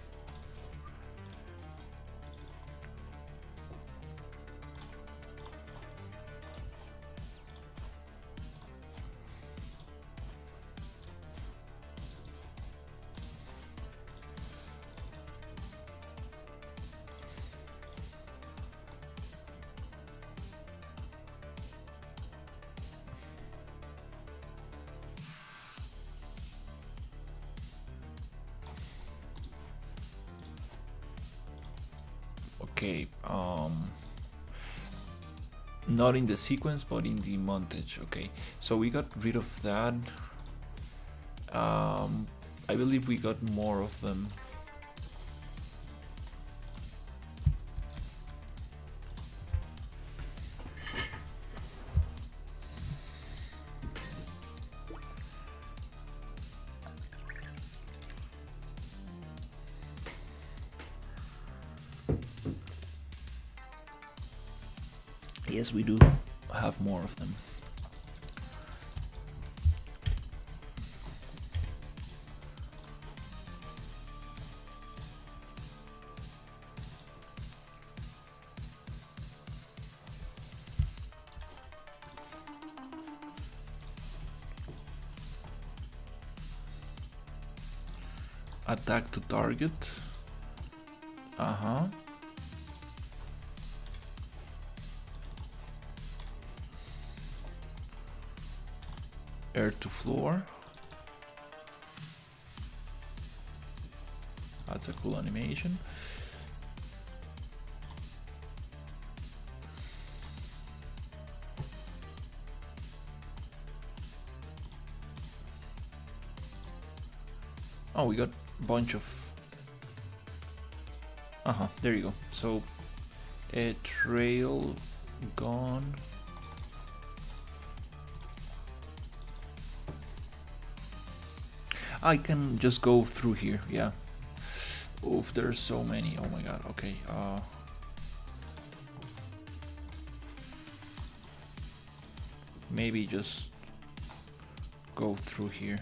Okay, not in the sequence but in the montage. Okay, so we got rid of that. I believe we got more of them. Yes, we do have more of them. Attack to target. Air to floor. That's a cool animation. Oh, we got a bunch of... there you go. So, a trail gone. I can just go through here, yeah. Oof, there's so many. Oh my god, okay. Maybe just go through here.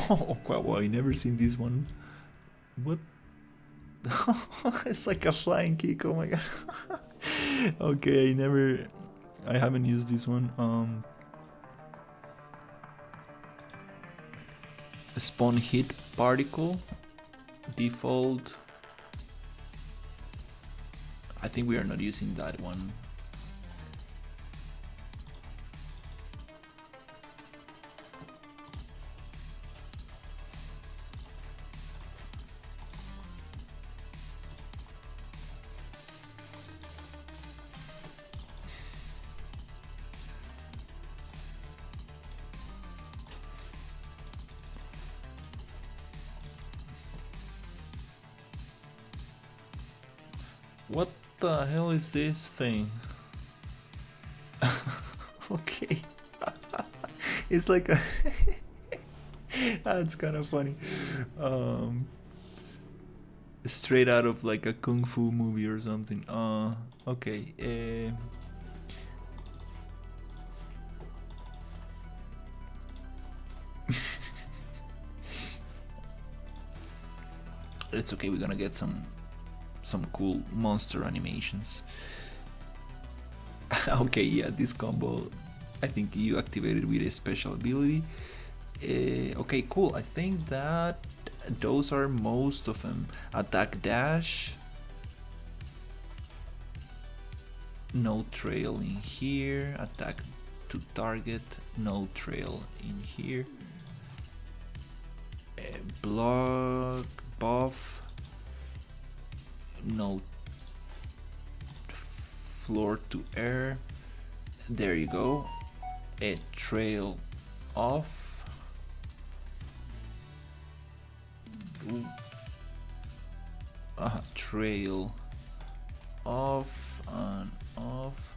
Oh, wow, I never seen this one. What? It's like a flying kick, oh my god. Okay, I haven't used this one. Spawn hit particle default. I think we are not using that one. What the hell is this thing? Okay. It's like a that's kind of funny. Straight out of like a kung fu movie or something. Okay. It's okay, we're gonna get some cool monster animations. Okay, yeah, this combo I think you activated with a special ability. Okay, cool. I think that those are most of them. Attack dash, no trail in here. Attack to target, no trail in here. Block buff, no floor to air. There you go. A trail off. Trail off and off.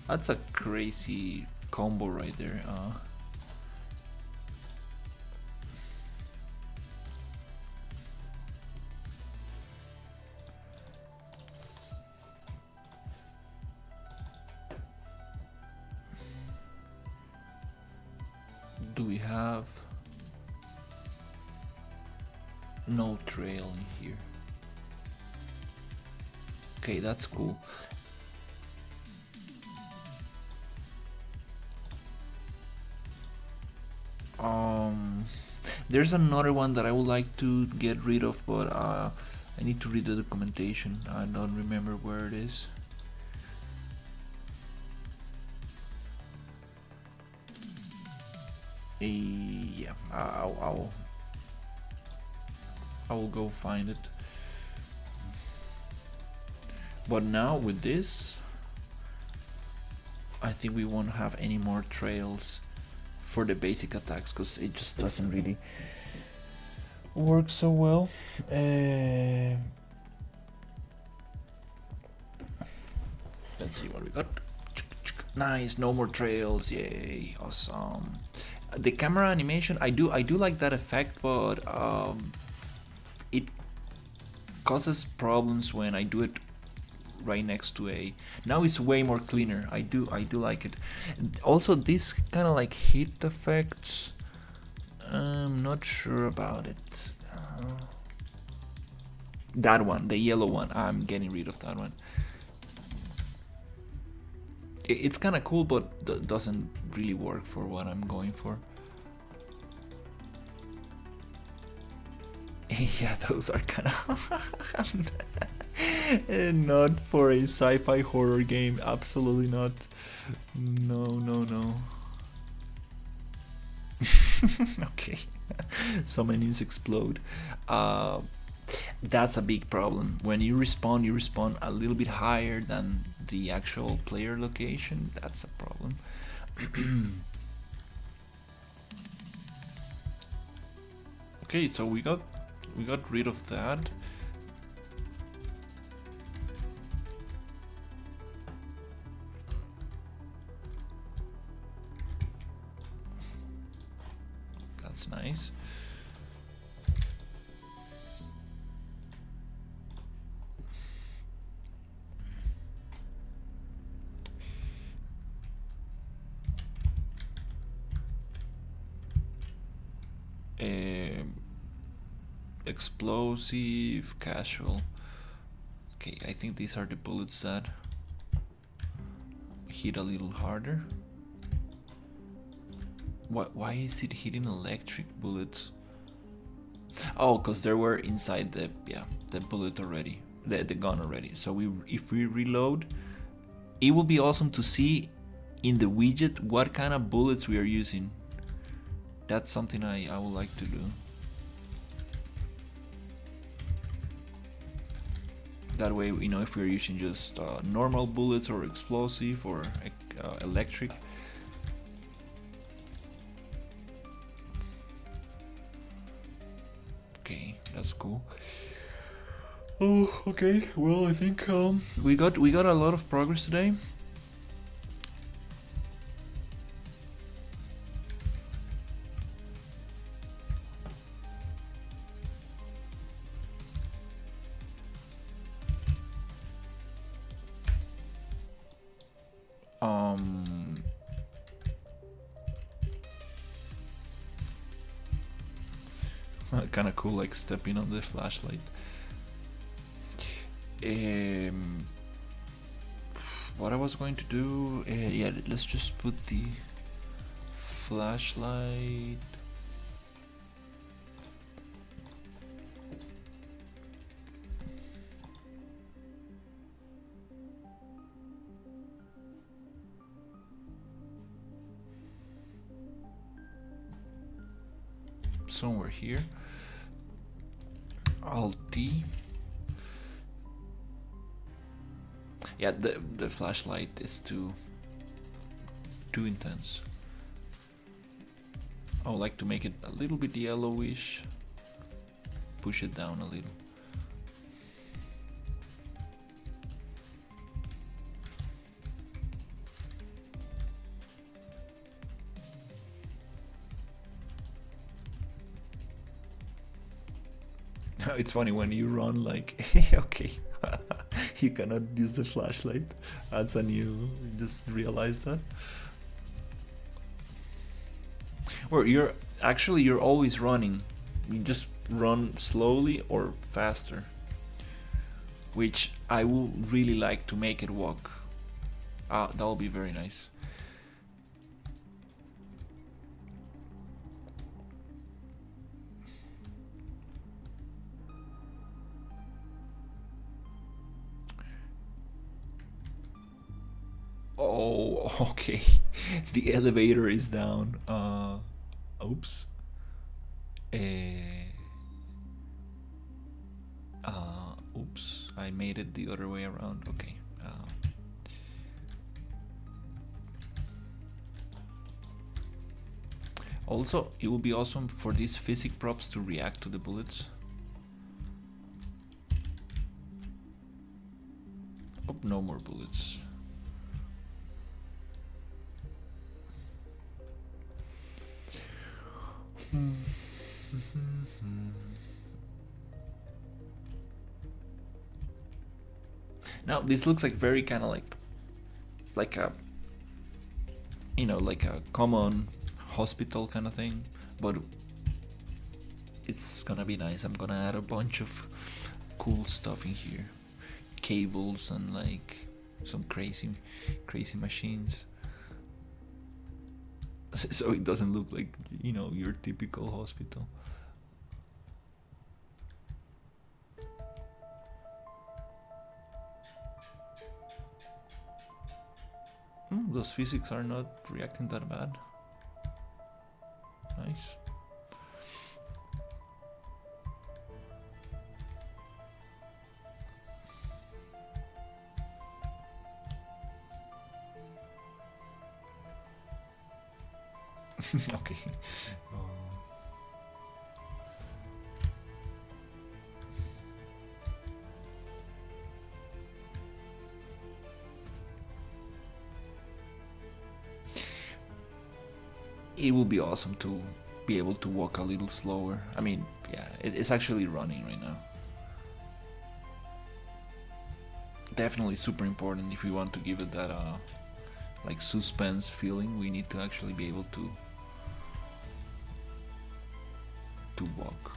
That's a crazy combo right there. Do we have no trail in here? Okay, that's cool. There's another one that I would like to get rid of, but I need to read the documentation. I don't remember where it is. Yeah, I will go find it. But now with this, I think we won't have any more trails for the basic attacks because it just doesn't really work so well. Let's see what we got. Nice, no more trails, yay, awesome. The camera animation, I do like that effect, but it causes problems when I do it right next to a. Now it's way more cleaner. I do like it. Also, this kind of like hit effects, I'm not sure about it. That one, the yellow one, I'm getting rid of that one. It's kind of cool, but doesn't really work for what I'm going for. Yeah, those are kind of not for a sci-fi horror game. Absolutely not. No. Okay. Some enemies explode. That's a big problem. When you respawn a little bit higher than the actual player location. That's a problem. Okay, so we got we got rid of that. That's nice. Explosive, casual. Okay, I think these are the bullets that hit a little harder. Why is it hitting electric bullets? Oh, because they were inside the bullet already, the gun already. So if we reload, it will be awesome to see in the widget what kind of bullets we are using. That's something I would like to do. That way, you know, if we're using just normal bullets or explosive or electric. Okay, that's cool. Oh, okay. Well, I think we got a lot of progress today. Kind of cool, like stepping on the flashlight. What I was going to do, yeah, let's just put the flashlight. Somewhere here. Alt-D. Yeah, the flashlight is too intense. I would like to make it a little bit yellowish. Push it down a little. It's funny when you run, like, okay, you cannot use the flashlight. That's a new, just realized that. Or you're always running. You just run slowly or faster, which I would really like to make it walk. That will be very nice. Oh, okay. The elevator is down. Oops. Oops. I made it the other way around. Okay. Also, it will be awesome for these physics props to react to the bullets. Oh, no more bullets. Now this looks like very kind of like a, you know, like a common hospital kind of thing, but it's gonna be nice. I'm gonna add a bunch of cool stuff in here, cables and like some crazy machines. So it doesn't look like, you know, your typical hospital. Those physics are not reacting that bad. Nice. Okay. it will be awesome to be able to walk a little slower. I mean, yeah, it's actually running right now. Definitely super important if we want to give it that like suspense feeling. We need to actually be able to walk.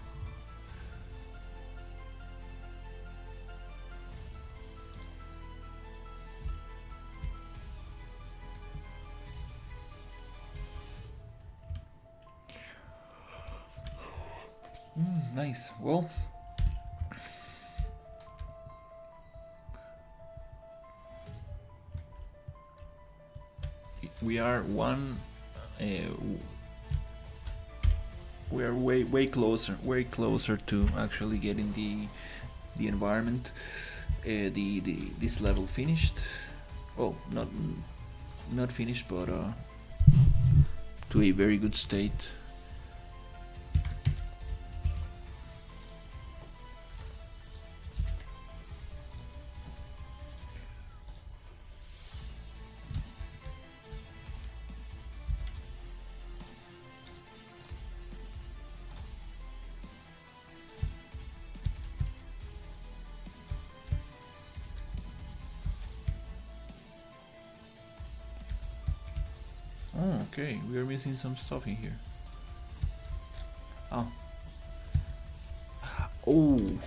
Nice. Well, we are we are way closer to actually getting the environment, the this level finished. Well, not finished, but to a very good state. Oh, okay, we are missing some stuff in here. Oh. Oh,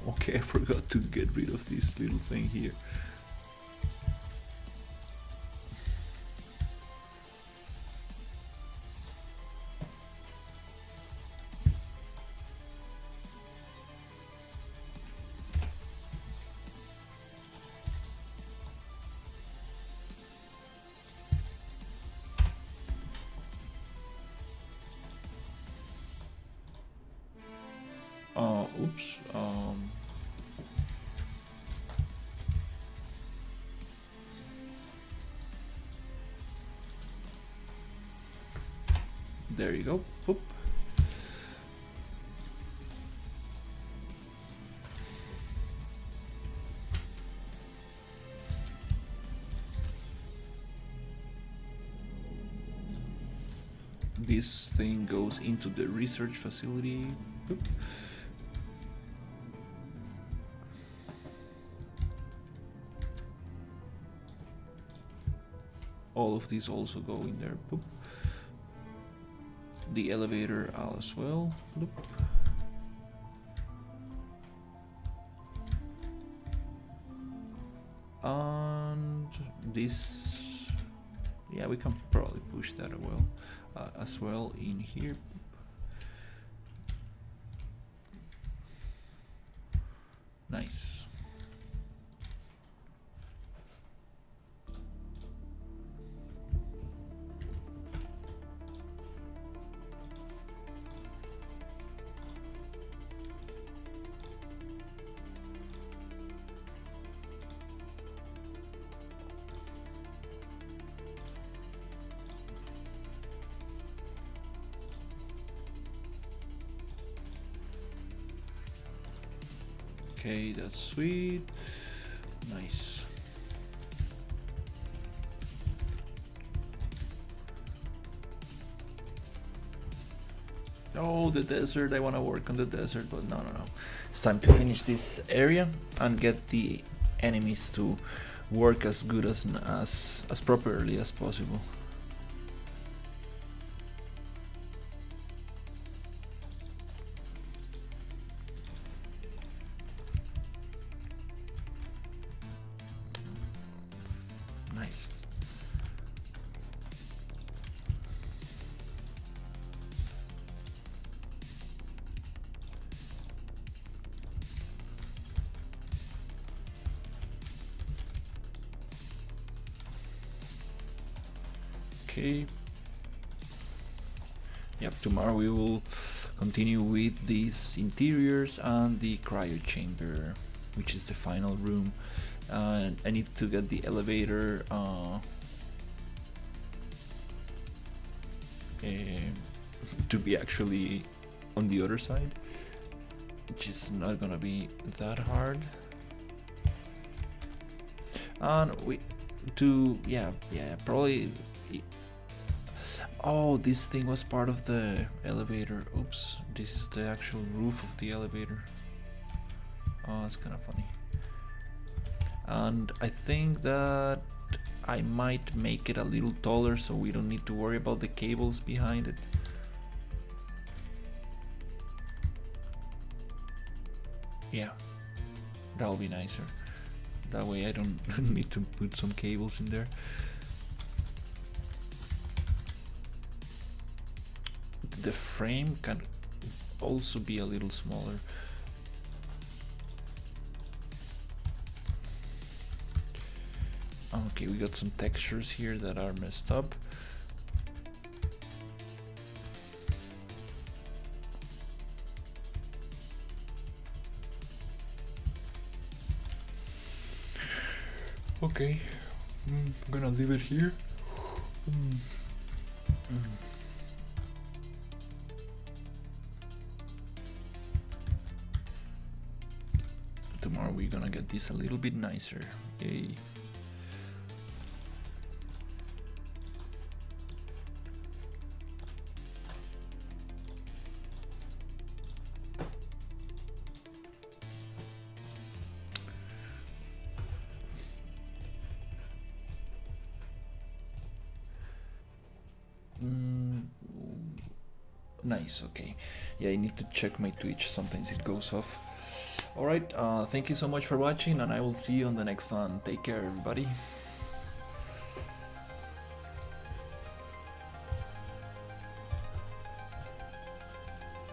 okay, I forgot to get rid of this little thing here. Oops. There you go. Boop. This thing goes into the research facility. Boop. All of these also go in there. Boop. The elevator as well. Boop. And this, yeah, we can probably push that as well in here. Nice. Okay, that's sweet. Nice. Oh, the desert. I want to work on the desert, but no. It's time to finish this area and get the enemies to work as good as properly as possible. Nice. Okay. Yep, tomorrow we will continue with these interiors and the cryo chamber, which is the final room. I need to get the elevator to be actually on the other side, which is not gonna be that hard. And probably. Oh, this thing was part of the elevator. Oops, this is the actual roof of the elevator. Oh, it's kind of funny. And I think that I might make it a little taller so we don't need to worry about the cables behind it. Yeah, that'll be nicer. That way I don't need to put some cables in there. The frame can also be a little smaller. Okay, we got some textures here that are messed up. Okay, I'm gonna leave it here. Tomorrow we're gonna get this a little bit nicer. Yay. Nice, okay. Yeah, I need to check my Twitch, sometimes it goes off. Alright, thank you so much for watching, and I will see you on the next one. Take care, everybody.